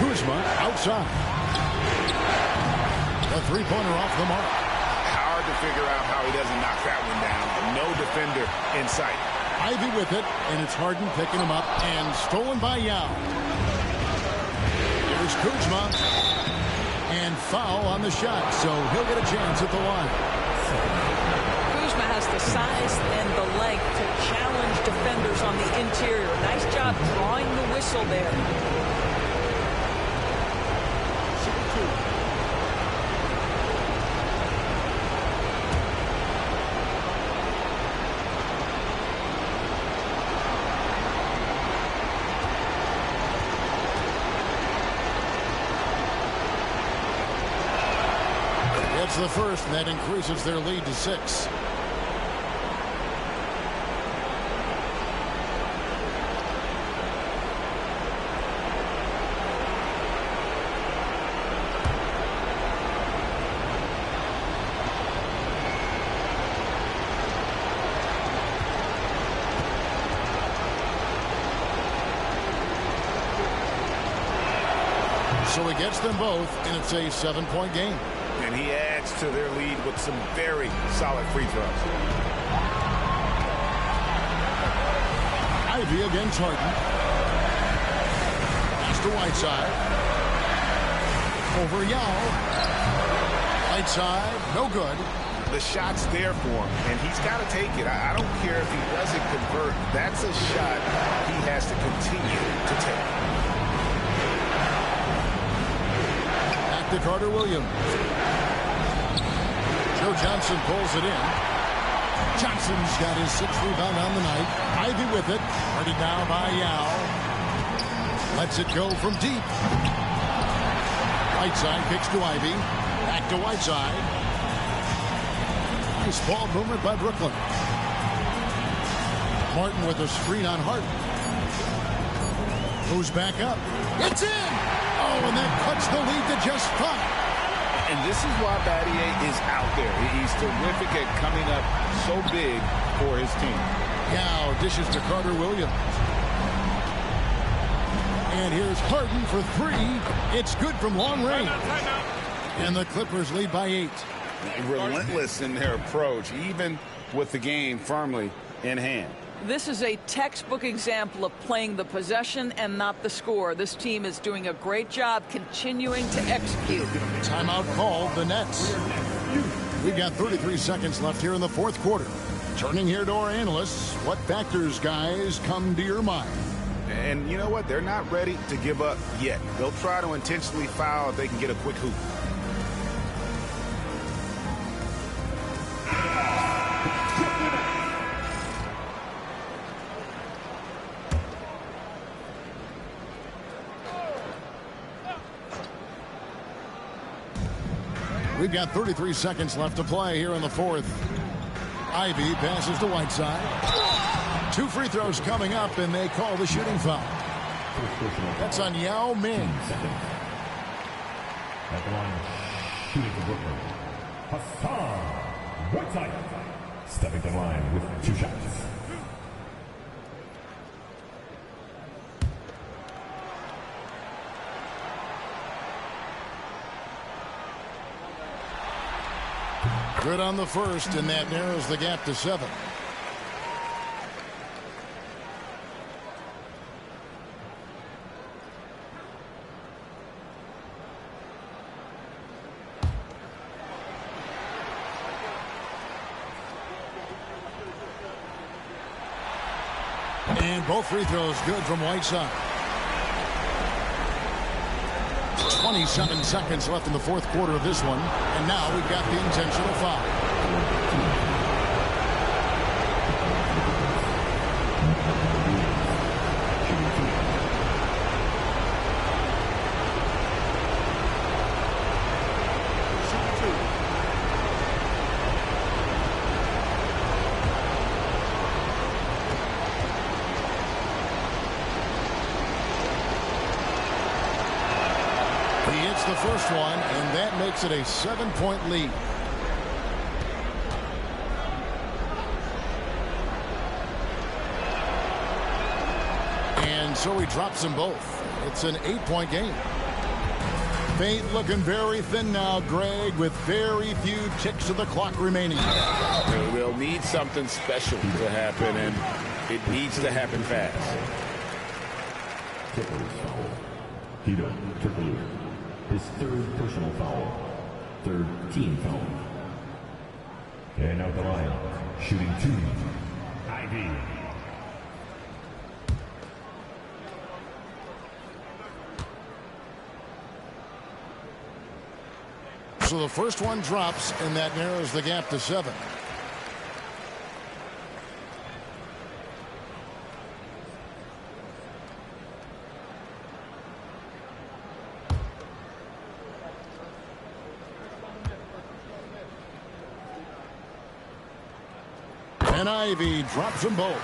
Kuzma outside. The three-pointer off the mark. Hard to figure out how he doesn't knock that one down. No defender in sight. Ivey with it, and it's Harden picking him up and stolen by Yao. Here's Kuzma. And foul on the shot, so he'll get a chance at the line. Kuzma has the size and the length to challenge defenders on the interior. Nice job drawing the whistle there. It's the first, and that increases their lead to 6. So he gets them both, and it's a 7-point game. And he adds to their lead with some very solid free throws. Ivey against Harden. Pass to Whiteside. Over Yao. Whiteside, no good. The shot's there for him, and he's got to take it. I don't care if he doesn't convert. That's a shot he has to continue to take. Back to Carter Williams. Joe Johnson pulls it in. Johnson's got his 6th rebound on the night. Ivey with it. Guarded down by Yao. Lets it go from deep. Whiteside kicks to Ivey. Back to Whiteside. Nice ball movement by Brooklyn. Martin with a screen on Harden. Moves back up. It's in! Oh, and that cuts the lead to just 5. And this is why Battier is out there. He's terrific at coming up so big for his team. Yao dishes to Carter Williams. And here's Harden for 3. It's good from long range. And the Clippers lead by 8. Relentless in their approach, even with the game firmly in hand. This is a textbook example of playing the possession and not the score. This team is doing a great job continuing to execute. Timeout called, the Nets. We've got 33 seconds left here in the fourth quarter. Turning here to our analysts, what factors, guys, come to your mind? And you know what? They're not ready to give up yet. They'll try to intentionally foul if they can get a quick hoop. We've got 33 seconds left to play here in the fourth. Ivy passes to Whiteside. 2 free throws coming up, and they call the shooting foul. That's on Yao Ming. At the line, shooting for Brooklyn, Hassan Whiteside. Stepping to the line with 2 shots. Good on the first, and that narrows the gap to 7. And both free throws good from Whiteside. 27 seconds left in the fourth quarter of this one. And now we've got the intentional foul. The first one, and that makes it a 7-point lead. And so he drops them both. It's an 8-point game. Fate looking very thin now, Greg, with very few ticks of the clock remaining. They'll need something special to happen, and it needs to happen fast. Hito Turkoglu. His 3rd personal foul. 3rd team foul. And out the line, shooting 2. Ivy. So the first one drops, and that narrows the gap to 7. And Ivy drops them both.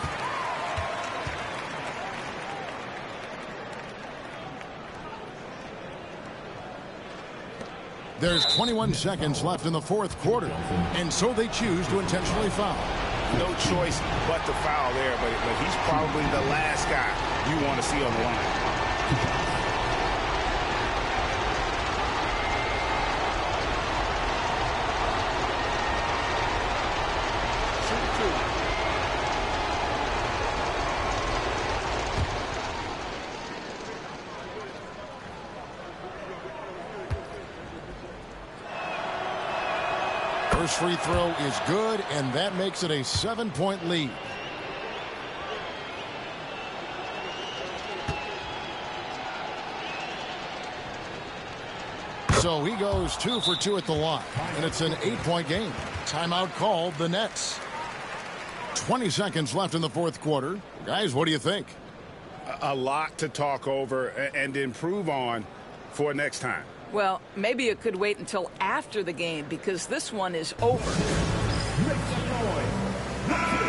There's 21 seconds left in the fourth quarter, and so they choose to intentionally foul. No choice but to foul there, but he's probably the last guy you want to see on the line. First free throw is good, and that makes it a 7-point lead. So he goes 2 for 2 at the line, and it's an 8-point game. Timeout called, the Nets. 20 seconds left in the fourth quarter. Guys, what do you think? A lot to talk over and improve on for next time. Well, maybe it could wait until after the game because this one is over. Make some noise. Let's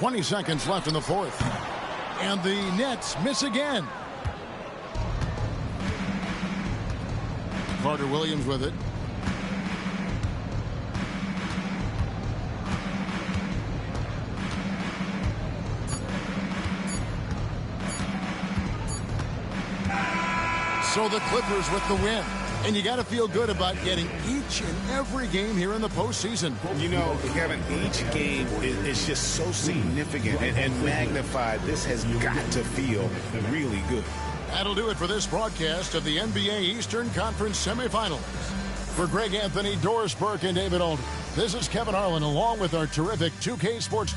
20 seconds left in the fourth. And the Nets miss again. Carter Williams with it. So the Clippers with the win. And you got to feel good about getting each and every game here in the postseason. You know, Kevin, each game is just so significant and magnified. This has got to feel really good. That'll do it for this broadcast of the NBA Eastern Conference semifinals. For Greg Anthony, Doris Burke, and David Aldridge, this is Kevin Harlan along with our terrific 2K Sports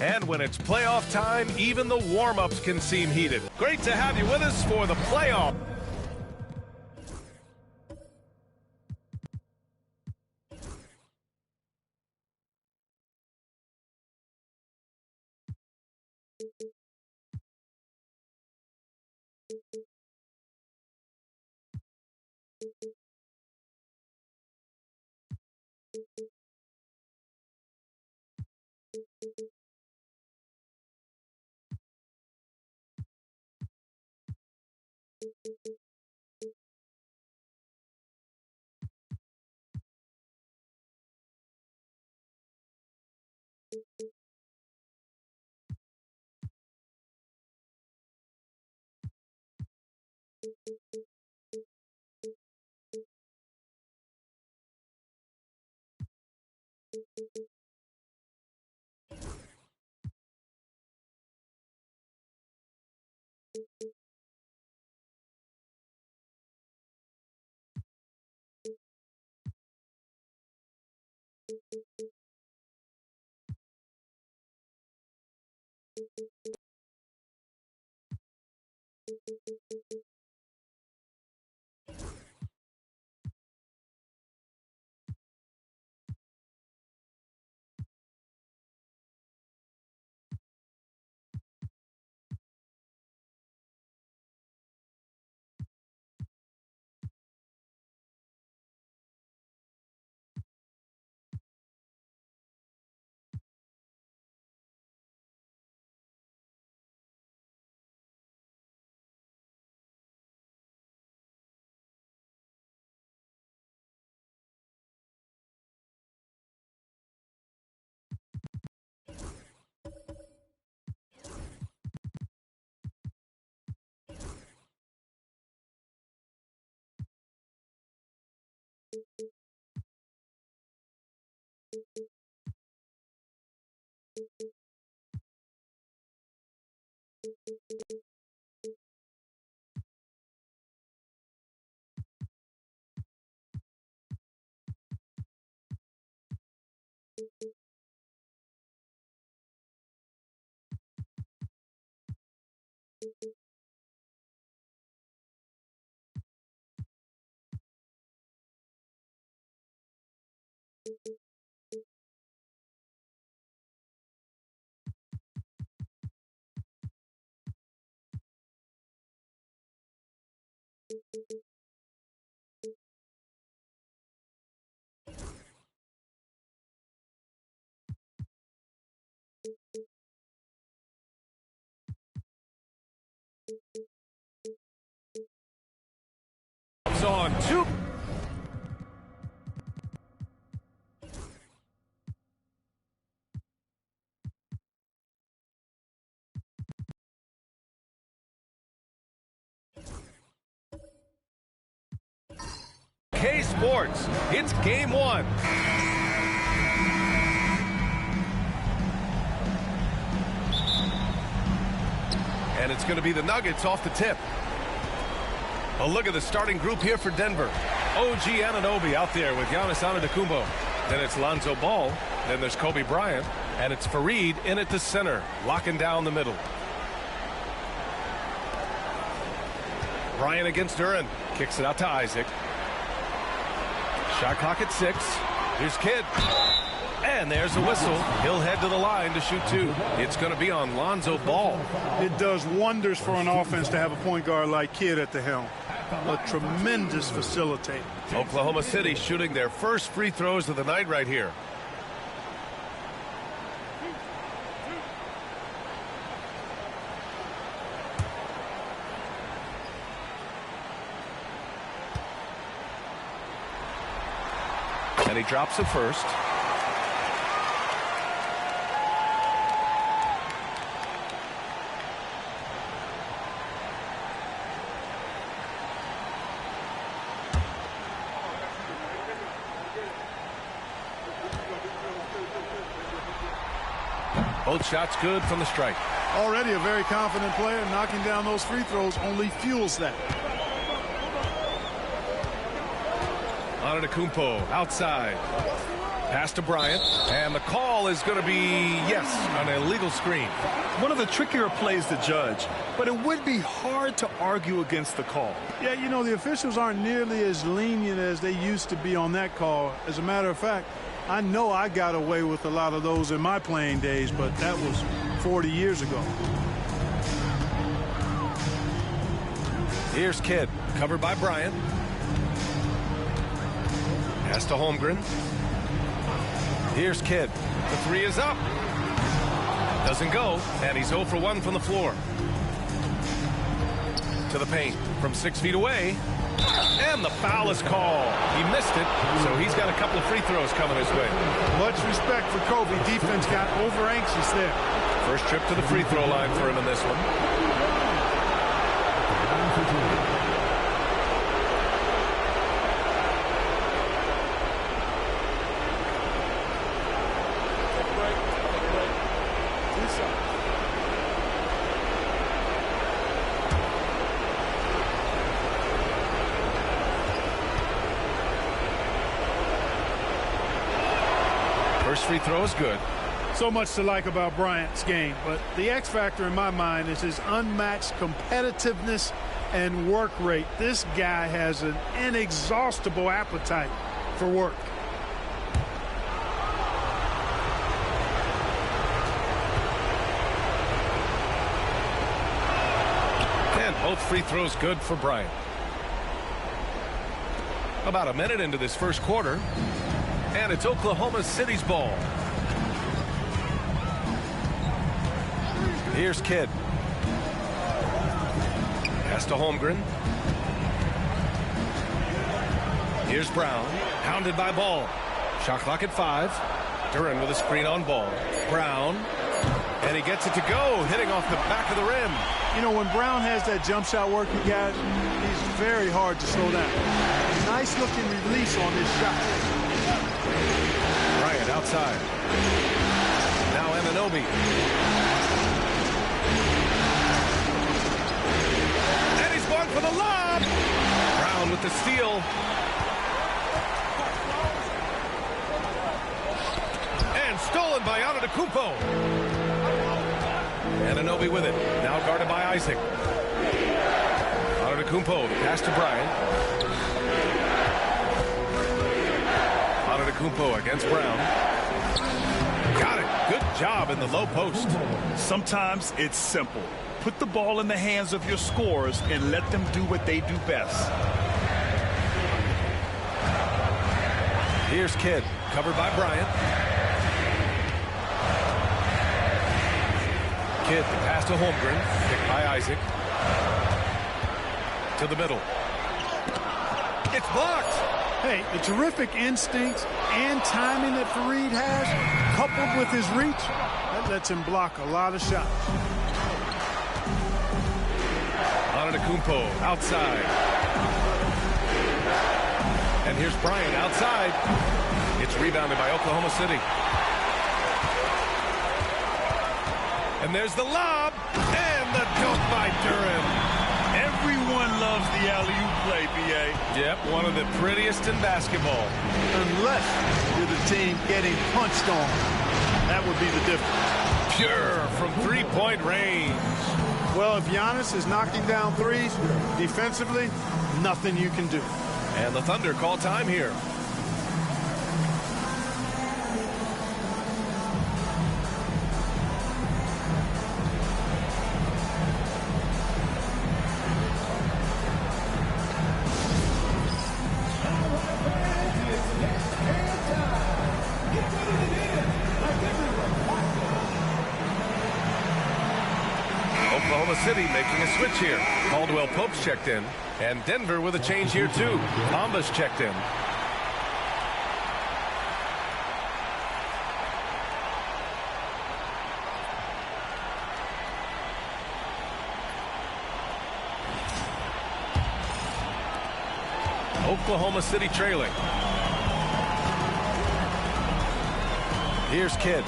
And when it's playoff time, even the warm-ups can seem heated. Great to have you with us for the playoff. Sports. It's game one. And it's going to be the Nuggets off the tip. A look at the starting group here for Denver. OG Anunoby out there with Giannis Antetokounmpo. Then it's Lonzo Ball. Then there's Kobe Bryant. And it's Fareed in at the center, locking down the middle. Bryant against Duran. Kicks it out to Isaac. Shot clock at 6. Here's Kidd. And there's the whistle. He'll head to the line to shoot 2. It's going to be on Lonzo Ball. It does wonders for an offense to have a point guard like Kidd at the helm. A tremendous facilitator. Oklahoma City shooting their first free throws of the night right here. And he drops it first. Both shots good from the strike. Already a very confident player. Knocking down those free throws only fuels that. Antetokounmpo outside. Pass to Bryant. And the call is going to be, yes, an illegal screen. One of the trickier plays to judge, but it would be hard to argue against the call. Yeah, you know, the officials aren't nearly as lenient as they used to be on that call. As a matter of fact, I know I got away with a lot of those in my playing days, but that was 40 years ago. Here's Kidd, covered by Bryant. Pass to Holmgren. Here's Kidd. The 3 is up. Doesn't go, and he's 0 for 1 from the floor. To the paint from 6 feet away. And the foul is called. He missed it, so he's got a couple of free throws coming his way. Much respect for Kobe. Defense got over anxious there. First trip to the free throw line for him in this one. First free throw is good. So much to like about Bryant's game, but the X factor in my mind is his unmatched competitiveness and work rate. This guy has an inexhaustible appetite for work. And both free throws good for Bryant. About a minute into this first quarter. And it's Oklahoma City's ball. Here's Kidd. Pass to Holmgren. Here's Brown. Hounded by Ball. Shot clock at 5. Duran with a screen on Ball. Brown. And he gets it to go, hitting off the back of the rim. You know, when Brown has that jump shot working, guys, he's very hard to slow down. Nice looking release on this shot. Bryant outside. Now Anunoby. And he's going for the lob. Brown with the steal. And stolen by Antetokounmpo. Anunoby with it. Now guarded by Isaac. Antetokounmpo, pass to Bryant. Antetokounmpo against Brown. Got it. Good job in the low post. Sometimes it's simple. Put the ball in the hands of your scorers and let them do what they do best. Here's Kidd, covered by Bryant. Kidd, the pass to Holmgren, picked by Isaac. To the middle. It's blocked. Hey, the terrific instincts and timing that Fareed has, coupled with his reach, that lets him block a lot of shots. Antetokounmpo outside. And here's Bryant outside. It's rebounded by Oklahoma City. And there's the lob. And the dunk by Duren. Everyone loves the alley-oop play, B.A. Yep, one of the prettiest in basketball. Unless you're the team getting punched on. That would be the difference. Pure from three-point range. Well, if Giannis is knocking down threes, defensively, nothing you can do. And the Thunder call time here. Oklahoma City making a switch here. Caldwell Pope's checked in. And Denver with a change here, too. Bamba's checked in. Oklahoma City trailing. Here's Kidd.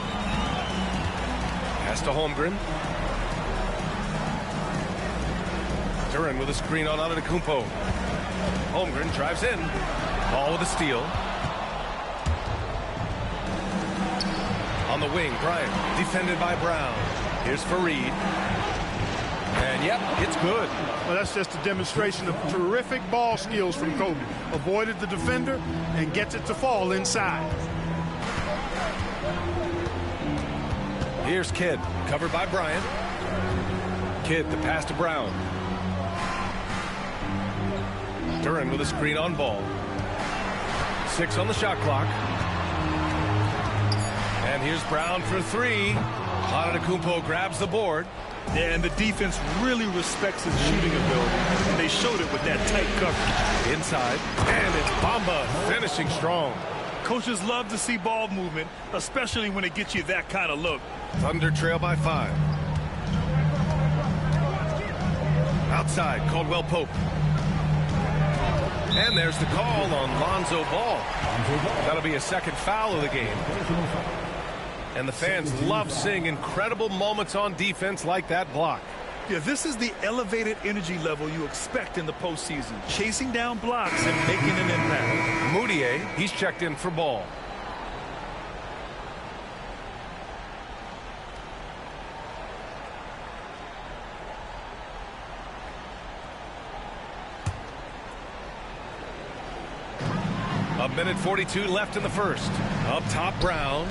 Pass to Holmgren. Duren with a screen on Antetokounmpo. Holmgren drives in. Ball with a steal. On the wing, Bryant. Defended by Brown. Here's Fareed. And yep, it's good. Well, that's just a demonstration of terrific ball skills from Kobe. Avoided the defender and gets it to fall inside. Here's Kidd. Covered by Bryant. Kidd, the pass to Brown. Duren with a screen on ball. 6 on the shot clock. And here's Brown for 3. Antetokounmpo grabs the board. Yeah, and the defense really respects his shooting ability, and they showed it with that tight coverage. Inside, and it's Bamba finishing strong. Coaches love to see ball movement, especially when it gets you that kind of look. Thunder trail by 5. Outside, Caldwell Pope. And there's the call on Lonzo Ball. That'll be a second foul of the game. And the fans love seeing incredible moments on defense like that block. Yeah, this is the elevated energy level you expect in the postseason. Chasing down blocks and making an impact. Moutier, he's checked in for Ball. A minute 42 left in the first. Up top, Brown.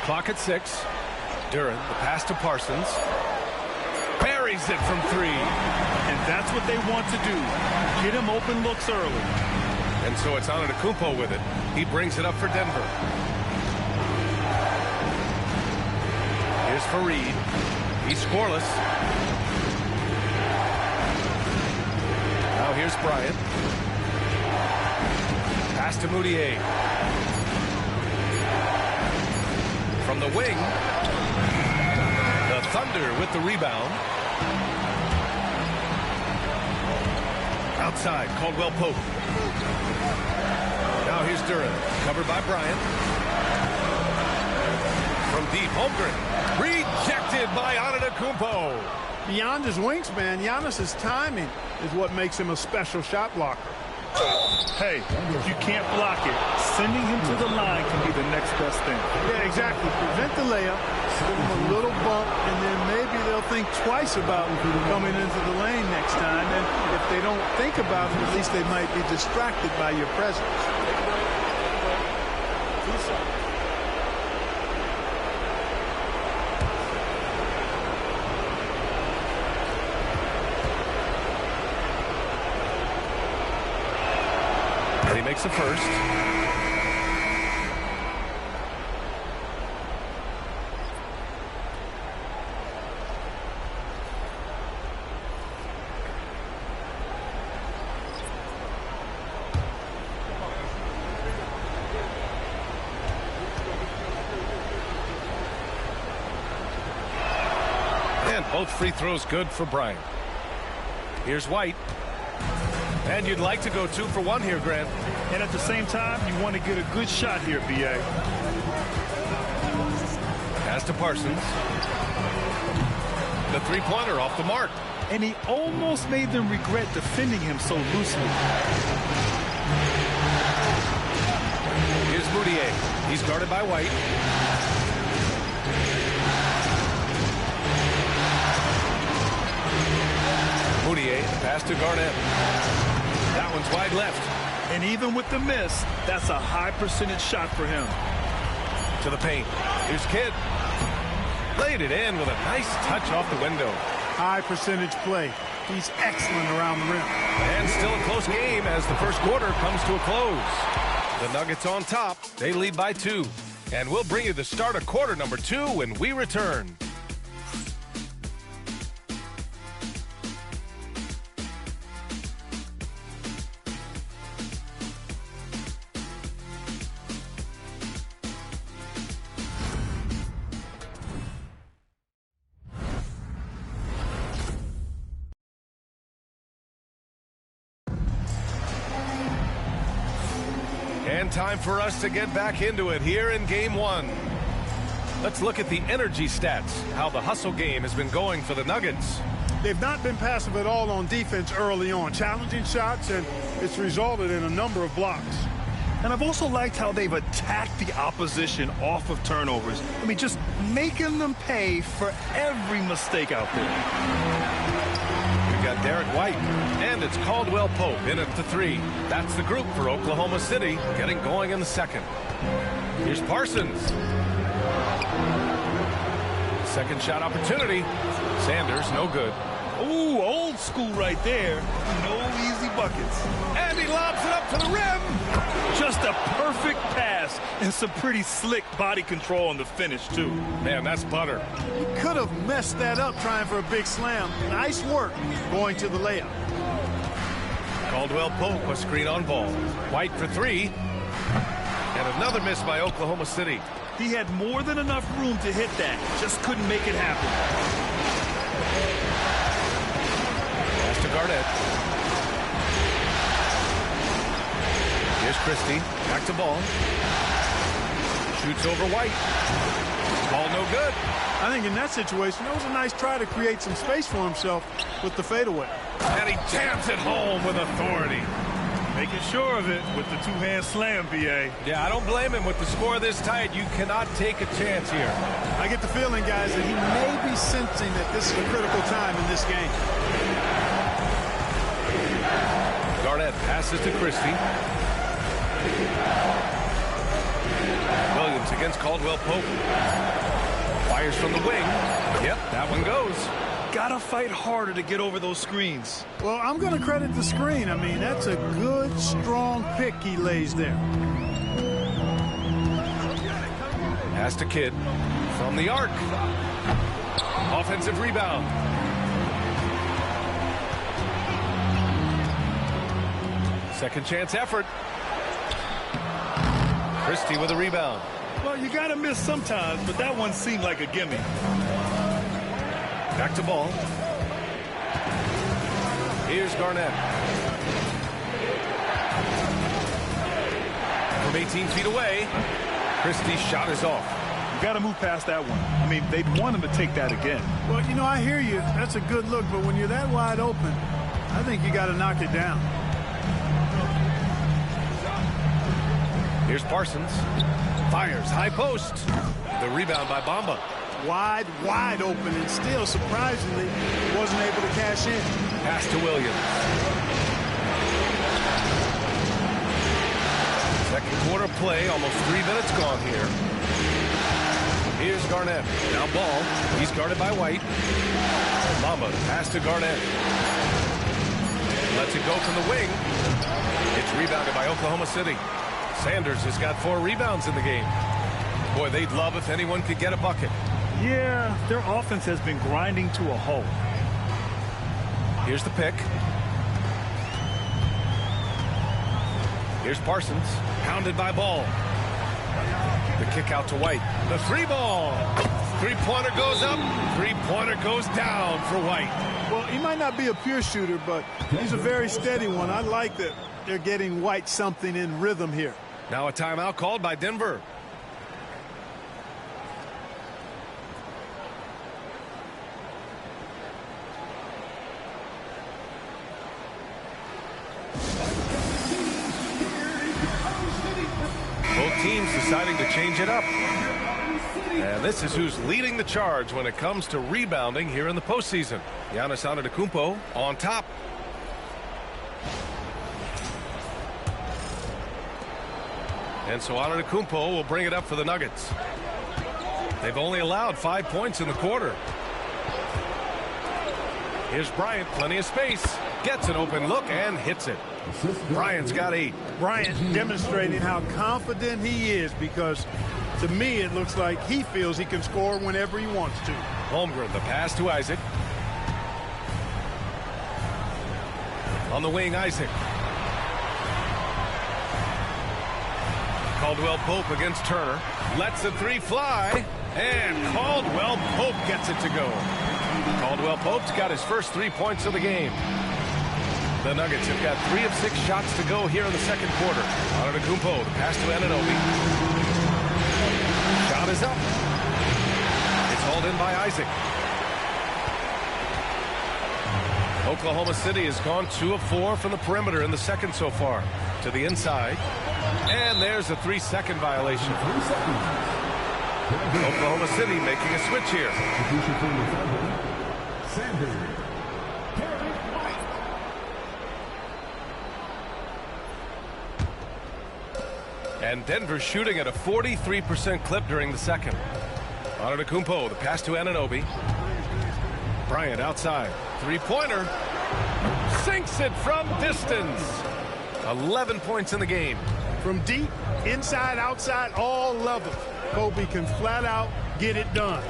Clock at 6. Duren, the pass to Parsons. Buries it from 3. And that's what they want to do. Get him open looks early. And so it's Antetokounmpo with it. He brings it up for Denver. Here's Fareed. He's scoreless. Now here's Bryant. Pass to Moutier. From the wing. The Thunder with the rebound. Outside, Caldwell Pope. Now here's Duren. Covered by Bryant. From deep, Holmgren. Rejected by Antetokounmpo. Beyond his wingspan, Giannis's timing is what makes him a special shot blocker. Hey, if you can't block it, sending him to the line can be the next best thing. Yeah, exactly. Prevent the layup, give him a little bump, and then maybe they'll think twice about coming into the lane next time. And if they don't think about it, at least they might be distracted by your presence. Makes the first. And both free throws good for Bryant. Here's White. And you'd like to go 2 for 1 here, Grant. And at the same time, you want to get a good shot here, B.A. Pass to Parsons. The three-pointer off the mark. And he almost made them regret defending him so loosely. Here's Moutier. He's guarded by White. Moutier, pass to Garnett. That one's wide left. And even with the miss, that's a high percentage shot for him. To the paint. Here's Kidd. Laid it in with a nice touch off the window. High percentage play. He's excellent around the rim. And still a close game as the first quarter comes to a close. The Nuggets on top. They lead by 2. And we'll bring you the start of quarter number 2 when we return. And time for us to get back into it here in game 1. Let's look at the energy stats, how the hustle game has been going for the Nuggets. They've not been passive at all on defense early on. Challenging shots, and it's resulted in a number of blocks. And I've also liked how they've attacked the opposition off of turnovers. I mean, just making them pay for every mistake out there. We've got Derek White, and it's Caldwell Pope in at the 3. That's the group for Oklahoma City, getting going in the second. Here's Parsons. Second shot opportunity. Sanders, no good. Ooh, old school right there. No easy buckets. And he lobs it up to the rim. Just a perfect pass and some pretty slick body control on the finish, too. Man, that's butter. He could have messed that up trying for a big slam. Nice work going to the layup. Caldwell Pope, a screen on ball. White for 3. And another miss by Oklahoma City. He had more than enough room to hit that. Just couldn't make it happen. Pass to Garnett. Here's Christie. Back to ball. Shoots over White. Ball no good. I think in that situation, that was a nice try to create some space for himself with the fadeaway. And he jams it home with authority. Making sure of it with the two-hand slam, B.A. Yeah, I don't blame him. With the score this tight, you cannot take a chance here. I get the feeling, guys, that he may be sensing that this is a critical time in this game. Garnett passes to Christie. Williams against Caldwell Pope. Fires from the wing. Yep, that one goes. Gotta fight harder to get over those screens. Well, I'm going to credit the screen. I mean, that's a good, strong pick he lays there. Pass to Kidd from the arc. Offensive rebound. Second chance effort. Christie with a rebound. Well, you got to miss sometimes, but that one seemed like a gimme. Back to ball. Here's Garnett. From 18 feet away, Christie's shot is off. You got to move past that one. I mean, they'd want him to take that again. Well, you know, I hear you. That's a good look, but when you're that wide open, I think you got to knock it down. Here's Parsons. Fires, high post. The rebound by Bamba. Wide open, and still, surprisingly, wasn't able to cash in. Pass to Williams. Second quarter play, almost 3 minutes gone here. Here's Garnett. Now ball. He's guarded by White. Bamba, pass to Garnett. Lets it go from the wing. It's rebounded by Oklahoma City. Sanders has got 4 rebounds in the game. Boy, they'd love if anyone could get a bucket. Yeah, their offense has been grinding to a halt. Here's the pick. Here's Parsons, pounded by Ball. The kick out to White. The 3 ball. Three-pointer goes up. Three-pointer goes down for White. Well, he might not be a pure shooter, but he's a very steady one. I like that they're getting White something in rhythm here. Now a timeout called by Denver. Both teams deciding to change it up. And this is who's leading the charge when it comes to rebounding here in the postseason. Giannis Antetokounmpo on top. And so Antetokounmpo will bring it up for the Nuggets. They've only allowed 5 points in the quarter. Here's Bryant, plenty of space. Gets an open look and hits it. Bryant's got 8. Bryant demonstrating how confident he is, because to me it looks like he feels he can score whenever he wants to. Holmgren, the pass to Isaac. On the wing, Isaac. Caldwell Pope against Turner. Lets the three fly. And Caldwell Pope gets it to go. Caldwell Pope's got his first 3 points of the game. The Nuggets have got 3 of 6 shots to go here in the second quarter. Antetokounmpo, the pass to Anunoby. Shot is up. It's hauled in by Isaac. Oklahoma City has gone 2 of 4 from the perimeter in the second so far. To the inside. And there's a 3-second violation. Oklahoma City making a switch here. And Denver shooting at a 43% clip during the second. Antetokounmpo, the pass to Anunoby. Bryant outside. Three-pointer. Sinks it from distance. 11 points in the game. From deep, inside, outside, all levels, Kobe can flat out get it done.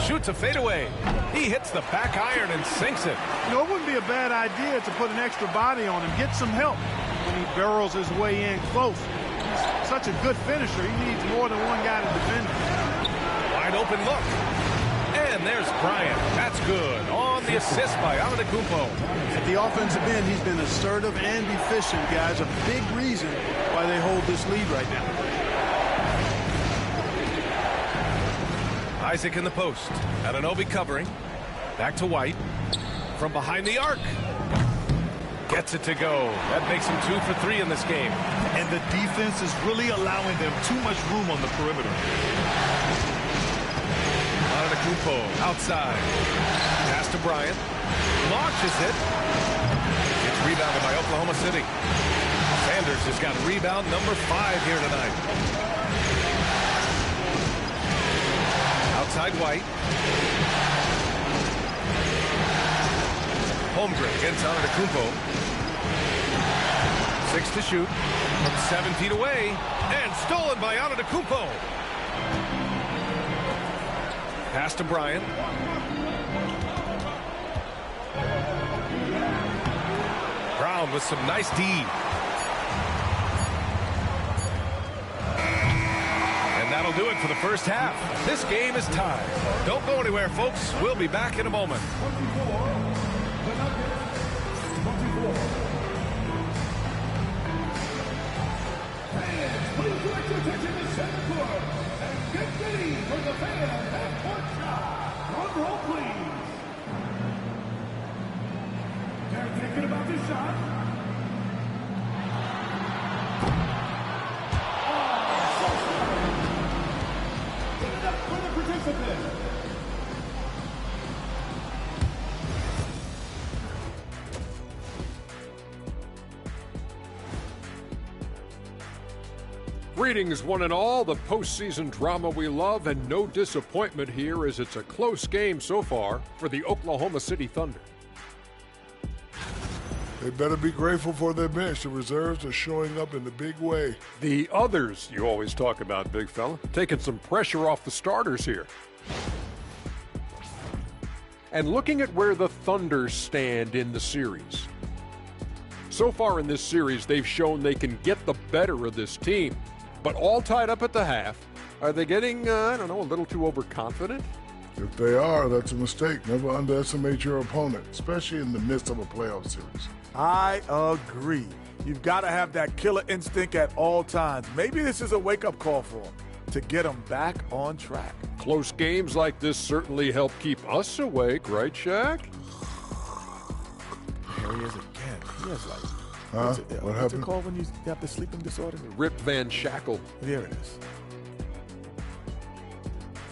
Shoots a fadeaway. He hits the back iron and sinks it. You know, it wouldn't be a bad idea to put an extra body on him, get some help when he barrels his way in close. He's such a good finisher. He needs more than one guy to defend him. Wide open look. And there's Bryant. That's good. On the assist by Antetokounmpo. At the offensive end, he's been assertive and efficient, guys. A big reason why they hold this lead right now. Isaac in the post. Anunoby covering. Back to White. From behind the arc. Gets it to go. That makes him 2 for 3 in this game. And the defense is really allowing them too much room on the perimeter. Antetokounmpo outside. Pass to Bryant. Launches it. It's rebounded by Oklahoma City. Sanders has got rebound number 5 here tonight. Outside White. Holmgren against Antetokounmpo. 6 to shoot. From 7 feet away. And stolen by Antetokounmpo. Pass to Bryant. Brown with some nice D. And that'll do it for the first half. This game is tied. Don't go anywhere, folks. We'll be back in a moment. Please direct your attention to center court and get ready for the fan half-court shot. Drum roll, please. They're thinking about this shot. Give it up for the participants. Greetings, one and all. The postseason drama we love, and no disappointment here as it's a close game so far for the Oklahoma City Thunder. They better be grateful for their bench. The reserves are showing up in the big way. The others you always talk about, big fella, taking some pressure off the starters here. And looking at where the Thunder stand in the series. So far in this series, they've shown they can get the better of this team. But all tied up at the half, Are they getting, I don't know, a little too overconfident? If they are, that's a mistake. Never underestimate your opponent, especially in the midst of a playoff series. I agree. You've got to have that killer instinct at all times. Maybe this is a wake-up call for them to get them back on track. Close games like this certainly help keep us awake, right, Shaq? There he is again. He has like, what happened? What's it called when you have the sleeping disorder? Rip Van Shackle. There it is.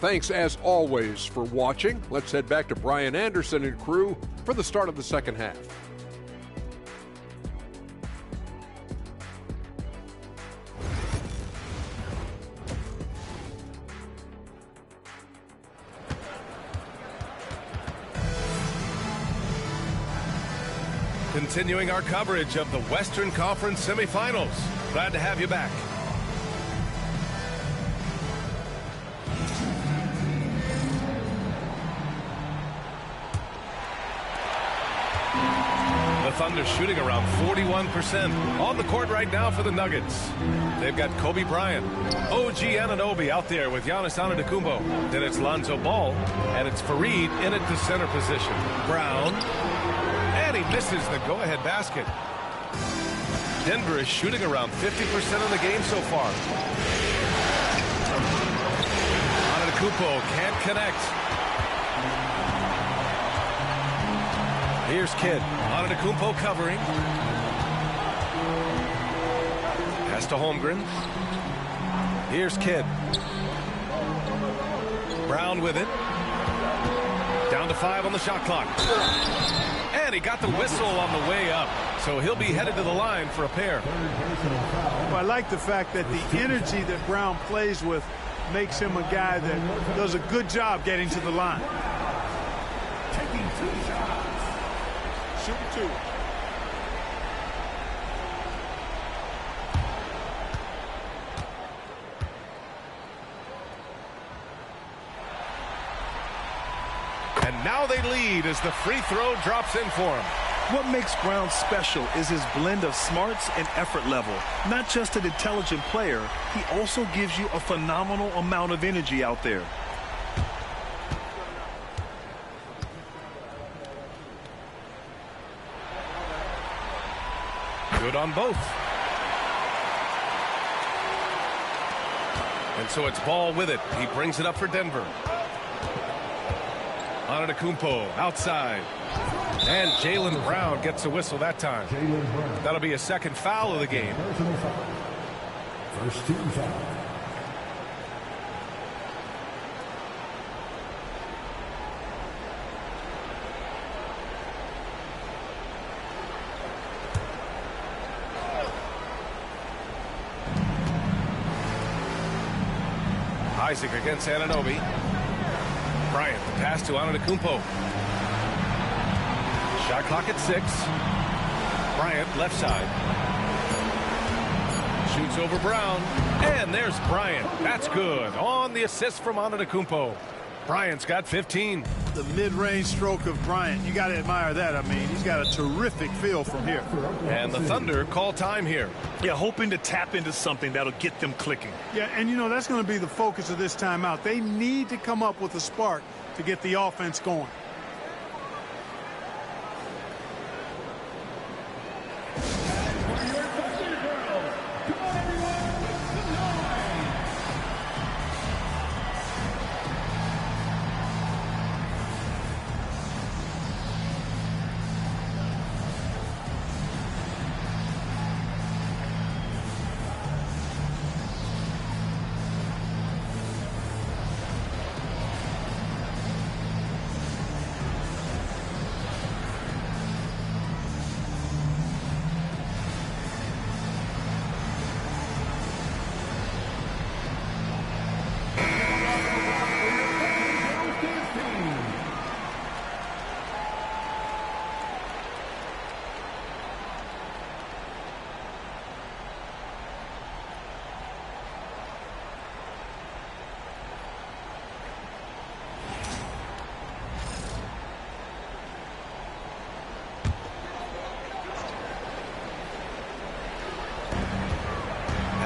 Thanks, as always, for watching. Let's head back to Brian Anderson and crew for the start of the second half. Continuing our coverage of the Western Conference semifinals. Glad to have you back. The Thunder shooting around 41% on the court right now for the Nuggets. They've got Kobe Bryant, OG Anunoby out there with Giannis Antetokounmpo. Then it's Lonzo Ball, and it's Fareed in at the center position. Brown, and he misses the go-ahead basket. Denver is shooting around 50% of the game so far. Antetokounmpo can't connect. Here's Kidd. Antetokounmpo covering. Pass to Holmgren. Here's Kidd. Brown with it. Down to 5 on the shot clock. And he got the whistle on the way up. So he'll be headed to the line for a pair. Well, I like the fact that the energy that Brown plays with makes him a guy that does a good job getting to the line. Taking 2 shots. Shooting 2. And now they lead as the free throw drops in for him. What makes Brown special is his blend of smarts and effort level. Not just an intelligent player, he also gives you a phenomenal amount of energy out there. Good on both. And so it's Ball with it. He brings it up for Denver. Antetokounmpo outside. And Jaylen Brown gets a whistle that time. That'll be a second foul of the game. First team foul. Isaac against Anunoby. Bryant, the pass to Antetokounmpo. Shot clock at 6. Bryant, left side. Shoots over Brown. And there's Bryant. That's good. On the assist from Antetokounmpo. Bryant's got 15. The mid-range stroke of Bryant, you got to admire that. I mean, he's got a terrific feel from here. And the Thunder call time here. Yeah, hoping to tap into something that'll get them clicking. Yeah, and you know, that's going to be the focus of this timeout. They need to come up with a spark to get the offense going.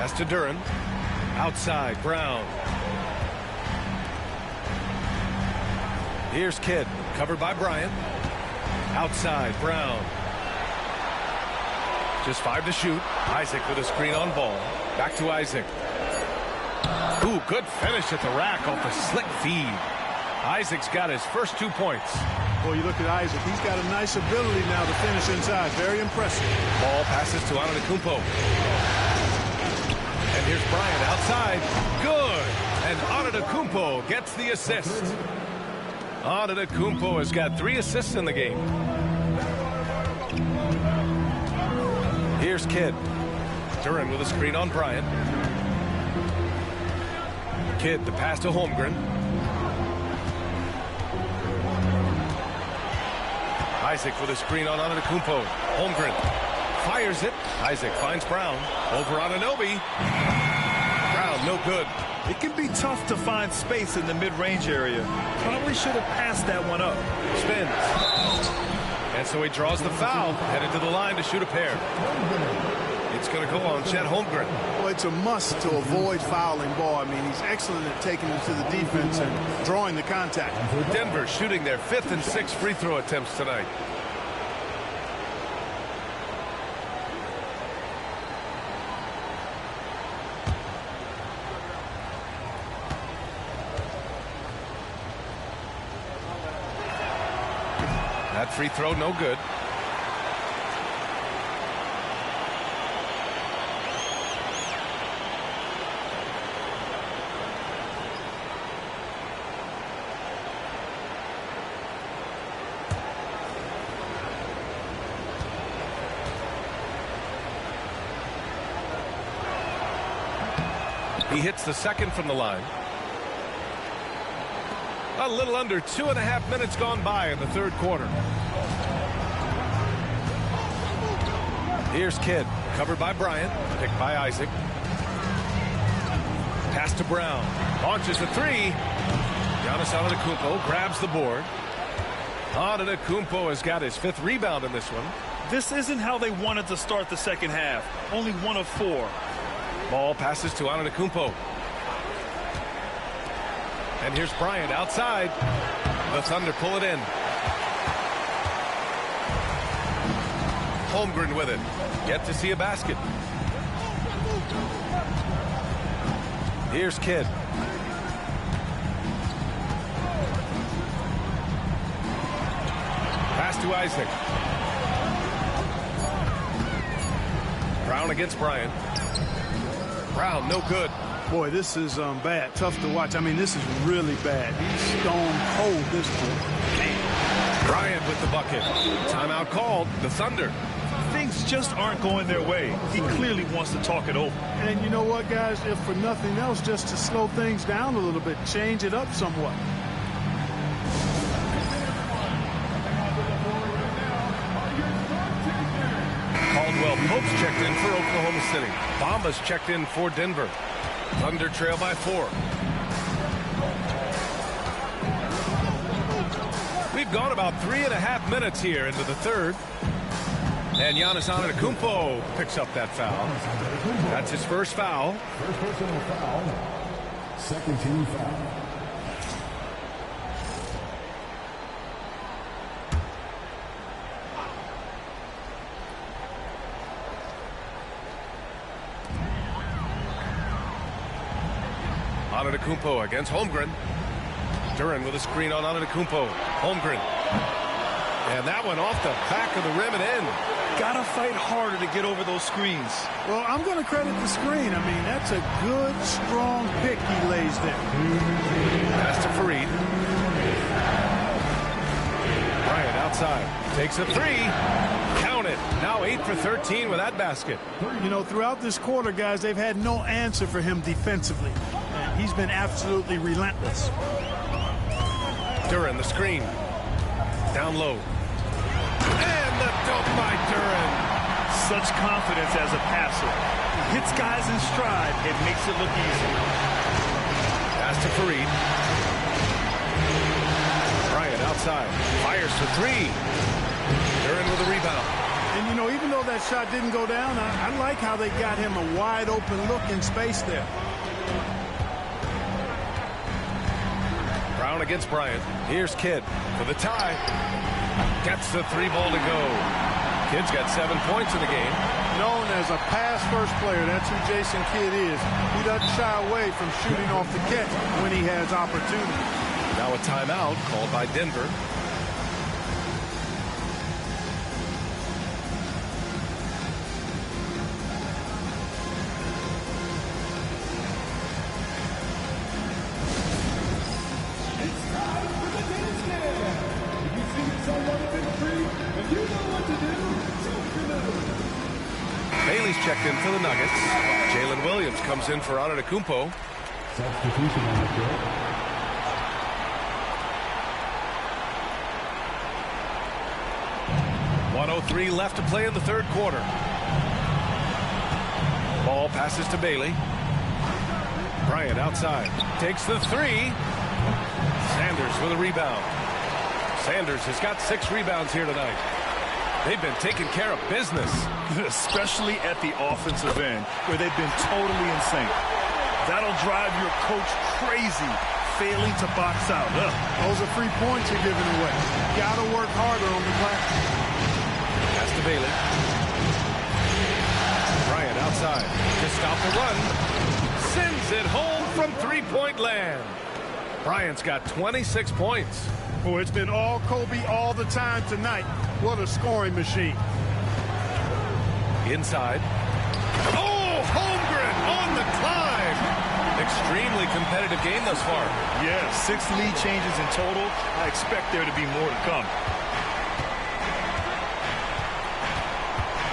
Pass to Duren. Outside, Brown. Here's Kidd, covered by Bryant. Outside, Brown. Just 5 to shoot. Isaac with a screen on ball. Back to Isaac. Ooh, good finish at the rack off a slick feed. Isaac's got his first 2 points. Well, you look at Isaac. He's got a nice ability now to finish inside. Very impressive. Ball passes to Antetokounmpo. And here's Bryant outside. Good. And Antetokounmpo gets the assist. Antetokounmpo has got 3 assists in the game. Here's Kidd. Duran with a screen on Bryant. Kidd, the pass to Holmgren. Isaac with a screen on Antetokounmpo. Holmgren fires it. Isaac finds Brown. Over Anunoby. Brown, no good. It can be tough to find space in the mid-range area. Probably should have passed that one up. Spins. And so he draws the foul. Headed to the line to shoot a pair. It's going to go on Chet Holmgren. Well, it's a must to avoid fouling ball. I mean, he's excellent at taking it to the defense and drawing the contact. Denver shooting their 5th and 6th free throw attempts tonight. That free throw, no good. He hits the second from the line. A little under 2.5 minutes gone by in the 3rd quarter. Here's Kidd, covered by Bryant, picked by Isaac. Pass to Brown, launches the 3. Giannis Antetokounmpo grabs the board. Antetokounmpo has got his 5th rebound in this one. This isn't how they wanted to start the second half. Only 1 of 4. Ball passes to Antetokounmpo. And here's Bryant outside. The Thunder pull it in. Holmgren with it. Get to see a basket. Here's Kidd. Pass to Isaac. Brown against Bryant. Brown, no good. Boy, this is bad. Tough to watch. I mean, this is really bad. He's stone cold this one. Bryant with the bucket. Timeout called. The Thunder. Things just aren't going their way. He clearly wants to talk it over. And you know what, guys? If for nothing else, just to slow things down a little bit, change it up somewhat. Caldwell Pope's checked in for Oklahoma City. Bamba's checked in for Denver. Thunder trail by 4. We've gone about 3.5 minutes here into the 3rd. And Giannis Antetokounmpo picks up that foul. That's his first foul. First personal foul. Second team foul. Antetokounmpo against Holmgren. Duran with a screen on Antetokounmpo. Holmgren. And that one off the back of the rim and in. Gotta fight harder to get over those screens. Well, I'm going to credit the screen. I mean, that's a good, strong pick he lays there. Pass to Fareed. Bryant outside. Takes a 3. Count it. Now 8 for 13 with that basket. You know, throughout this quarter, guys, they've had no answer for him defensively. And he's been absolutely relentless. Duran, the screen. Down low. And the dunk by Duran. Such confidence as a passer. He hits guys in stride and makes it look easy. Pass to Fareed. Bryant outside. Fires for 3. Duran with a rebound. And, you know, even though that shot didn't go down, I like how they got him a wide open look in space there. Brown against Bryant. Here's Kidd for the tie. Gets the 3-ball to go. Kidd's got 7 points in the game. Known as a pass-first player, that's who Jason Kidd is. He doesn't shy away from shooting off the catch when he has opportunity. Now a timeout called by Denver. Bailey's checked in for the Nuggets. Jalen Williams comes in for Antetokounmpo. Substitution on the field. .103 left to play in the third quarter. Ball passes to Bailey. Bryant outside. Takes the 3. Sanders with a rebound. Sanders has got 6 rebounds here tonight. They've been taking care of business. Especially at the offensive end, where they've been totally in sync. That'll drive your coach crazy, failing to box out. Those are free points you're giving away. Got to work harder on the glass. Pass to Bailey. Bryant outside to stop the run. Sends it home from three-point land. Bryant's got 26 points. Oh, it's been all Kobe all the time tonight. What a scoring machine. Inside. Oh, Holmgren on the climb. Extremely competitive game thus far. Yeah, 6 lead changes in total. I expect there to be more to come.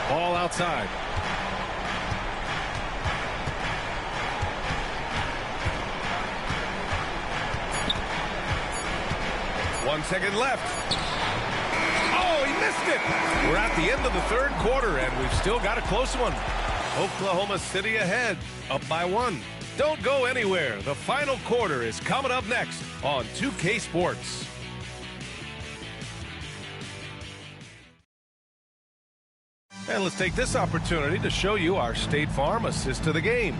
Ball outside. One second left. Oh, he missed it. We're at the end of the third quarter, and we've still got a close one. Oklahoma City ahead, up by 1. Don't go anywhere. The final quarter is coming up next on 2K Sports. And let's take this opportunity to show you our State Farm assist to the game.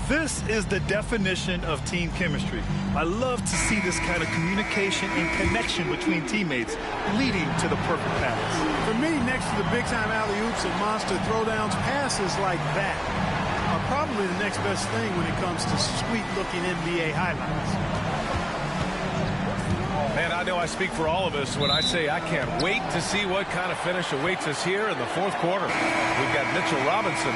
This is the definition of team chemistry. I love to see this kind of communication and connection between teammates leading to the perfect pass. For me, next to the big-time alley-oops and monster throwdowns, passes like that are probably the next best thing when it comes to sweet-looking NBA highlights. Man, I know I speak for all of us when I say I can't wait to see what kind of finish awaits us here in the fourth quarter. We've got Mitchell Robinson.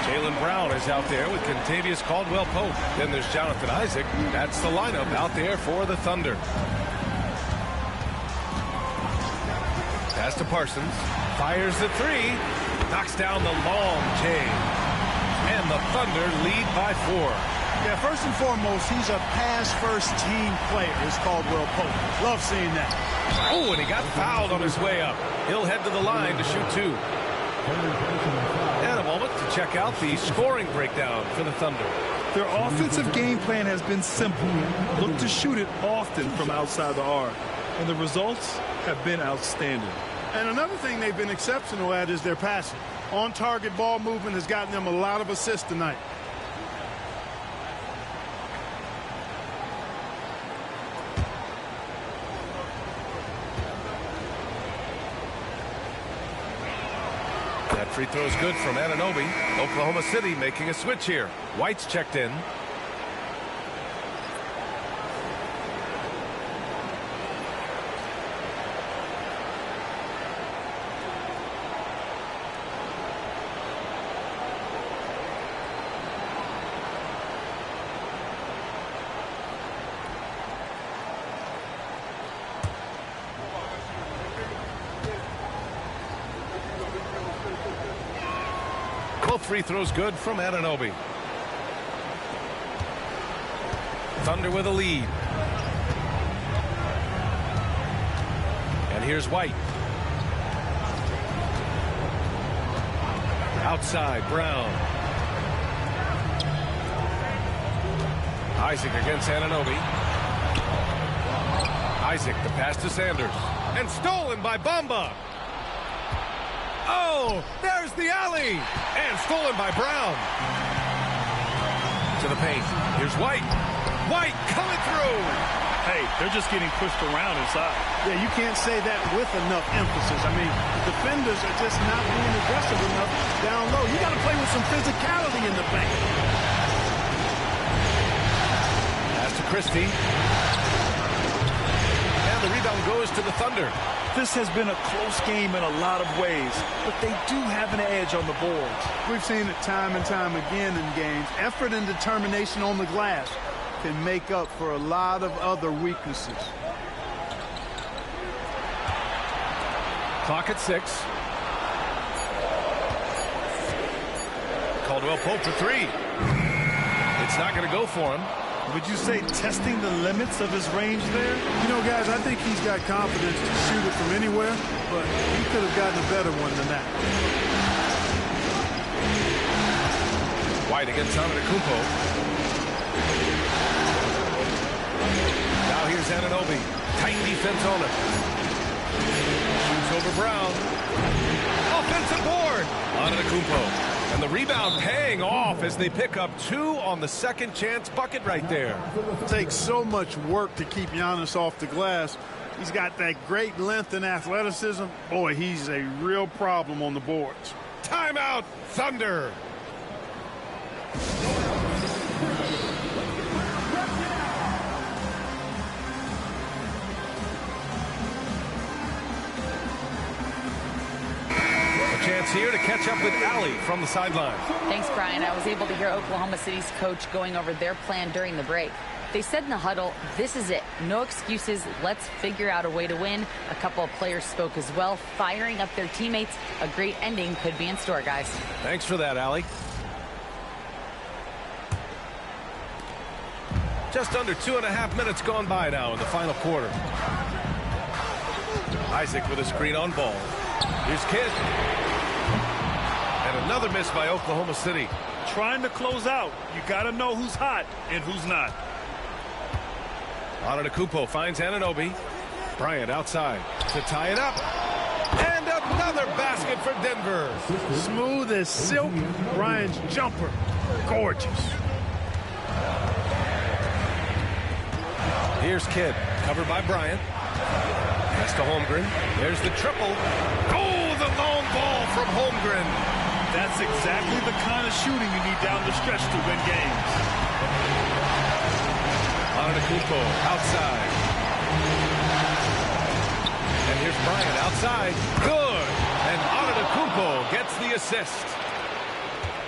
Jalen Brown is out there with Contavious Caldwell-Pope. Then there's Jonathan Isaac. That's the lineup out there for the Thunder. Pass to Parsons. Fires the 3. Knocks down the long J. And the Thunder lead by 4. Yeah, first and foremost, he's a pass-first team player. It's Caldwell-Pope. Love seeing that. Oh, and he got fouled on his way up. He'll head to the line to shoot 2. And a moment to check out the scoring breakdown for the Thunder. Their offensive game plan has been simple. Look to shoot it often from outside the arc. And the results have been outstanding. And another thing they've been exceptional at is their passing. On-target ball movement has gotten them a lot of assists tonight. That free throw is good from Anunoby. Oklahoma City making a switch here. White's checked in. Both free throws good from Anunoby. Thunder with a lead. And here's White. Outside, Brown. Isaac against Anunoby. Isaac, the pass to Sanders. And stolen by Bamba. Oh, there's the alley. And stolen by Brown. To the paint. Here's White. White coming through. Hey, they're just getting pushed around inside. Yeah, you can't say that with enough emphasis. I mean, the defenders are just not being aggressive enough down low. You got to play with some physicality in the paint. Pass to Christie. And the rebound goes to the Thunder. This has been a close game in a lot of ways, but they do have an edge on the boards. We've seen it time and time again in games. Effort and determination on the glass can make up for a lot of other weaknesses. Clock at 6. Caldwell Pope for 3. It's not going to go for him. Would you say testing the limits of his range there? You know, guys, I think he's got confidence to shoot it from anywhere, but he could have gotten a better one than that. White against Antetokounmpo. Now here's Anunoby. Tight defense on him. Shoots over Brown. Offensive board. Antetokounmpo. And the rebound paying off as they pick up 2 on the second chance bucket right there. It takes so much work to keep Giannis off the glass. He's got that great length and athleticism. Boy, he's a real problem on the boards. Timeout, Thunder. Chance here to catch up with Allie from the sideline. Thanks, Brian. I was able to hear Oklahoma City's coach going over their plan during the break. They said in the huddle, this is it. No excuses. Let's figure out a way to win. A couple of players spoke as well, firing up their teammates. A great ending could be in store, guys. Thanks for that, Allie. Just under 2.5 minutes gone by now in the final quarter. Isaac with a screen on ball. Here's Kidd. And another miss by Oklahoma City. Trying to close out. You got to know who's hot and who's not. Antetokounmpo finds Anunoby. Bryant outside to tie it up. And another basket for Denver. Smooth as silk. Bryant's jumper. Gorgeous. Here's Kidd. Covered by Bryant. Pass to Holmgren. There's the triple. Oh, the long ball from Holmgren. That's exactly the kind of shooting you need down the stretch to win games. Antetokounmpo outside. And here's Bryant outside. Good. And Antetokounmpo gets the assist.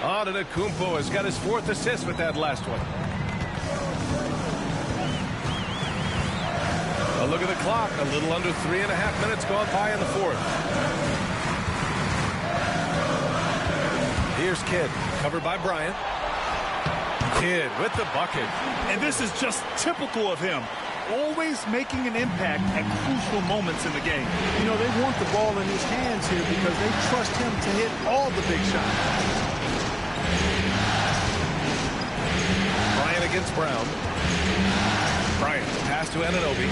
Antetokounmpo has got his 4th assist with that last one. A look at the clock. A little under 3.5 minutes gone by in the 4th. Here's Kidd, covered by Bryant. Kidd with the bucket. And this is just typical of him. Always making an impact at crucial moments in the game. You know, they want the ball in his hands here because they trust him to hit all the big shots. Bryant against Brown. Bryant, pass to Anunoby.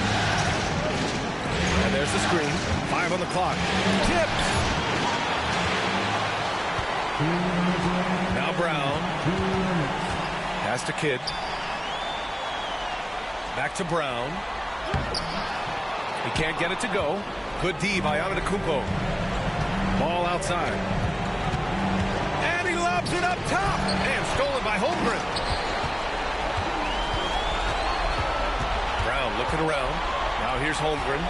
And there's the screen. 5 on the clock. Tipped. Now Brown. Pass to Kidd. Back to Brown. He can't get it to go. Good D by Antetokounmpo. Ball outside. And he lobs it up top. And stolen by Holmgren. Brown looking around. Now here's Holmgren.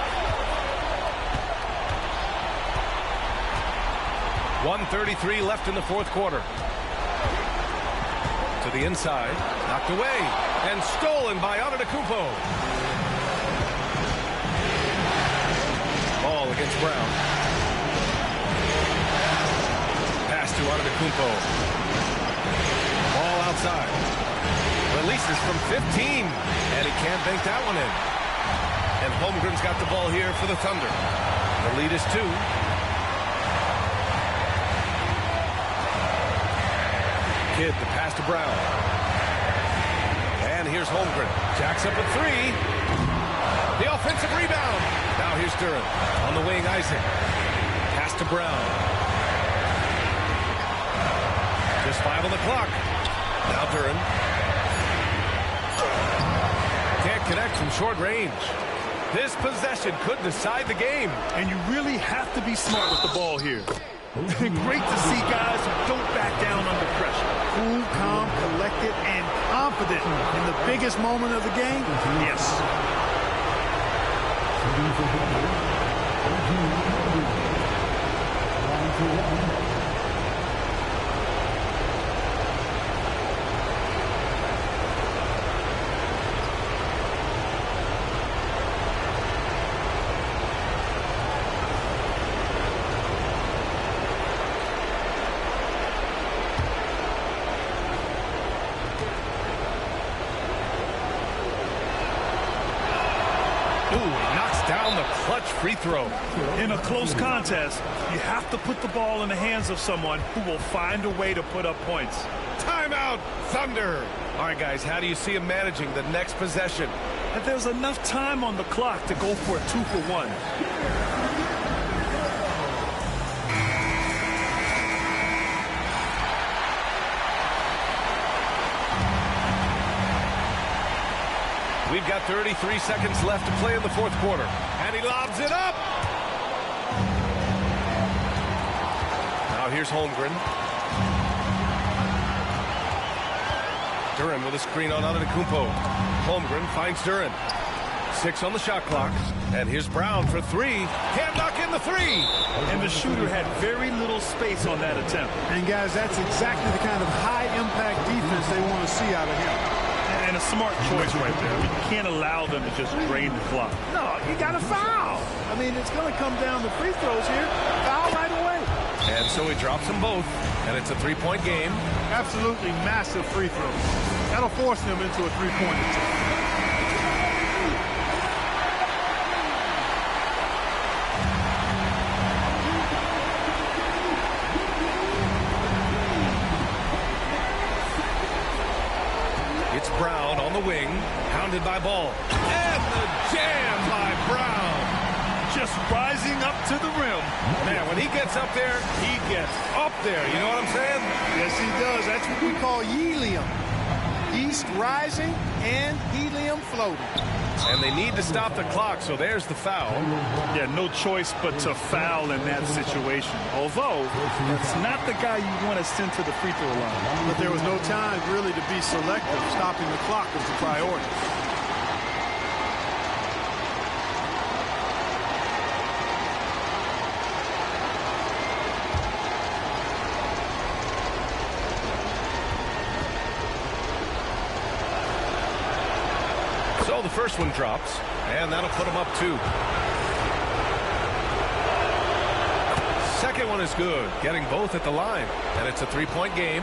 1:33 left in the 4th quarter. To the inside. Knocked away. And stolen by Antetokounmpo. Ball against Brown. Pass to Antetokounmpo. Ball outside. Releases from 15. And he can't bank that one in. And Holmgren's got the ball here for the Thunder. The lead is 2. Kidd, the pass to Brown. And here's Holmgren. Jacks up at 3. The offensive rebound. Now here's Duren. On the wing, Isaac. Pass to Brown. Just 5 on the clock. Now Duren. Can't can't connect from short range. This possession could decide the game. And you really have to be smart with the ball here. Great to see guys who don't back down under pressure. Cool, calm, collected, and confident in the biggest moment of the game. Yes. Free throw. In a close contest, you have to put the ball in the hands of someone who will find a way to put up points. Timeout, Thunder. All right, guys, how do you see him managing the next possession? And there's enough time on the clock to go for a 2-for-1. We've got 33 seconds left to play in the fourth quarter. And he lobs it up. Now here's Holmgren. Duren with a screen on Antetokounmpo. Holmgren finds Duren. 6 on the shot clock. And here's Brown for 3. Can't knock in the 3. And the shooter had very little space on that attempt. And guys, that's exactly the kind of high-impact defense they want to see out of him. And a smart choice right there. You can't allow them to just drain the clock. No, you got to foul. I mean, it's going to come down to free throws here. Foul right away. And so he drops them both, and it's a three-point game. Absolutely massive free throws. That'll force them into a three-point attempt. Brown on the wing, pounded by Ball. And the jam by Brown. Just rising up to the rim. Man, when he gets up there, he gets up there. You know what I'm saying? Yes, he does. That's what we call helium. East rising and helium floating. And they need to stop the clock, so there's the foul. Yeah, no choice but to foul in that situation. Although, it's not the guy you want to send to the free throw line. But there was no time really to be selective. Stopping the clock was the priority. So the first one drops, and that'll put him up 2. Second one is good, getting both at the line. And it's a three-point game.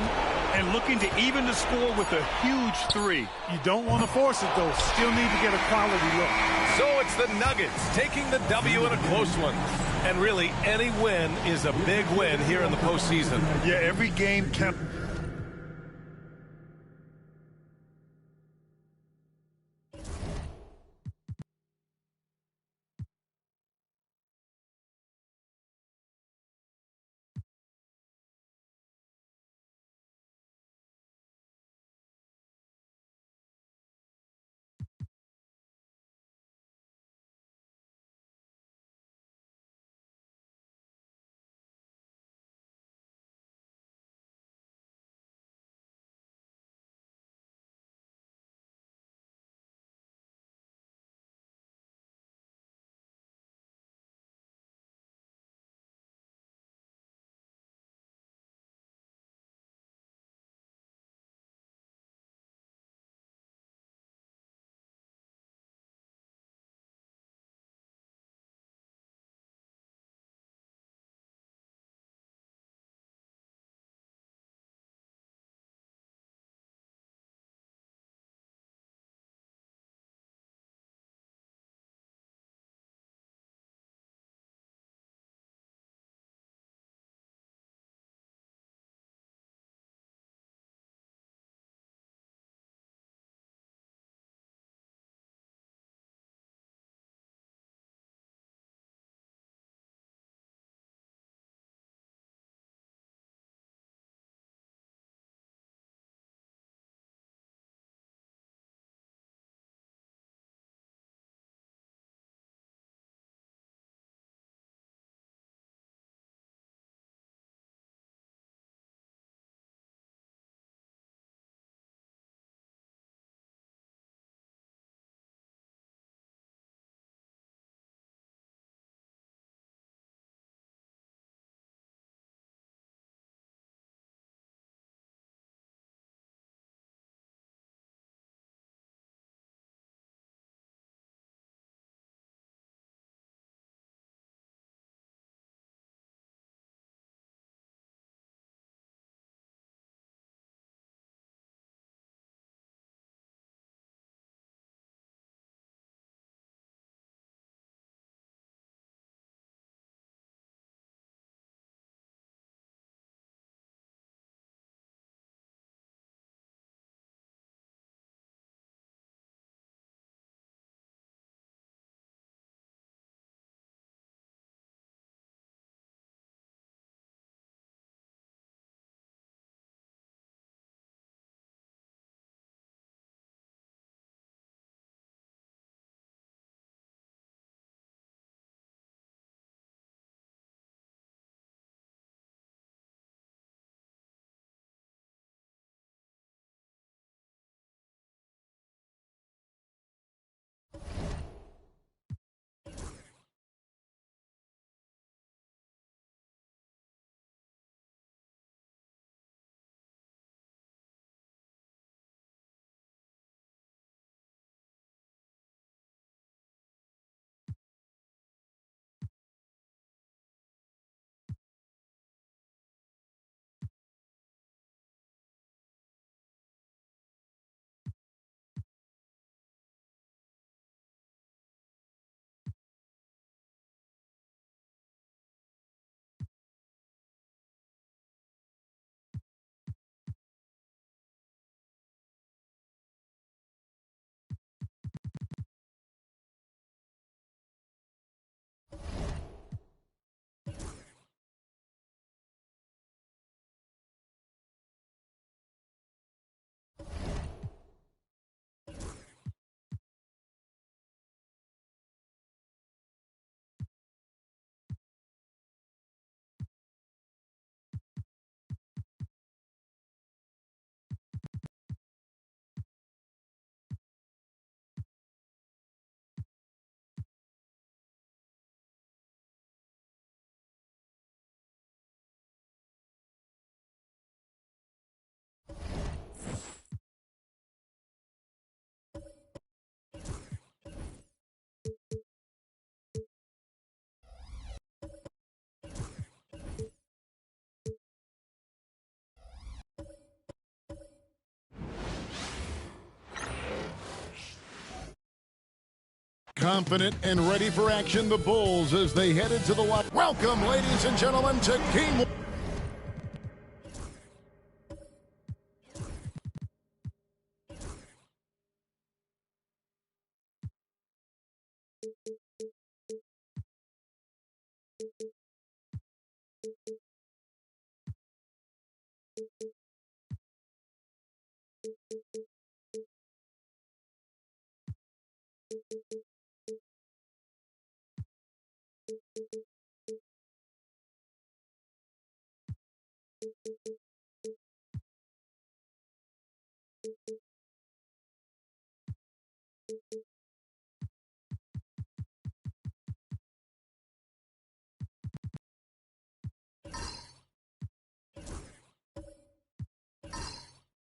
And looking to even the score with a huge 3. You don't want to force it, though. Still need to get a quality look. So it's the Nuggets taking the W in a close one. And really, any win is a big win here in the postseason. Yeah, every game kept Confident and ready for action, the Bulls as they headed to the lock. Welcome, ladies and gentlemen, to Game 1.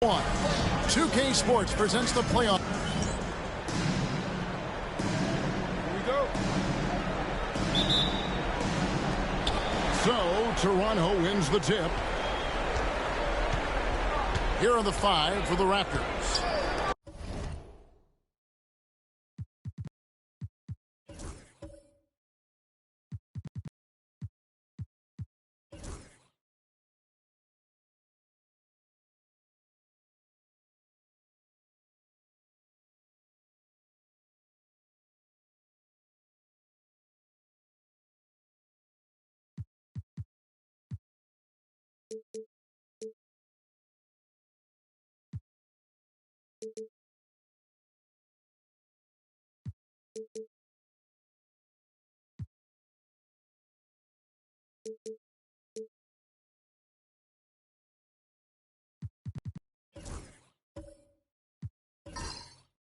One. 2K Sports presents the playoff. Here we go. So, Toronto wins the tip. Here are the 5 for the Raptors.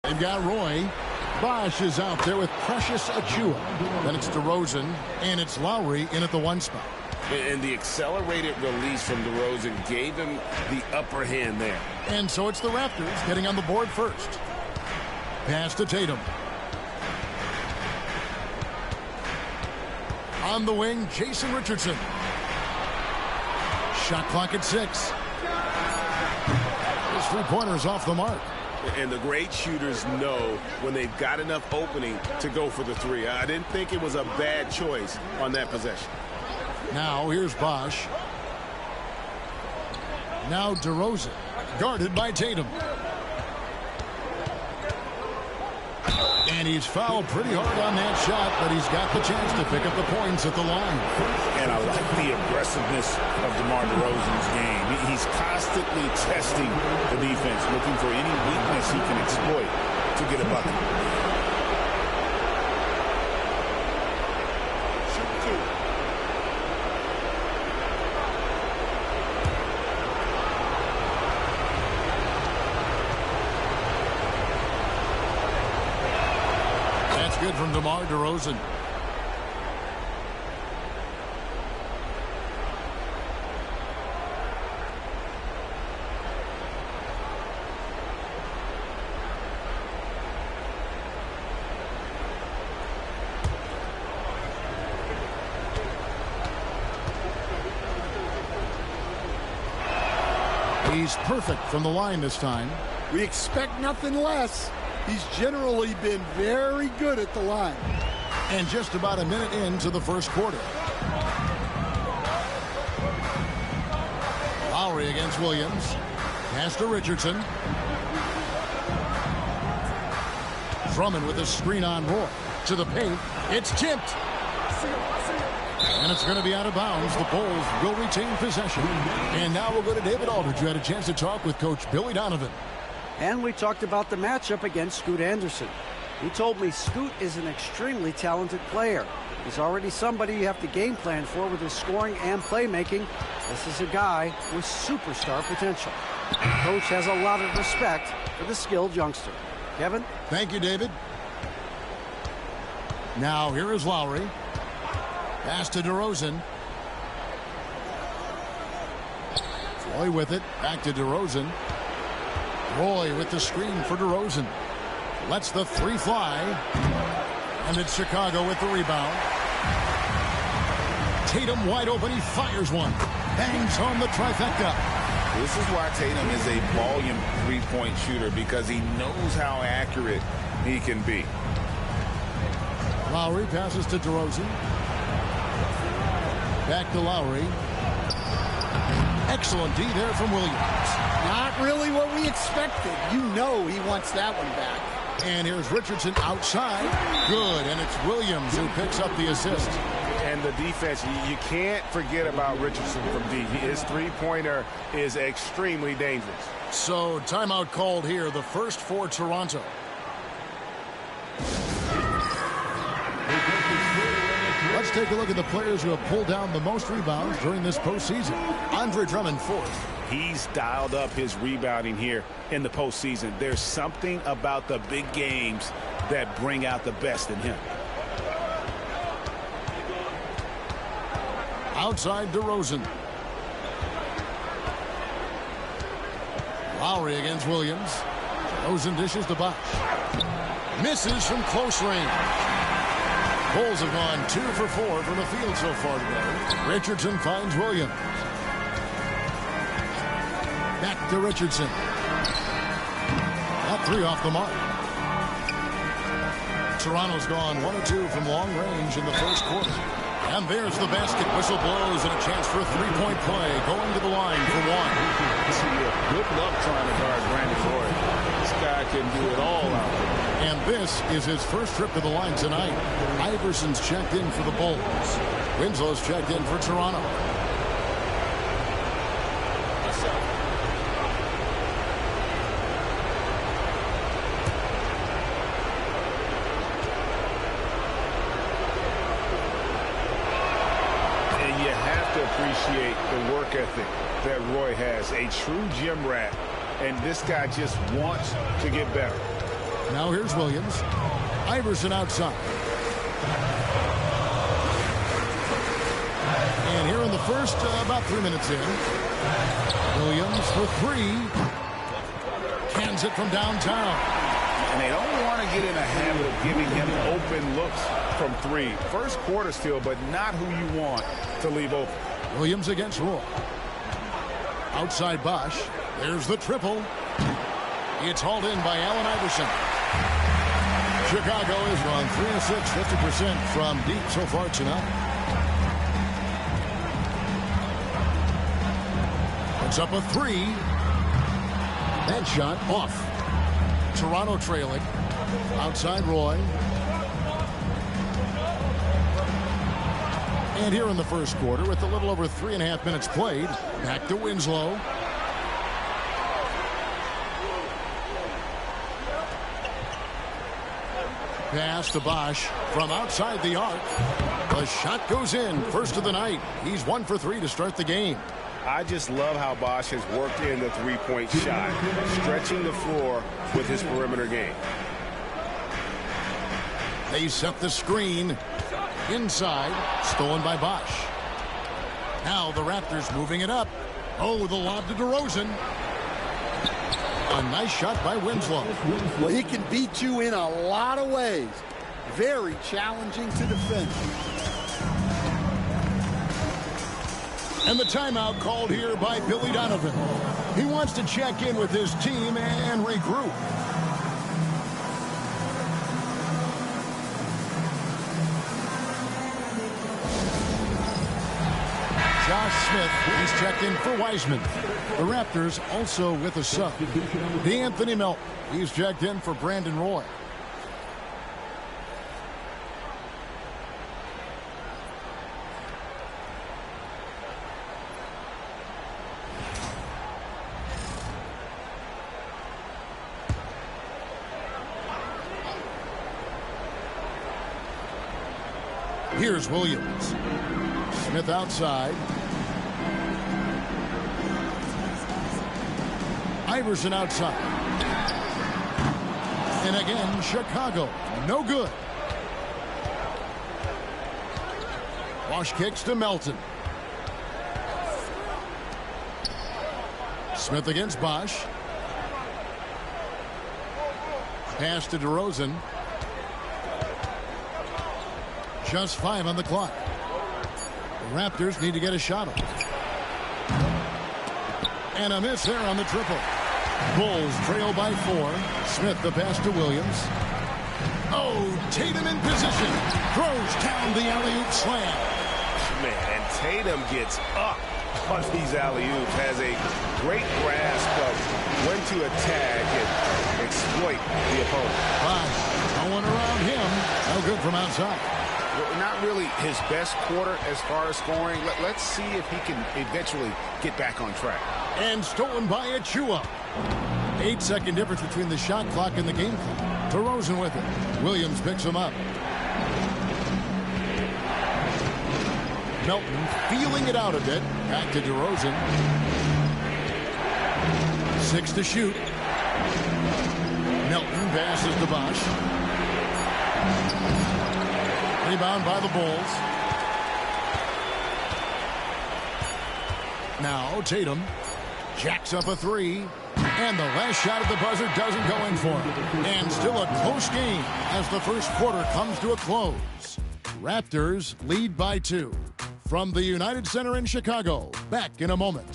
They've got Roy. Bosch is out there with Precious Achua. Then it's DeRozan, and it's Lowry in at the 1 spot. And the accelerated release from DeRozan gave him the upper hand there. And so it's the Raptors getting on the board first. Pass to Tatum. On the wing, Jason Richardson. Shot clock at 6. His three-pointer's off the mark. And the great shooters know when they've got enough opening to go for the 3. I didn't think it was a bad choice on that possession. Now here's Bosch. Now DeRozan, guarded by Tatum. And he's fouled pretty hard on that shot, but he's got the chance to pick up the points at the line. And I like the aggressiveness of DeMar DeRozan's game. He's constantly testing the defense, looking for any weakness he can exploit to get a bucket. Good from DeMar DeRozan. He's perfect from the line this time. We expect nothing less. He's generally been very good at the line. And just about a minute into the first quarter. Lowry against Williams. Pass to Richardson. Drummond with a screen on Roy. To the paint. It's tipped. And it's going to be out of bounds. The Bulls will retain possession. And now we'll go to David Aldridge, who had a chance to talk with Coach Billy Donovan. And we talked about the matchup against Scoot Anderson. He told me Scoot is an extremely talented player. He's already somebody you have to game plan for with his scoring and playmaking. This is a guy with superstar potential. The coach has a lot of respect for the skilled youngster. Kevin? Thank you, David. Now here is Lowry. Pass to DeRozan. Roy with it. Back to DeRozan. Roy with the screen for DeRozan. Lets the 3 fly. And it's Chicago with the rebound. Tatum wide open. He fires one. Bangs on the trifecta. This is why Tatum is a volume three-point shooter, because he knows how accurate he can be. Lowry passes to DeRozan. Back to Lowry. Excellent D there from Williams. Not really what we expected. You know he wants that one back. And here's Richardson outside. Good, and it's Williams who picks up the assist. And the defense, you can't forget about Richardson from D. His three-pointer is extremely dangerous. So timeout called here, the first for Toronto. Let's take a look at the players who have pulled down the most rebounds during this postseason. Andre Drummond, fourth. He's dialed up his rebounding here in the postseason. There's something about the big games that bring out the best in him. Outside DeRozan. Lowry against Williams. DeRozan dishes to Bosh. Misses from close range. Bulls have gone 2 for 4 from the field so far today. Richardson finds Williams. Back to Richardson. That 3 off the mark. Toronto's gone 1 of 2 from long range in the first quarter. And there's the basket. Whistle blows and a chance for a three-point play. Going to the line for one. Good luck trying to guard Brandon Roy. This guy can do it all out there. And this is his first trip to the line tonight. Iverson's checked in for the Bulls. Winslow's checked in for Toronto. And you have to appreciate the work ethic that Roy has. A true gym rat. And this guy just wants to get better. Now here's Williams. Iverson outside. And here in the first, about 3 minutes in. Williams for 3. Cans it from downtown. And they don't want to get in a habit of giving him open looks from 3. First quarter still, but not who you want to leave open. Williams against Roy. Outside Bosh. There's the triple. It's hauled in by Allen Iverson. Chicago has gone 3 of 6, 50% from deep so far tonight. It's up a 3. That shot off. Toronto trailing. Outside Roy. And here in the first quarter, with a little over 3.5 minutes played, back to Winslow. Pass to Bosh from outside the arc. The shot goes in. First of the night. He's 1 for 3 to start the game. I just love how Bosh has worked in the three-point shot, stretching the floor with his perimeter game. They set the screen inside, stolen by Bosh. Now the Raptors moving it up. Oh, the lob to DeRozan. A nice shot by Winslow. Well, he can beat you in a lot of ways. Very challenging to defend. And the timeout called here by Billy Donovan. He wants to check in with his team and regroup. Josh Smith, he's checked in for Wiseman. The Raptors also with a sub. D'Anthony Melton, he's checked in for Brandon Roy. Here's Williams. Smith outside. Iverson outside. And again, Chicago. No good. Bosh kicks to Melton. Smith against Bosh. Pass to DeRozan. Just 5 on the clock. The Raptors need to get a shot off. And a miss there on the triple. Bulls trail by 4. Smith the pass to Williams. Oh, Tatum in position. Throws down the alley-oop slam. Man, and Tatum gets up on these alley-oops. Has a great grasp of when to attack and exploit the opponent. No one around him. No good from outside. Well, not really his best quarter as far as scoring. Let's see if he can eventually get back on track. And stolen by Achua. 8-second difference between the shot clock and the game clock. DeRozan with it. Williams picks him up. Melton feeling it out a bit. Back to DeRozan. 6 to shoot. Melton passes to Bosch. Rebound by the Bulls. Now Tatum jacks up a 3. And the last shot at the buzzer doesn't go in for him. And still a close game as the first quarter comes to a close. Raptors lead by 2. From the United Center in Chicago, back in a moment.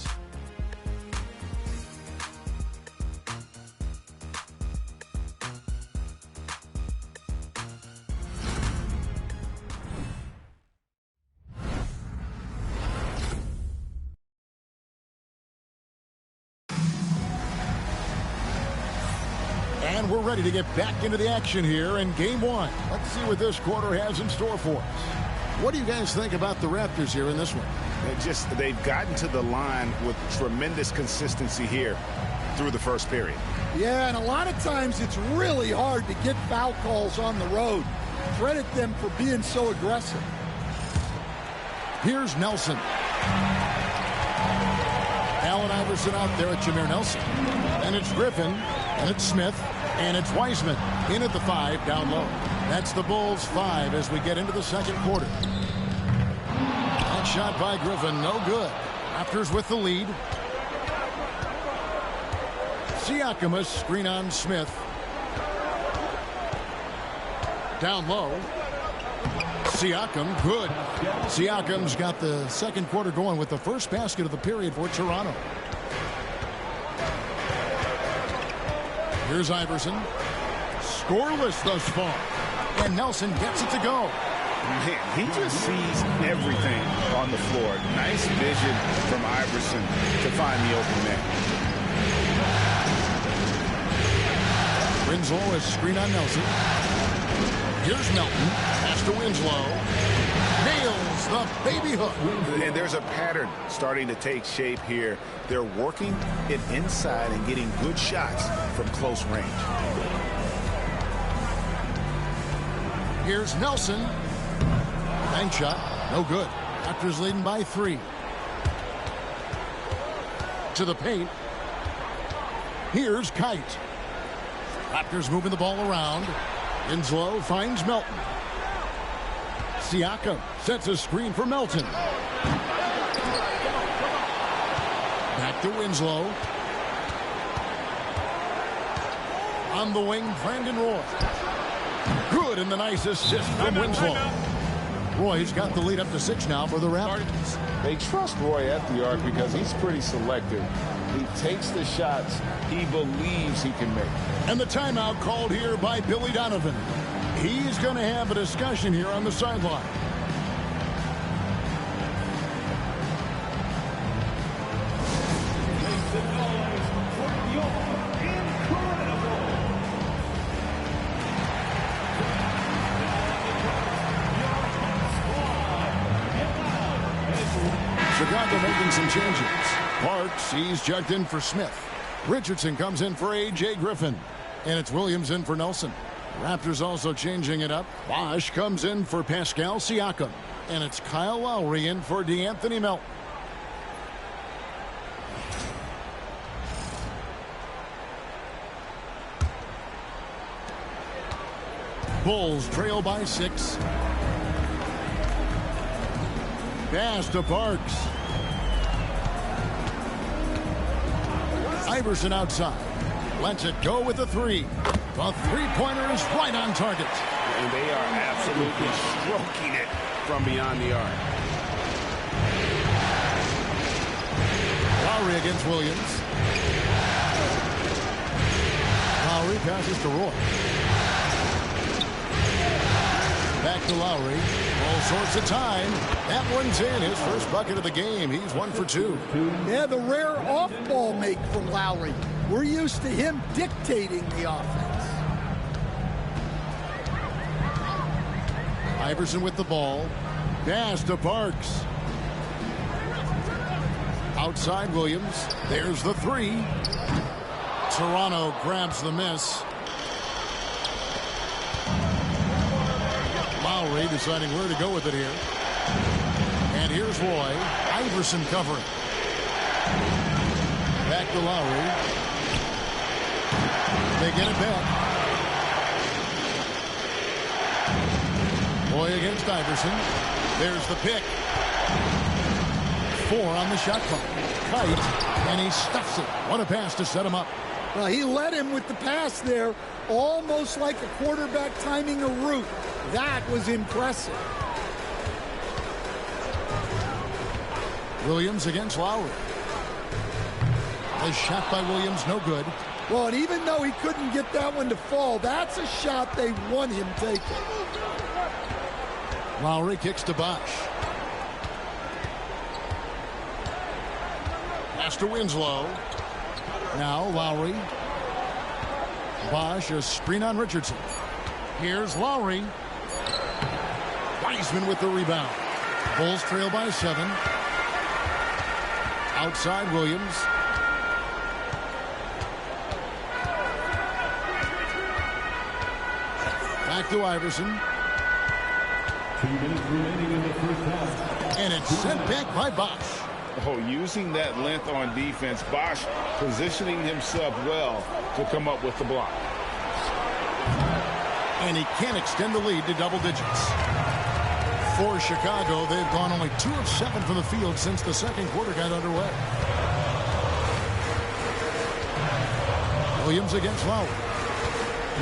And we're ready to get back into the action here in Game 1. Let's see what this quarter has in store for us. What do you guys think about the Raptors here in this one? They've gotten to the line with tremendous consistency here through the first period. Yeah, and a lot of times it's really hard to get foul calls on the road. Credit them for being so aggressive. Here's Nelson. Allen Iverson out there at Jameer Nelson. And it's Griffin, and it's Smith, and it's Wiseman in at the 5 down low. That's the Bulls 5 as we get into the second quarter. Hot shot by Griffin, no good. Raptors with the lead. Siakam, a screen on Smith. Down low. Siakam, good. Siakam's got the second quarter going with the first basket of the period for Toronto. Here's Iverson. Scoreless thus far. And Nelson gets it to go. Man, he just sees everything on the floor. Nice vision from Iverson to find the open man. Winslow is screen on Nelson. Here's Melton. Pass to Winslow. Nails the baby hook. And there's a pattern starting to take shape here. They're working it inside and getting good shots from close range. Here's Nelson. Bank shot. No good. Raptors leading by 3. To the paint. Here's Kite. Raptors moving the ball around. Winslow finds Melton. Siakam sets a screen for Melton. Back to Winslow. On the wing, Brandon Roy. Good, and the nice assist from Winslow. Roy's got the lead up to 6 now for the Raptors. They trust Roy at the arc because he's pretty selective. He takes the shots he believes he can make. And the timeout called here by Billy Donovan. He's going to have a discussion here on the sideline. Chicago making some changes. Parks, he's checked in for Smith. Richardson comes in for A.J. Griffin. And it's Williams in for Nelson. Raptors also changing it up. Bosch comes in for Pascal Siakam. And it's Kyle Lowry in for DeAnthony Melton. Bulls trail by 6. Pass to Parks. Iverson outside. Lets it go with the 3. The three-pointer is right on target. And they are absolutely stroking it from beyond the arc. Lowry against Williams. Lowry passes to Roy. Back to Lowry. All sorts of time. That one's in. His first bucket of the game. He's 1 for 2. Yeah, the rare off-ball make from Lowry. We're used to him dictating the offense. Iverson with the ball. Pass to Parks. Outside Williams. There's the three. Toronto grabs the miss. Lowry deciding where to go with it here. And here's Roy. Iverson covering. Back to Lowry. They get it back. Roy against Iverson. There's the pick. 4 on the shot clock. Kite, and he stuffs it. What a pass to set him up. Well, he led him with the pass there, almost like a quarterback timing a route. That was impressive. Williams against Lowry. A shot by Williams, no good. Well, and even though he couldn't get that one to fall, that's a shot they want him taking. Lowry kicks to Bosch. Pass to Winslow. Now Lowry. Bosch, a screen on Richardson. Here's Lowry. Wiseman with the rebound. Bulls trail by 7. Outside Williams. Back to Iverson. 2 minutes remaining in the first half. And it's sent back by Bosch. Oh, using that length on defense, Bosch positioning himself well to come up with the block. And he can't extend the lead to double digits. For Chicago, they've gone only 2 of 7 from the field since the second quarter got underway. Williams against Lowry.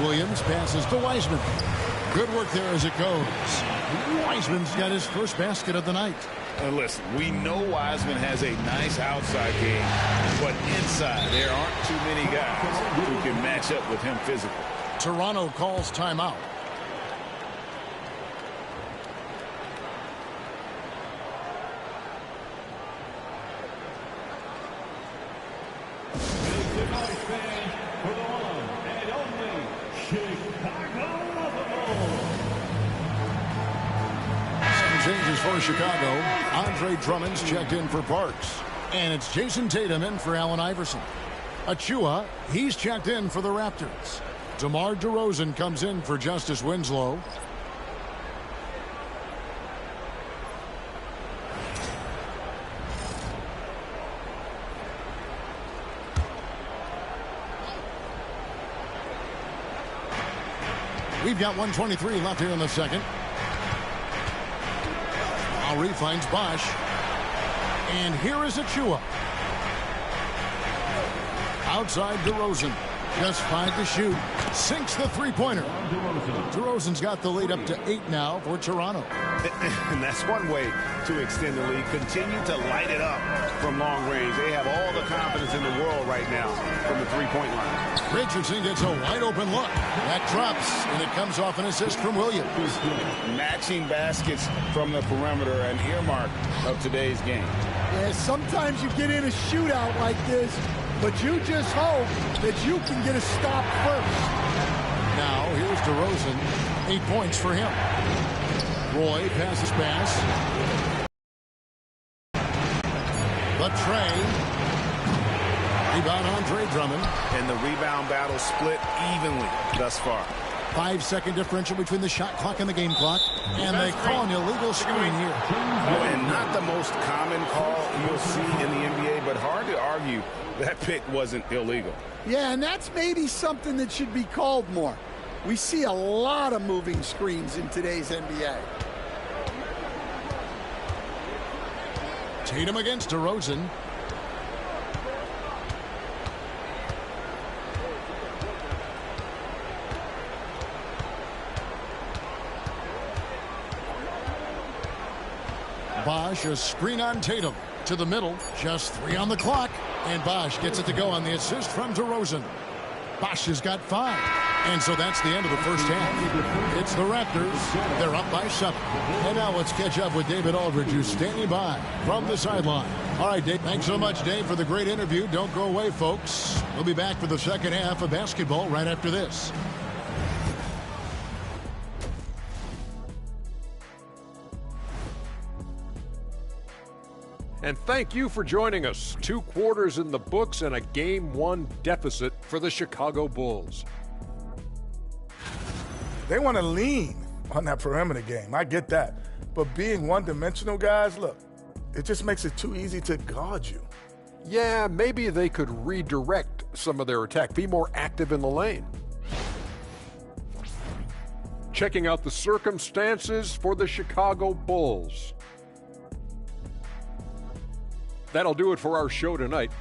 Williams passes to Wiseman. Good work there as it goes. Wiseman's got his first basket of the night. And listen, we know Wiseman has a nice outside game, but inside there aren't too many guys who can match up with him physically. Toronto calls timeout. For the one and only Chicago Bulls. Some changes for Chicago. Andre Drummond's checked in for Parks. And it's Jason Tatum in for Allen Iverson. Achua, he's checked in for the Raptors. DeMar DeRozan comes in for Justice Winslow. We've got 1:23 left here in the second. Lowry finds Bosch. And here is Achua. Outside DeRozan. Just 5 to shoot. Sinks the three-pointer. DeRozan's got the lead up to 8 now for Toronto. And that's one way to extend the lead. Continue to light it up from long range. They have all the confidence in the world right now from the three-point line. Richardson gets a wide-open look. That drops, and it comes off an assist from Williams. Matching baskets from the perimeter, an earmark of today's game. Yeah, sometimes you get in a shootout like this, but you just hope that you can get a stop first. Now, here's DeRozan. 8 points for him. Roy passes pass. The tray. Rebound Andre Drummond. And the rebound battle split evenly thus far. 5-second differential between the shot clock and the game clock. And they call an illegal screen here. And not the most common call you'll see in the NBA, but hard to argue that pick wasn't illegal. Yeah, and that's maybe something that should be called more. We see a lot of moving screens in today's NBA. Tatum against DeRozan. Bosch, a screen on Tatum. To the middle, just 3 on the clock. And Bosch gets it to go on the assist from DeRozan. Bosch has got 5. And so that's the end of the first half. It's the Raptors. They're up by 7. And now let's catch up with David Aldridge, who's standing by from the sideline. All right, Dave. Thanks so much, Dave, for the great interview. Don't go away, folks. We'll be back for the second half of basketball right after this. And thank you for joining us. 2 quarters in the books and a Game 1 deficit for the Chicago Bulls. They want to lean on that perimeter game. I get that. But being one-dimensional, guys, look, it just makes it too easy to guard you. Yeah, maybe they could redirect some of their attack, be more active in the lane. Checking out the circumstances for the Chicago Bulls. That'll do it for our show tonight.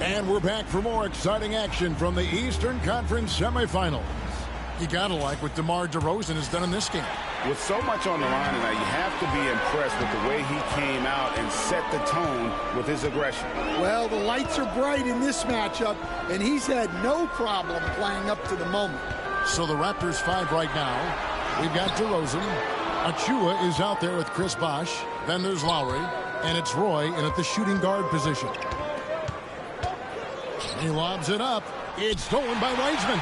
And we're back for more exciting action from the Eastern Conference semifinals. You gotta like what DeMar DeRozan has done in this game. With so much on the line tonight, you have to be impressed with the way he came out and set the tone with his aggression. Well, the lights are bright in this matchup, and he's had no problem playing up to the moment. So the Raptors 5 right now. We've got DeRozan. Achua is out there with Chris Bosh. Then there's Lowry. And it's Roy in at the shooting guard position. He lobs it up. It's stolen by Wiseman.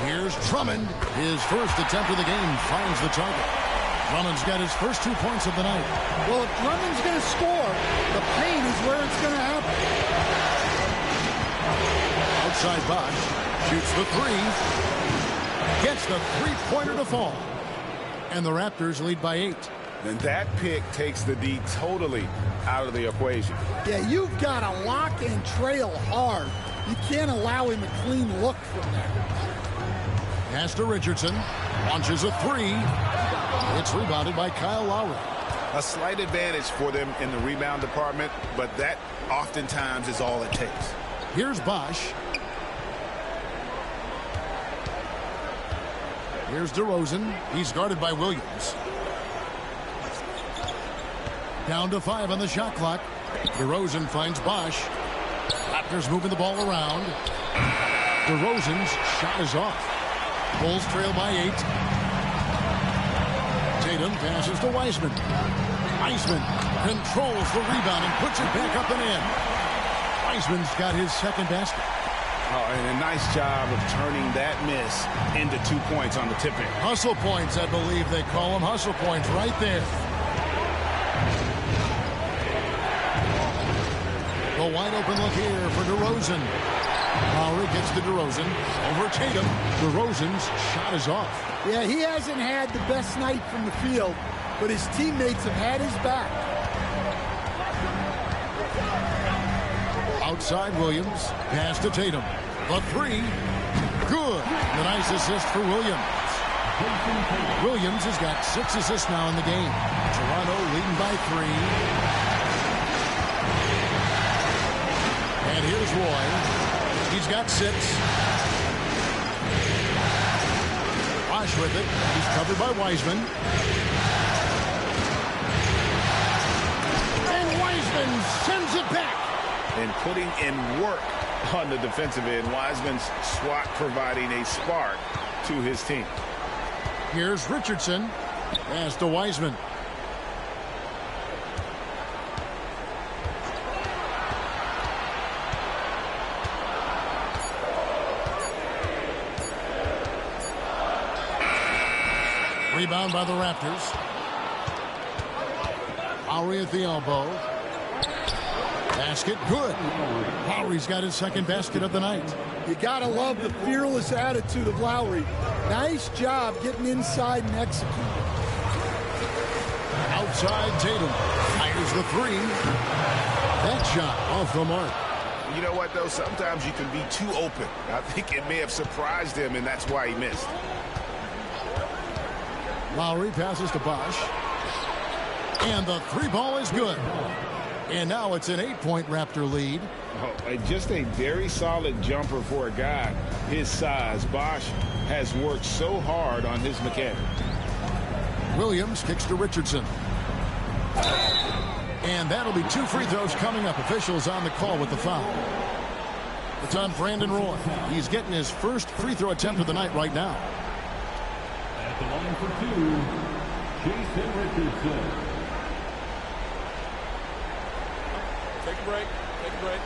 Here's Drummond. His first attempt of the game finds the target. Drummond's got his first 2 points of the night. Well, if Drummond's going to score, the paint is where it's going to happen. Outside Bosh shoots the 3. Gets the three-pointer to fall. And the Raptors lead by 8. And that pick takes the D totally out of the equation. Yeah, you've got to lock and trail hard. You can't allow him a clean look from there. Pass to Richardson. Launches a 3. It's rebounded by Kyle Lowry. A slight advantage for them in the rebound department, but that oftentimes is all it takes. Here's Bosh. Here's DeRozan. He's guarded by Williams. Down to 5 on the shot clock. DeRozan finds Bosh. Raptors moving the ball around. DeRozan's shot is off. Bulls trail by 8. Tatum passes to Wiseman. Wiseman controls the rebound and puts it back up and in. Wiseman's got his second basket. Oh, and a nice job of turning that miss into 2 points on the tip-in. Hustle points, I believe they call them. Hustle points right there. The wide open look here for DeRozan. Lowry gets to DeRozan. Over Tatum. DeRozan's shot is off. Yeah, he hasn't had the best night from the field, but his teammates have had his back. Outside Williams. Pass to Tatum. The 3. Good. The nice assist for Williams. Williams has got 6 assists now in the game. Toronto leading by 3. And here's Roy. He's got 6. Bosh with it. He's covered by Wiseman. And Wiseman sends it back. And putting in work on the defensive end. Wiseman's swat providing a spark to his team. Here's Richardson. Pass to Wiseman. Rebound by the Raptors. Lowry at the elbow. Basket good. Lowry's got his second basket of the night. You got to love the fearless attitude of Lowry. Nice job getting inside and executing. Outside Tatum. Fires the 3. That shot off the mark. You know what, though? Sometimes you can be too open. I think it may have surprised him, and that's why he missed. Lowry passes to Bosh. And the 3 ball is good. And now it's an 8-point Raptor lead. Oh, just a very solid jumper for a guy his size. Bosch has worked so hard on his mechanics. Williams kicks to Richardson. And that'll be 2 free throws coming up. Officials on the call with the foul. It's on Brandon Roy. He's getting his first free throw attempt of the night right now. At the line for 2, Jason Richardson. Take a break. Take a break.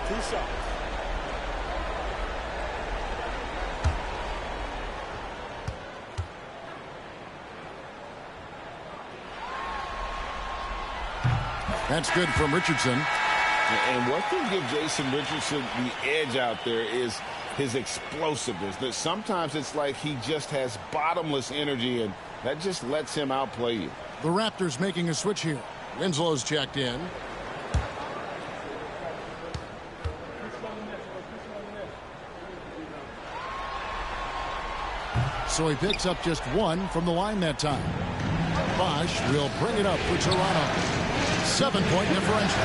2 shots. That's good from Richardson. And what can give Jason Richardson the edge out there is his explosiveness. That sometimes it's like he just has bottomless energy, and that just lets him outplay you. The Raptors making a switch here. Winslow's checked in. So he picks up just 1 from the line that time. Bosch will bring it up for Toronto. 7-point differential.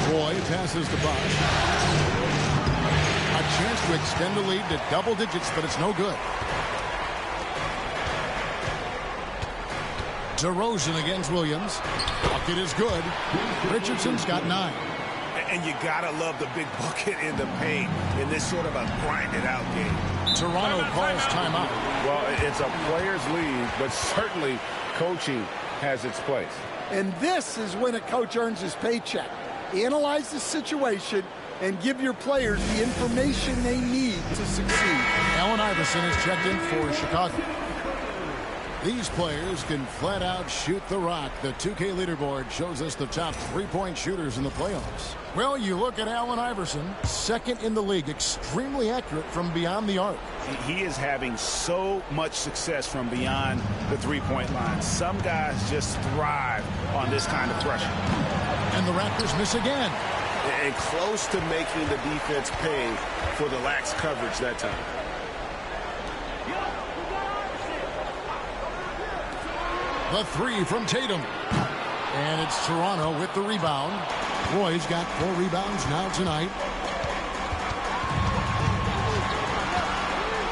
Roy passes to Bosch. A chance to extend the lead to double digits, but it's no good. DeRozan against Williams. Bucket is good. Richardson's got 9. And you gotta love the big bucket in the paint in this sort of a grinded out game. Toronto calls timeout. Well, it's a player's league, but certainly coaching has its place. And this is when a coach earns his paycheck. Analyze the situation and give your players the information they need to succeed. Allen Iverson is checked in for Chicago. These players can flat out shoot the rock. The 2K leaderboard shows us the top 3-point shooters in the playoffs. Well, you look at Allen Iverson, second in the league, extremely accurate from beyond the arc. He is having so much success from beyond the 3-point line. Some guys just thrive on this kind of pressure. And the Raptors miss again. And close to making the defense pay for the lax coverage that time. The 3 from Tatum. And it's Toronto with the rebound. Roy's got 4 rebounds now tonight.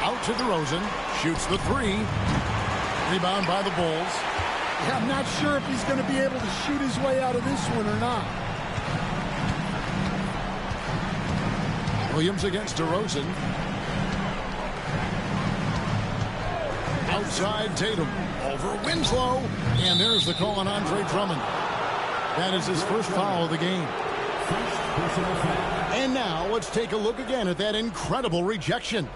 Out to DeRozan. Shoots the 3. Rebound by the Bulls. Yeah, I'm not sure if he's going to be able to shoot his way out of this one or not. Williams against DeRozan. Outside Tatum. Over Winslow. And there's the call on Andre Drummond. That is his first foul of the game. And now let's take a look again at that incredible rejection.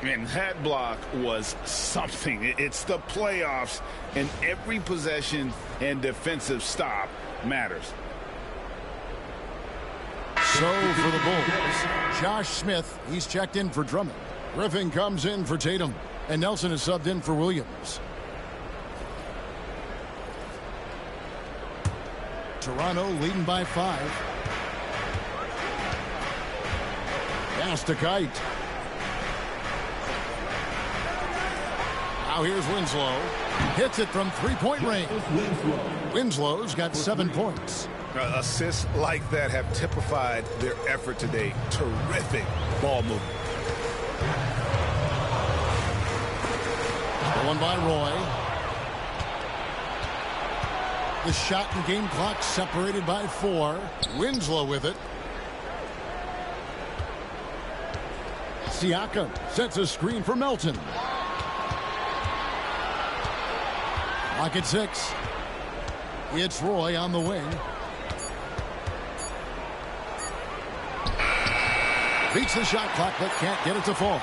And that block was something. It's the playoffs, and every possession and defensive stop matters. So for the Bulls, Josh Smith, he's checked in for Drummond. Griffin comes in for Tatum, and Nelson is subbed in for Williams. Toronto leading by 5. Pass to Kite. Now here's Winslow. Hits it from 3-point range. Winslow's got 7 points. Assists like that have typified their effort today. Terrific ball movement. One by Roy. The shot and game clock separated by 4. Winslow with it. Siakam sets a screen for Melton. Clock at 6. It's Roy on the wing. Beats the shot clock but can't get it to fall.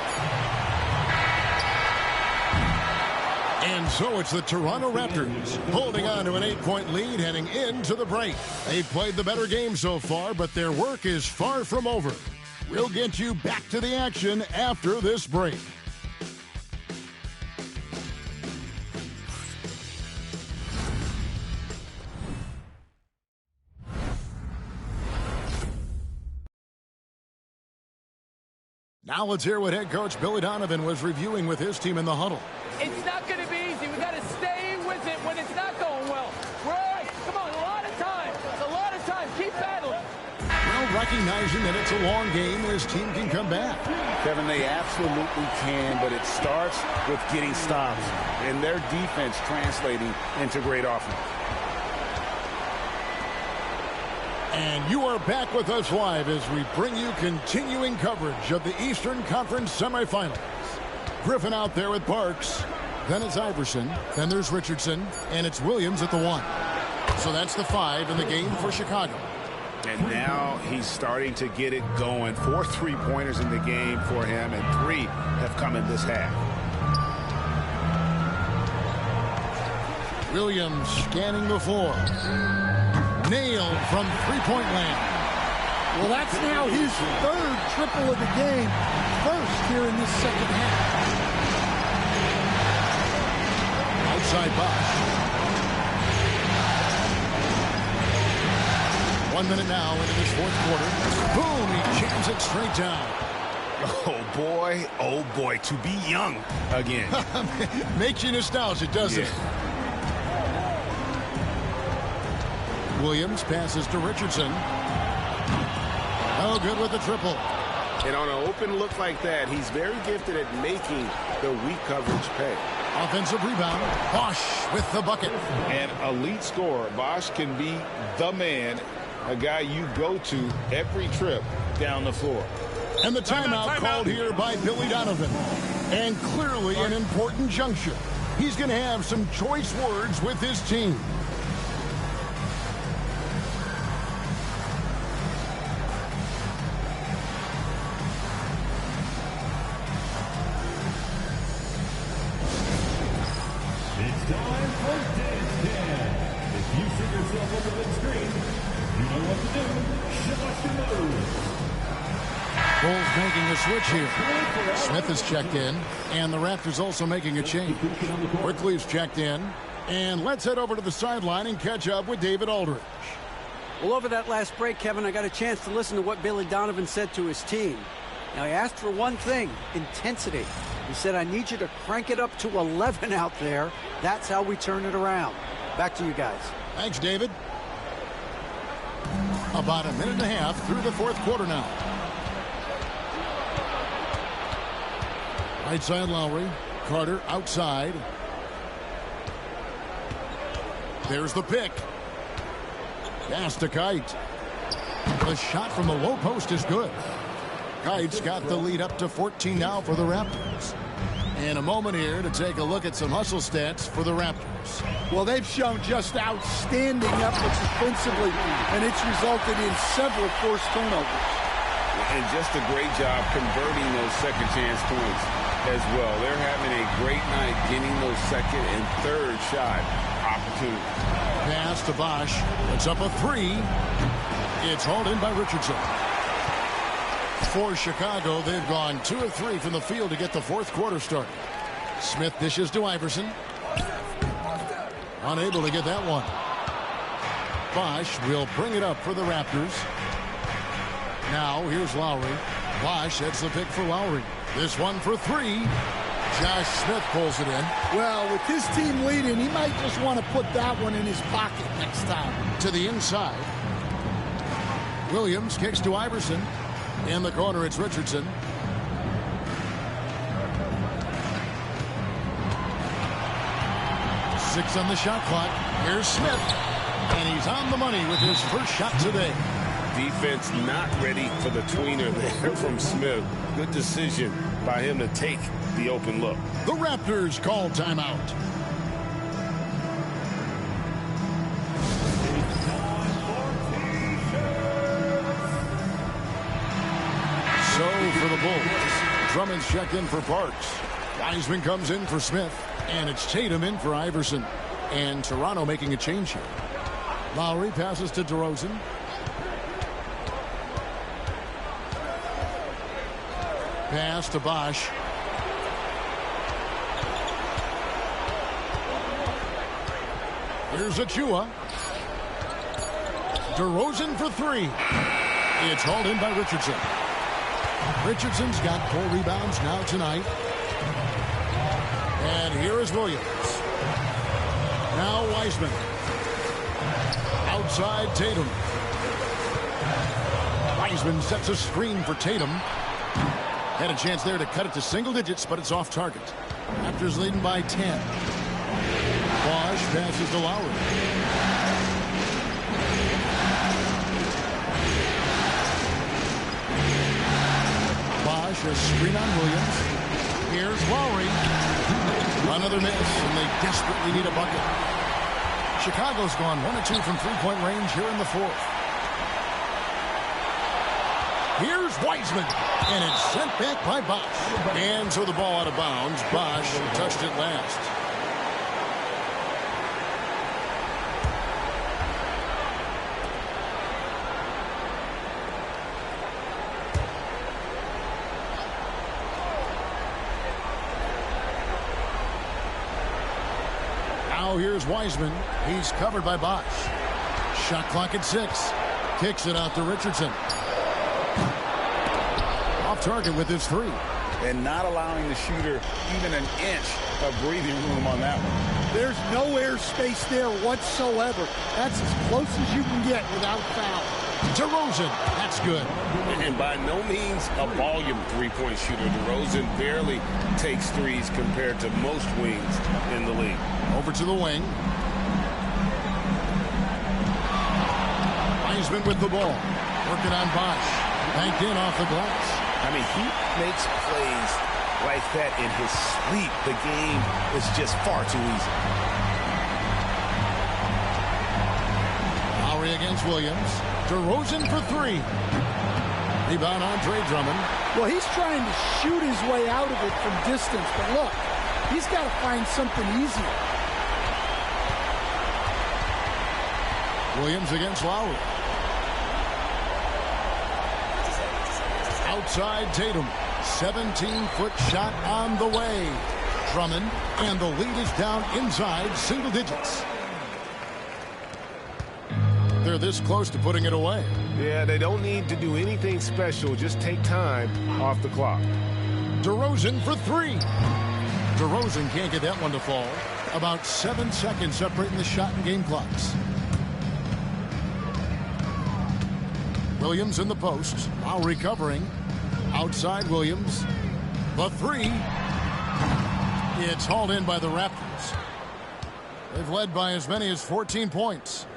And so it's the Toronto Raptors holding on to an 8-point lead heading into the break. They've played the better game so far, but their work is far from over. We'll get you back to the action after this break. Now let's hear what head coach Billy Donovan was reviewing with his team in the huddle. It's not going to be easy. We got to stay with it when it's not going well. Come on, a lot of recognizing that it's a long game and his team can come back. Kevin, they absolutely can, but it starts with getting stops and their defense translating into great offense. And you are back with us live as we bring you continuing coverage of the Eastern Conference semifinals. Griffin out there with Parks. Then it's Iverson. Then there's Richardson. And it's Williams at the 1. So that's the 5 in the game for Chicago. And now he's starting to get it going. 4 3-pointers in the game for him, and 3 have come in this half. Williams scanning the floor. Nailed from three-point land. Well, that's now his 3rd triple of the game. First here in this second half. Outside Bosch. 1 minute now into this 4th quarter. Boom, he jams it straight down. Oh boy, to be young again. Makes you nostalgic, doesn't it? Williams passes to Richardson. Oh, good with the triple. And on an open look like that, he's very gifted at making the weak coverage pay. Offensive rebound. Bosch with the bucket. An elite scorer. Bosch can be the man, a guy you go to every trip down the floor. And the timeout called here by Billy Donovan. And clearly an important juncture. He's going to have some choice words with his team. It's time for Dance Jam. If you see yourself on the big screen, you know what to do. Show us your moves. Bulls making a switch here. Smith is checked in, and the Raptors also making a change. Quickly is checked in, and let's head over to the sideline and catch up with David Aldridge. Well, over that last break, Kevin, I got a chance to listen to what Billy Donovan said to his team. Now, he asked for one thing, intensity. He said, I need you to crank it up to 11 out there. That's how we turn it around. Back to you guys. Thanks, David. About a minute and a half through the 4th quarter now. Right side Lowry. Carter outside. There's the pick. Pass to Kite. The shot from the low post is good. Kite's got the lead up to 14 now for the Raptors. In a moment here to take a look at some hustle stats for the Raptors. Well, they've shown just outstanding efforts defensively, and it's resulted in several forced turnovers. And just a great job converting those second chance points as well. They're having a great night getting those second and third shot opportunities. Pass to Bosch. It's up a 3. It's hauled in by Richardson. For Chicago, they've gone 2 of 3 from the field to get the 4th quarter started. Smith dishes to Iverson. Unable to get that one. Bosch will bring it up for the Raptors. Now, here's Lowry. Bosch sets the pick for Lowry. This one for 3. Josh Smith pulls it in. Well, with his team leading, he might just want to put that one in his pocket next time. To the inside. Williams kicks to Iverson. In the corner, it's Richardson. Six on the shot clock. Here's Smith. And he's on the money with his first shot today. Defense not ready for the tweener there from Smith. Good decision by him to take the open look. The Raptors call timeout. So for the Bulls, Drummond's checked in for Parks. Wiseman comes in for Smith. And it's Tatum in for Iverson. And Toronto making a change here. Lowry passes to DeRozan. Pass to Bosch. Here's Achua. DeRozan for 3. It's hauled in by Richardson. Richardson's got 4 rebounds now tonight. And here is Williams. Now Wiseman. Outside Tatum. Wiseman sets a screen for Tatum. Had a chance there to cut it to single digits, but it's off target. Raptors leading by 10. Bosch passes to Lowry. Bosch, a screen on Williams. Here's Lowry. Another miss, and they desperately need a bucket. Chicago's gone 1 of 2 from three-point range here in the fourth. Here's Wiseman, and it's sent back by Bosch. And so the ball out of bounds. Bosch touched it last. Now here's Wiseman. He's covered by Bosch. Shot clock at 6. Kicks it out to Richardson. Off target with his 3. And not allowing the shooter even an inch of breathing room on that one. There's no air space there whatsoever. That's as close as you can get without foul. DeRozan, that's good. And by no means a volume three-point shooter. DeRozan barely takes threes compared to most wings in the league. Over to the wing. Wiseman with the ball. Working on Bosch. Banked in off the glass. I mean, he makes plays like that in his sleep. The game is just far too easy. Lowry against Williams. DeRozan for 3. Rebound Andre Drummond. Well, he's trying to shoot his way out of it from distance, but look, he's got to find something easier. Williams against Lowry. Outside Tatum. 17-foot shot on the way. Drummond, and the lead is down inside single digits. They're this close to putting it away. Yeah, they don't need to do anything special. Just take time off the clock. DeRozan for 3. DeRozan can't get that one to fall. About 7 seconds separating the shot and game clocks. Williams in the post. Lowry covering. Outside Williams. The 3. It's hauled in by the Raptors. They've led by as many as 14 points.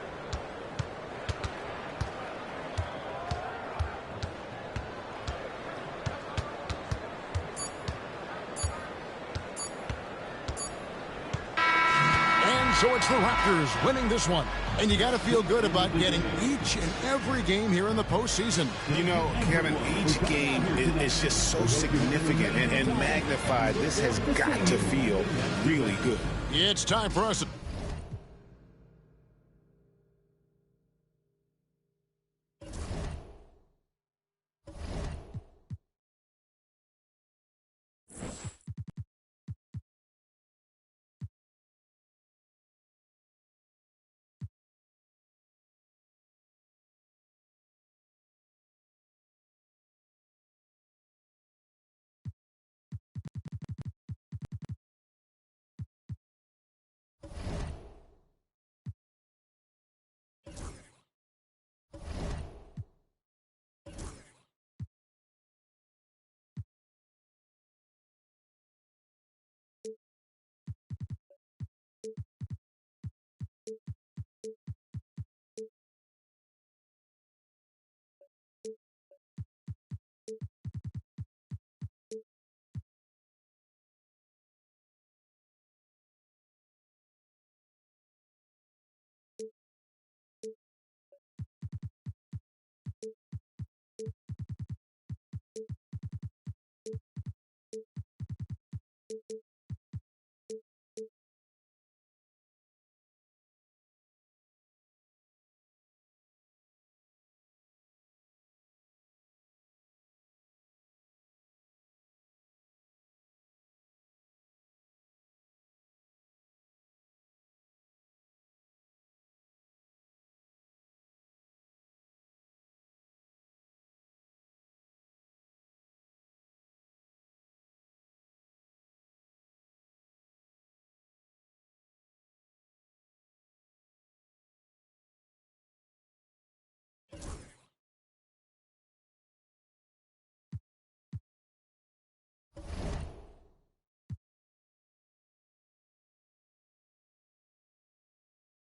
So it's the Raptors winning this one. And you got to feel good about getting each and every game here in the postseason. You know, Kevin, each game is just so significant and magnified. This has got to feel really good. It's time for us to